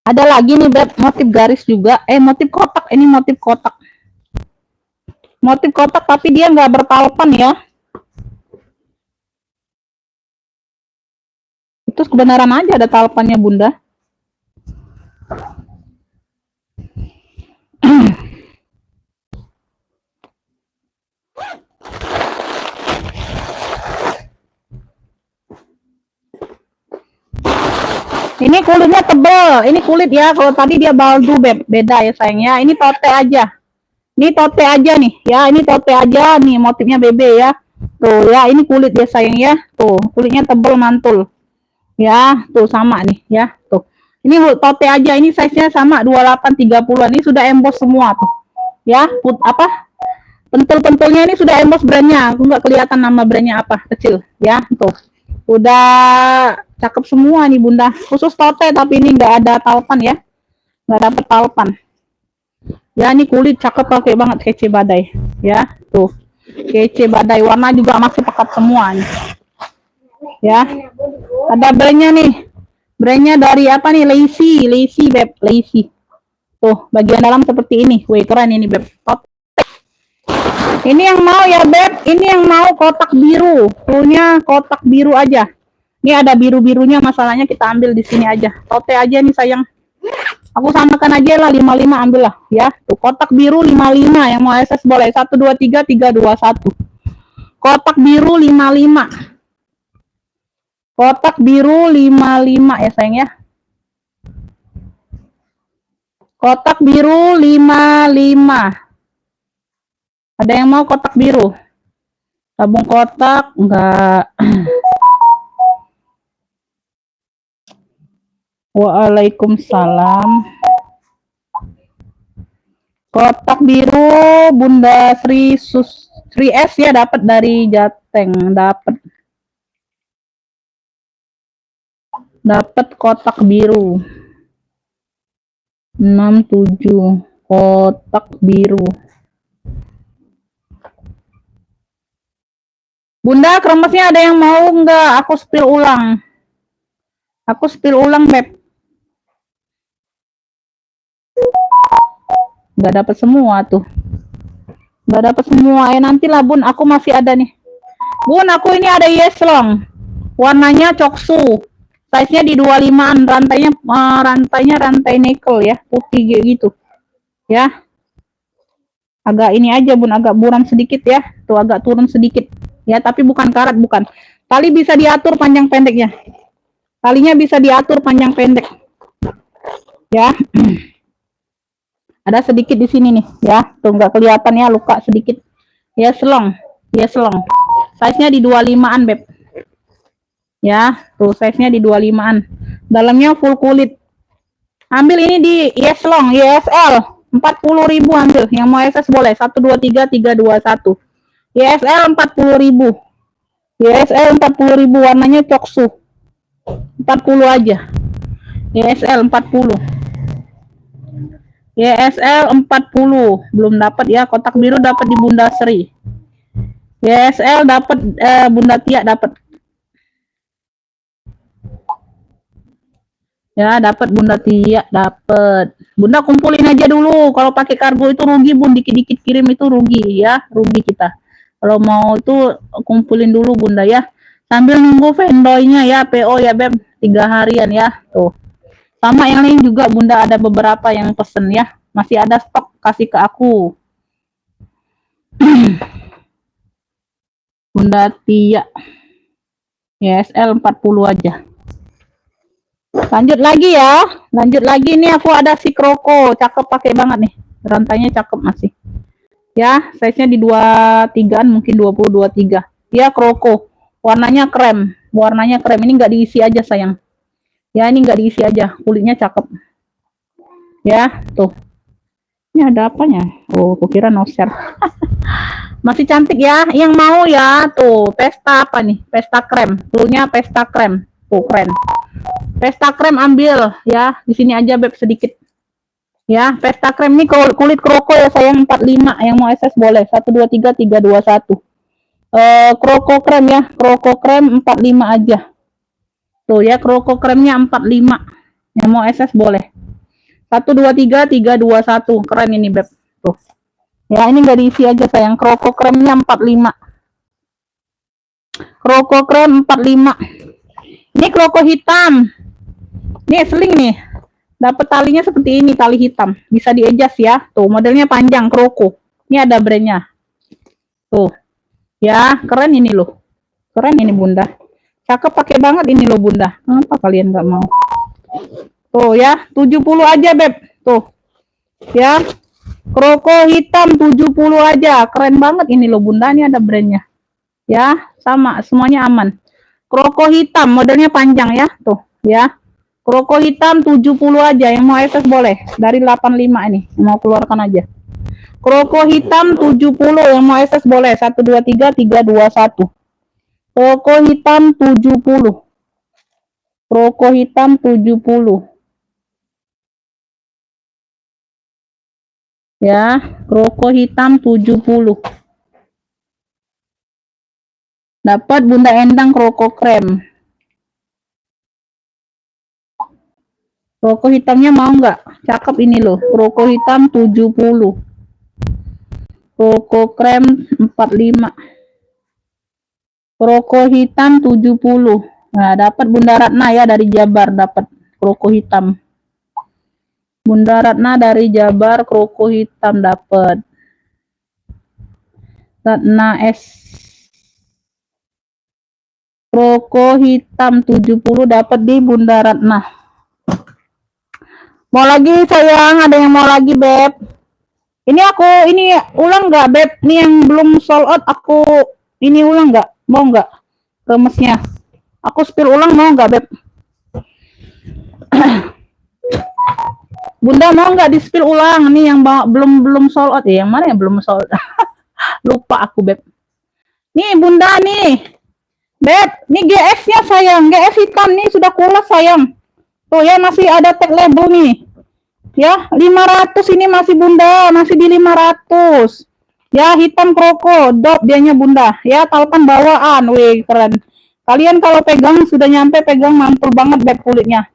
Ada lagi nih, Beb, motif garis juga. Motif kotak, ini motif kotak. Motif kotak tapi dia nggak berpalpan ya. Itu kebenaran aja ada talpannya, Bunda. Ini kulitnya tebel, ini kulit ya. Kalau tadi dia baldu, Beb, beda ya sayangnya. Ini tote aja. Ini tote aja nih, ya. Ini tote aja nih, motifnya bebe ya. Tuh ya, ini kulit ya sayang ya. Tuh, kulitnya tebel mantul. Ya, tuh sama nih ya. Tuh. Ini tote aja, ini size-nya sama 28-30-an. Ini sudah emboss semua tuh. Ya, apa? Pentul-pentulnya ini sudah emboss brandnya. Aku nggak kelihatan nama brandnya apa, kecil ya. Tuh. Udah cakep semua nih Bunda, khusus tote tapi ini nggak ada talpan ya, nggak dapet talpan ya. Ini kulit cakep, pakai banget, kece badai ya. Tuh kece badai, warna juga masih pekat semua nih ya. Ada brandnya nih, brandnya dari apa nih, Lacy Beb, Lacy. Tuh bagian dalam seperti ini, wih keren ini Beb. Ini yang mau ya Beb, ini yang mau kotak biru, fullnya kotak biru aja. Ini ada biru-birunya, masalahnya kita ambil di sini aja. Tote aja nih sayang. Aku samakan aja lah 55, ambil lah ya. Tuh kotak biru 55, yang mau SS boleh 1 2 3 3 2 1. Kotak biru 55. Kotak biru 55 ya sayang ya. Kotak biru 55. Ada yang mau kotak biru? Tabung kotak enggak. Waalaikumsalam. Kotak biru Bunda Sri S ya, dapat dari Jateng, dapat kotak biru 67, kotak biru. Bunda, kremesnya ada yang mau enggak? Aku spill ulang. Beb. Nggak dapat semua tuh, nggak dapat semua. Nantilah Bun, aku masih ada nih Bun, aku ini ada yes long, warnanya coksu, size nya di 25an, rantainya rantai nickel ya, putih gitu ya. Agak ini aja Bun, agak buram sedikit ya, tuh agak turun sedikit ya, tapi bukan karat, bukan. Tali bisa diatur panjang pendeknya, talinya bisa diatur panjang pendek ya. Ada sedikit di sini nih ya, tuh nggak kelihatan ya, luka sedikit ya. Selong size nya di 25an Beb ya. Tuh size nya di 25an, dalamnya full kulit. Ambil ini di Yeslong YSL 40.000, ambil. Yang mau SS boleh 1 2 3 3 2 1. YSL 40.000, YSL 40.000, warnanya coksu, 40 aja. YSL 40, YSL 40. Belum dapat ya, kotak biru dapat di Bunda Sri. YSL dapat, Bunda Tia dapat. Ya, dapat Bunda Tia, dapat. Bunda kumpulin aja dulu. Kalau pakai kargo itu rugi, Bun. Dikit-dikit kirim itu rugi ya, rugi kita. Kalau mau itu kumpulin dulu Bunda ya. Sambil nunggu vendoynya ya, PO ya, Beb. 3 harian ya. Tuh. Sama yang lain juga Bunda ada beberapa yang pesen ya. Masih ada stok, kasih ke aku. Bunda Tia. YSL 40 aja. Lanjut lagi ya. Lanjut lagi nih aku ada si Kroko. Cakep pakai banget nih. Rantainya cakep masih. Ya, size-nya di 23-an mungkin 20 23. Ya, Kroko. Warnanya krem. Warnanya krem. Ini nggak diisi aja sayang. Ya, ini nggak diisi aja. Kulitnya cakep. Ya, tuh. Ini ada apanya? Oh, kukira no share. Masih cantik ya. Yang mau ya, tuh. Pesta apa nih? Pesta krem. Cluenya pesta krem. Tuh, keren. Pesta krem ambil ya. Di sini aja Beb sedikit. Ya, pesta krem nih kulit kroko ya sayang 45. Yang mau SS boleh. 1 2 3 3 2 1. Kroko krem ya. Kroko krem 45 aja. Tuh ya, kroko kremnya 45. Yang mau SS boleh. 1 2 3 3 2 1. Keren ini Beb. Tuh. Ya, ini enggak diisi aja sayang. Kroko kremnya 45. Kroko krem 45. Ini kroko hitam. Nih seling nih. Dapat talinya seperti ini, tali hitam. Bisa di-adjust ya. Tuh, modelnya panjang, kroko. Ini ada brandnya. Tuh. Ya, keren ini loh. Keren ini Bunda. Cakep pakai banget ini loh Bunda. Kenapa kalian nggak mau? Tuh ya, 70 aja Beb. Tuh. Ya. Kroko hitam 70 aja. Keren banget ini loh Bunda. Ini ada brandnya. Ya, sama. Semuanya aman. Kroko hitam, modelnya panjang ya. Tuh. Ya. Kroko hitam 70 aja. Yang mau SS boleh. Dari 85 ini. Mau keluarkan aja. Kroko hitam 70. Yang mau SS boleh. 1 2 3 3 2 1. Kroko hitam 70. Kroko hitam 70. Ya, kroko hitam 70. Dapat Bunda Endang kroko krem. Kroko hitamnya mau nggak? Cakep ini loh. Kroko hitam 70. Kroko krem 45. Kroko hitam 70. Nah, dapat Bunda Ratna ya dari Jabar, dapat kroko hitam. Bunda Ratna dari Jabar, kroko hitam dapat. Ratna S. Kroko hitam 70 dapat di Bunda Ratna. Mau lagi sayang, ada yang mau lagi Beb? Ini ulang nggak Beb? Ini yang belum sold out aku ini ulang nggak? Mau nggak? Remesnya. Aku spill ulang mau nggak Beb? Bunda mau nggak di spill ulang? Nih yang belum sold out ya? Yang mana yang belum sold out? Lupa aku Beb. Nih Bunda nih. Beb, nih GS-nya sayang. GS hitam nih sudah kulas sayang. Tuh ya masih ada tag label nih. Ya, 500 ini masih Bunda, masih di 500. Ya, hitam kroko, dot dianya Bunda. Ya, talpan bawaan. Wih, keren. Kalian kalau pegang sudah nyampe pegang mantul banget Beb kulitnya.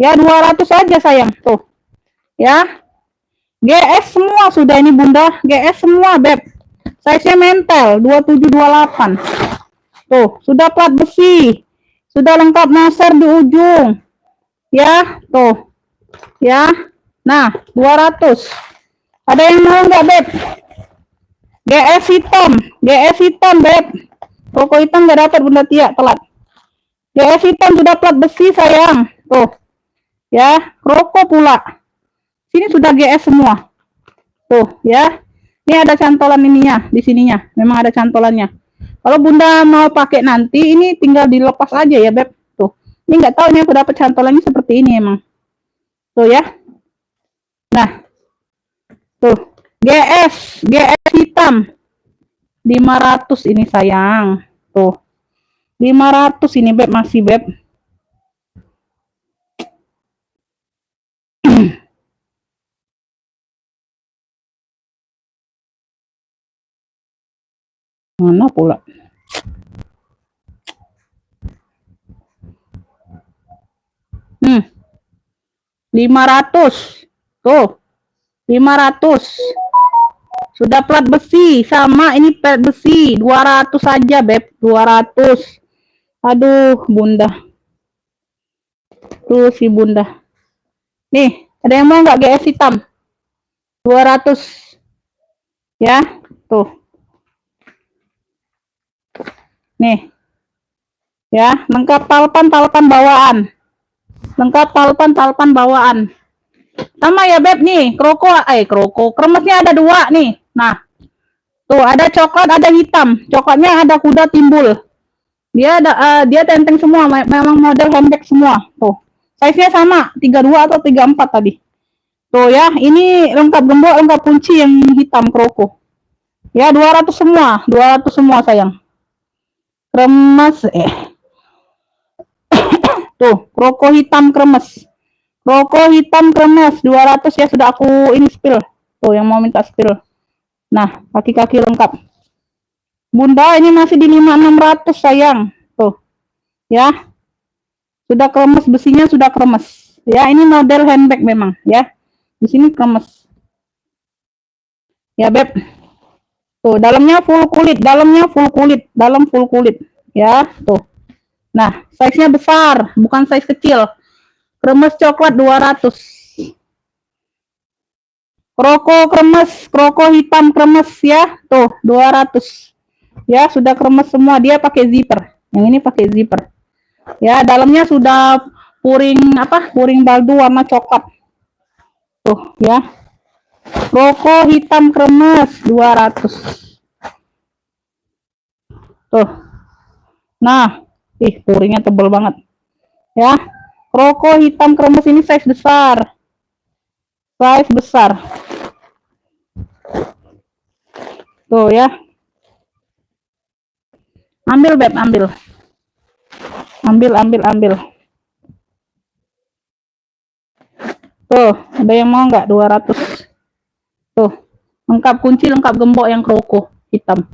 Ya, 200 aja sayang. Tuh. Ya. GS semua sudah ini Bunda, GS semua Beb. Size-nya mentel 2728. Tuh, sudah plat besi. Sudah lengkap nasar di ujung. Ya, tuh. Ya. Nah, 200. Ada yang mau nggak Beb? GS hitam Beb. Kroko hitam nggak dapat Bunda Tia, telat. GS hitam sudah plat besi sayang. Tuh. Ya, kroko pula. Sini sudah GS semua. Tuh, ya. Ini ada cantolan ininya, di sininya. Memang ada cantolannya. Kalau Bunda mau pakai nanti, ini tinggal dilepas aja ya Beb. Tuh. Ini nggak tahu nih aku dapat cantolannya seperti ini emang. Tuh ya. Nah. Tuh. GS hitam 500 ini sayang. Tuh. 500 ini Beb, masih Beb. Mana pula? 500. Tuh, 500. Sudah plat besi, sama ini plat besi, 200 saja, Beb, 200. Aduh, Bunda. Tuh si Bunda. Nih, ada yang mau nggak GS hitam? 200. Ya, tuh. Nih. Ya, lengkap talpan bawaan. Lengkap talpan bawaan. Sama ya, Beb, nih, kroko, kremesnya ada 2 nih. Nah, tuh ada coklat, ada hitam. Coklatnya ada kuda timbul. Dia ada dia tenteng semua, memang model handbag semua. Tuh. Size-nya sama, 32 atau 34 tadi. Tuh ya, ini lengkap gembok, lengkap kunci yang hitam kroko. Ya, 200 semua, 200 semua sayang. Kremes Tuh, kroko hitam kremes. Kroko hitam kremes 200 ya, sudah aku ini spill. Tuh yang mau minta spill. Nah, kaki-kaki lengkap. Bunda ini masih di 5600 sayang. Tuh. Ya. Sudah kremes, besinya sudah kremes. Ya, ini model handbag memang ya. Di sini kremes. Ya, Beb. Tuh, dalamnya full kulit, dalam full kulit. Ya, tuh. Nah, size-nya besar, bukan size kecil. Kremes coklat 200. Kroko hitam kremes ya. Tuh, 200. Ya, sudah kremes semua, dia pakai zipper. Yang ini pakai zipper. Ya, dalamnya sudah puring baldu warna coklat. Tuh, ya. Kroko hitam kremes 200. Tuh. Nah, puringnya tebal banget. Ya. Kroko hitam kremes ini size besar. Size besar. Tuh ya. Ambil, Beb, ambil. Ambil. Tuh, ada yang mau nggak? 200. Tuh. Lengkap kunci, lengkap gembok yang kroko hitam.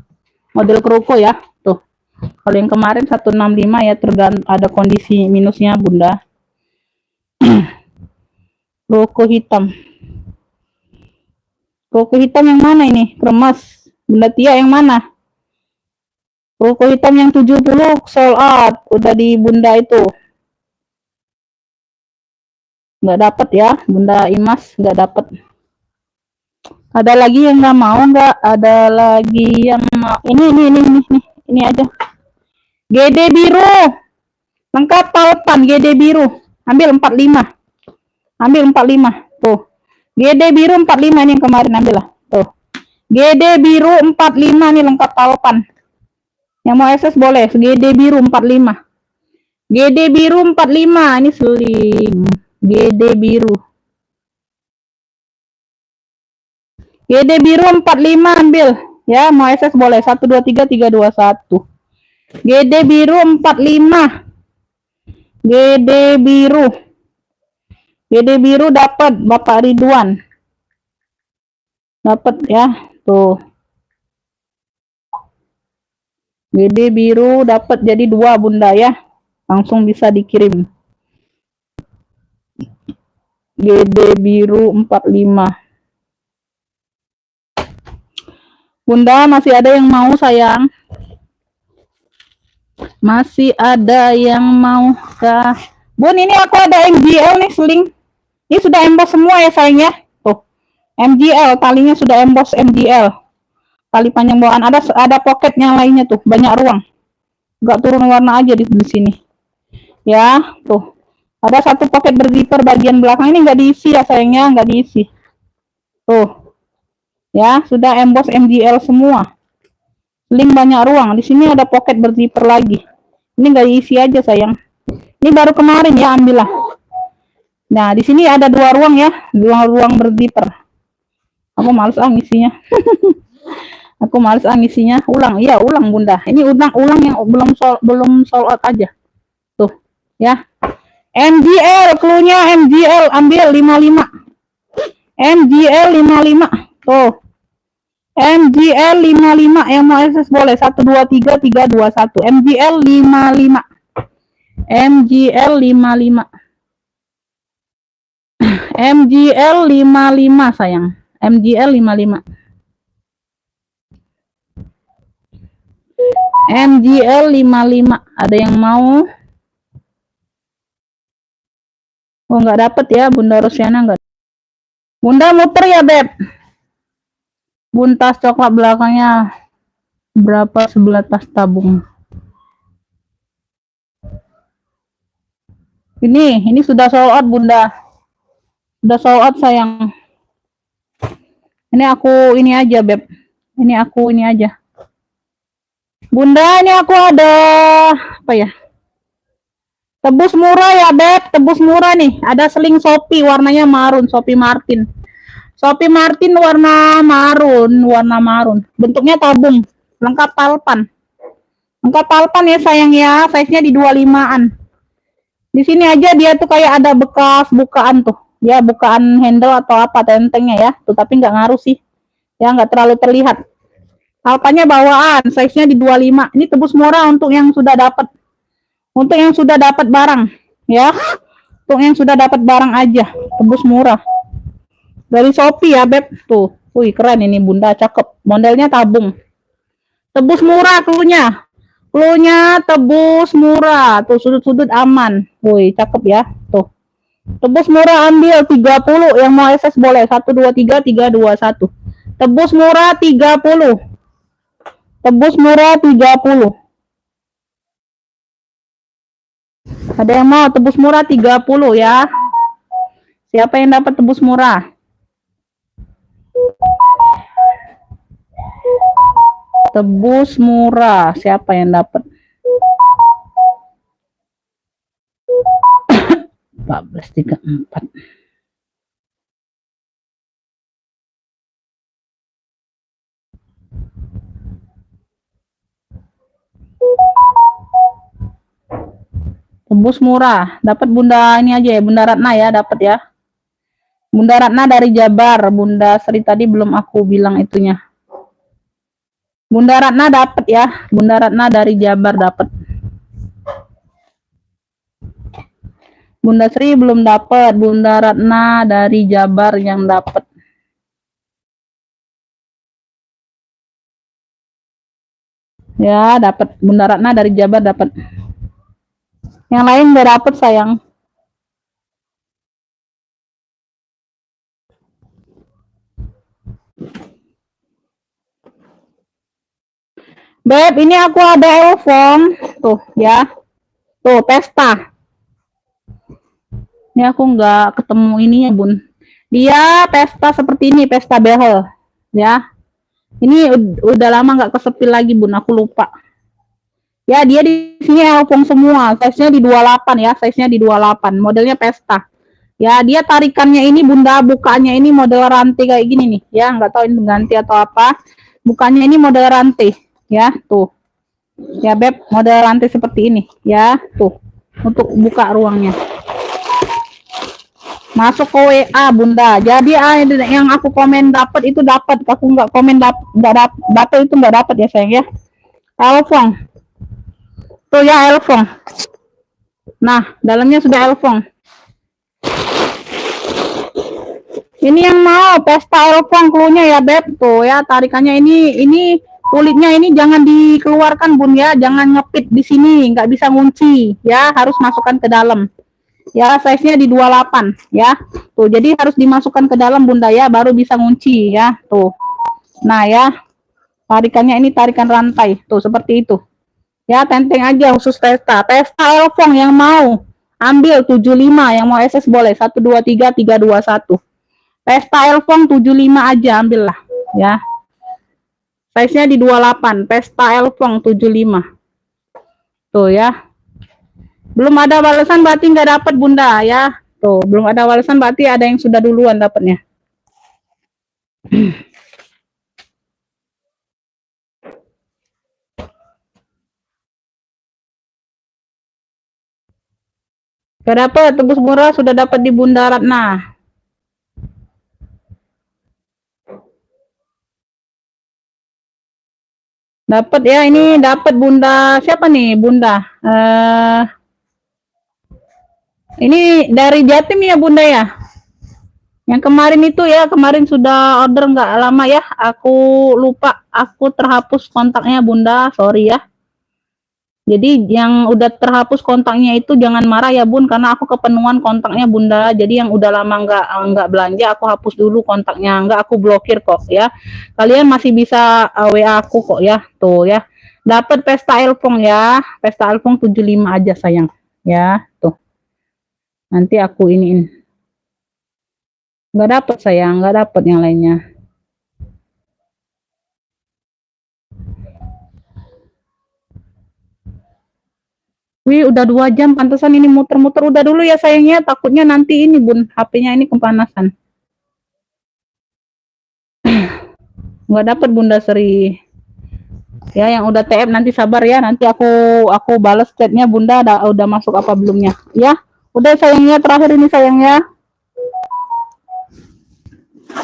Model kroko ya. Tuh. Kalau yang kemarin 165 ya, tergantung ada kondisi minusnya, Bunda. Kroko hitam. Kroko hitam yang mana ini? Kremes. Bunda Tia yang mana? Kroko hitam yang 70 sold out. Udah di Bunda itu. Nggak dapat ya, Bunda Imas nggak dapat. Ada lagi yang nggak mau nggak? Ada lagi yang mau? Ini aja. GD biru. Lengkap tautan GD biru. Ambil 45. Ambil 45. Tuh. GD biru 45 ini yang kemarin ambil lah. Tuh. GD biru 45 nih lengkap tautan. Yang mau akses boleh. GD biru 45. GD biru 45 ini slim. GD biru. GD biru 45 ambil. Ya, mau akses boleh. 123321. GD biru 45. GD biru. GD biru dapat Bapak Ridwan. Dapat ya. Tuh. GD biru dapat jadi 2 Bunda ya. Langsung bisa dikirim. GD biru 45. Bunda masih ada yang mau sayang? Masih ada yang mau kah? Bun, ini aku ada MGL nih sling. Ini sudah emboss semua ya sayang ya. Tuh. MGL, talinya sudah emboss MGL. Tali panjang bawaan, ada pocketnya lainnya tuh, banyak ruang. Enggak turun warna aja di sini. Ya, tuh. Ada satu pocket berzipper bagian belakang ini nggak diisi ya sayangnya, nggak diisi. Tuh. Ya, sudah emboss MGL semua. Link banyak ruang. Di sini ada pocket berzipper lagi. Ini nggak diisi aja sayang. Ini baru kemarin ya, ambillah. Nah, di sini ada 2 ruang ya, 2 ruang berzipper. Aku males ngisinya. Aku males ngisinya. Ulang, iya ulang Bunda. Ini ulang yang belum sold out aja. Tuh, ya. MGL, cluenya MGL, ambil 55. MGL 55. Tuh. MGL 55 yang mau akses boleh 123321. MGL 55. MGL 55. MGL 55 sayang. MGL 55. MGL 55. Ada yang mau? Oh, nggak dapet ya, Bunda Rosiana nggak. Bunda muter ya, Beb. Buntas coklat belakangnya berapa sebelah tas tabung? Ini sudah sold out, Bunda. Sudah sold out sayang. Ini aku ini aja, Beb. Ini aku ini aja. Bunda, ini aku ada apa ya? Tebus murah ya, Beb. Tebus murah nih. Ada seling Shopee warnanya marun, Shopee Martin. Shopee Martin warna marun. Bentuknya tabung, lengkap palpan. Lengkap palpan ya sayang ya. Size-nya di 25-an. Di sini aja dia tuh kayak ada bekas bukaan tuh. Ya, bukaan handle atau apa tentengnya ya. Tuh, tapi nggak ngaruh sih. Ya, nggak terlalu terlihat. Palpannya bawaan, size-nya di 25. Ini tebus murah untuk yang sudah dapat. Untuk yang sudah dapat barang, ya. Untuk yang sudah dapat barang aja, tebus murah. Dari Shopee ya, Beb. Tuh. Wih, keren ini Bunda, cakep. Modelnya tabung. Tebus murah cluenya. Cluenya tebus murah. Tuh, sudut-sudut aman. Wih, cakep ya. Tuh. Tebus murah ambil 30. Yang mau SS boleh. 1 2 3 3 2 1. Tebus murah 30. Tebus murah 30. Ada yang mau tebus murah 30 ya. Siapa yang dapat tebus murah? Tebus murah. Siapa yang dapat? 1434. Tebus murah. Dapat Bunda ini aja ya, Bunda Ratna ya, dapat ya. Bunda Ratna dari Jabar. Bunda Sri tadi belum aku bilang itunya. Bunda Ratna dapat ya. Bunda Ratna dari Jabar dapat. Bunda Sri belum dapat. Bunda Ratna dari Jabar yang dapat. Ya, dapat. Bunda Ratna dari Jabar dapat. Yang lain nggak dapat sayang. Beb, ini aku ada Elfon. Tuh ya. Tuh, Pesta. Ini aku nggak ketemu ininya, Bun. Dia Pesta seperti ini, Pesta behel. Ya. Ini udah lama nggak kesepil lagi, Bun. Aku lupa. Ya, dia di sini Elfon semua. Size-nya di 28 ya. Size-nya di 28. Modelnya Pesta. Ya, dia tarikannya ini, Bunda, bukannya ini model rantai kayak gini nih. Ya, nggak tahu ini ganti atau apa. Bukannya ini model rantai. Ya, tuh. Ya, Beb, model rantai seperti ini. Ya, tuh. Untuk buka ruangnya. Masuk ke WA, Bunda. Jadi yang aku komen dapat itu dapat. Aku nggak komen dapat itu nggak dapat ya, sayang ya. Elfong. Tuh ya, Elfong. Nah, dalamnya sudah Elfong. Ini yang mau Pesta Elfong cluenya ya, Beb. Tuh ya, tarikannya ini kulitnya ini jangan dikeluarkan, Bun ya. Jangan ngepit di sini, nggak bisa ngunci ya, harus masukkan ke dalam. Ya, size-nya di 28 ya. Tuh, jadi harus dimasukkan ke dalam, Bunda ya, baru bisa ngunci ya. Tuh. Nah, ya. Tarikannya ini tarikan rantai. Tuh, seperti itu. Ya, tenteng aja khusus Pesta. Pesta Elfong yang mau ambil 75, yang mau SS boleh 1 2 3 3 2 1. Pesta Elfong 75 aja ambillah ya. Size-nya di 28. Pesta Elfong 75. Tuh ya. Belum ada balasan berarti nggak dapat, Bunda ya. Tuh, belum ada balasan berarti ada yang sudah duluan dapatnya. Gak dapat, tebus murah sudah dapat di Bunda Ratna. Dapat ya, ini dapat Bunda siapa nih, Bunda? Ini dari Jatim ya, Bunda ya? Yang kemarin itu ya, kemarin sudah order nggak lama ya. Aku lupa, aku terhapus kontaknya Bunda, sorry ya. Jadi yang udah terhapus kontaknya itu jangan marah ya Bun, karena aku kepenuhan kontaknya Bunda. Jadi yang udah lama nggak belanja, aku hapus dulu kontaknya, nggak aku blokir kok ya. Kalian masih bisa WA aku kok ya, tuh ya. Dapat pesta elpong ya, pesta elpong 75 aja sayang, ya tuh. Nanti aku iniin. Nggak dapet sayang, nggak dapet yang lainnya. Wih, udah 2 jam, pantesan ini muter-muter. Udah dulu ya sayangnya, takutnya nanti ini Bun, HP-nya ini kepanasan. Nggak dapet Bunda Sri. Ya, yang udah TM nanti sabar ya, nanti aku balas chatnya Bunda udah masuk apa belumnya. Ya, udah sayangnya, terakhir ini sayangnya.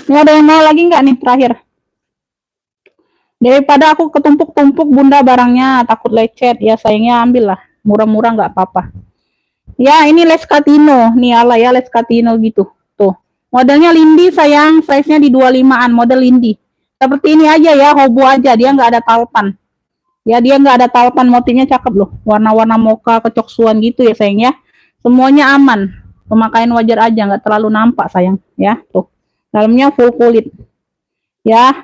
Ini ada yang mau lagi nggak nih terakhir? Daripada aku ketumpuk-tumpuk Bunda barangnya, takut lecet ya sayangnya, ambil lah. Murah-murah nggak apa-apa. Ya, ini Les Catino. Nih ala ya, Les Catino gitu. Tuh. Modelnya Lindy sayang, size-nya di 25-an, model Lindy. Seperti ini aja ya, hobo aja, dia nggak ada talpan. Ya, dia nggak ada talpan, motifnya cakep loh. Warna-warna mocha kecoksuan gitu ya sayang ya. Semuanya aman. Pemakaian wajar aja, nggak terlalu nampak sayang ya. Tuh. Dalamnya full kulit. Ya.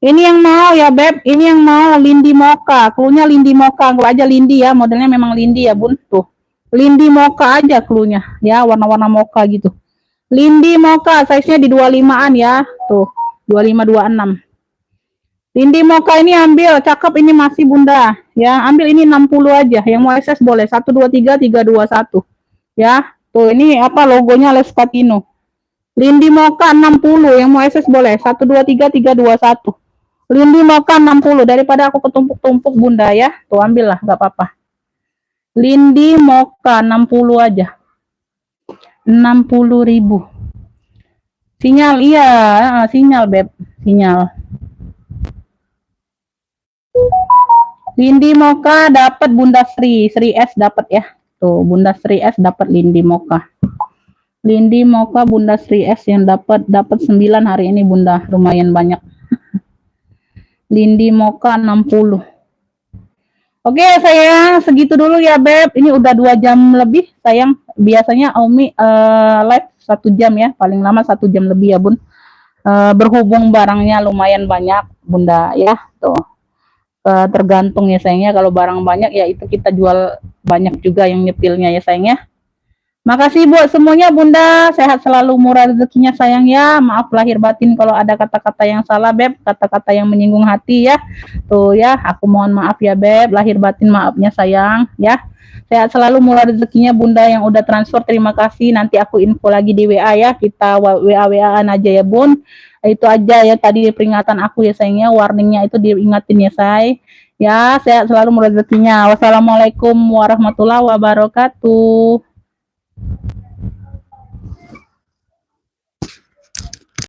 Ini yang mau ya Beb, ini yang mau Lindy Mocha. Cluenya Lindy Mocha, anggap aja Lindy ya, modelnya memang Lindy ya Bun. Tuh. Lindy Mocha aja cluenya ya, warna-warna mocha gitu. Lindy Mocha, size-nya di 25-an ya. Tuh, 25 26. Lindy Mocha ini ambil, cakep ini masih Bunda. Ya, ambil ini 60 aja. Yang mau SS boleh 1 2 3 3 2 1. Ya. Tuh, ini apa logonya Les Catino. Lindy Mocha 60, yang mau SS boleh 1 2 3 3 2 1. Lindy Mocha 60, daripada aku ketumpuk-tumpuk Bunda ya. Tuh, ambil lah, enggak apa-apa. Lindy Mocha 60 aja. 60.000. Sinyal iya, sinyal Beb, sinyal. Lindy Mocha dapat Bunda Sri S dapat ya. Tuh, Bunda Sri S dapat Lindy Mocha. Lindy Mocha Bunda Sri S yang dapat 9 hari ini Bunda, lumayan banyak. Lindy Mocha 60. Oke sayang, segitu dulu ya Beb. Ini udah 2 jam lebih sayang. Biasanya Omi live 1 jam ya, paling lama 1 jam lebih ya Bun. Berhubung barangnya lumayan banyak Bunda ya, tuh. Tergantung ya sayangnya, kalau barang banyak ya itu kita jual banyak juga yang nyepilnya ya sayangnya. Makasih buat semuanya Bunda, sehat selalu, murah rezekinya sayang ya. Maaf lahir batin kalau ada kata-kata yang salah Beb, kata-kata yang menyinggung hati ya. Tuh ya, aku mohon maaf ya Beb, lahir batin maafnya sayang ya. Sehat selalu, murah rezekinya Bunda yang udah transfer, terima kasih. Nanti aku info lagi di WA ya, kita WA-WA-an aja ya Bun. Itu aja ya tadi peringatan aku ya sayangnya, warningnya itu diingatin ya say. Ya, sehat selalu, murah rezekinya. Wassalamualaikum warahmatullahi wabarakatuh.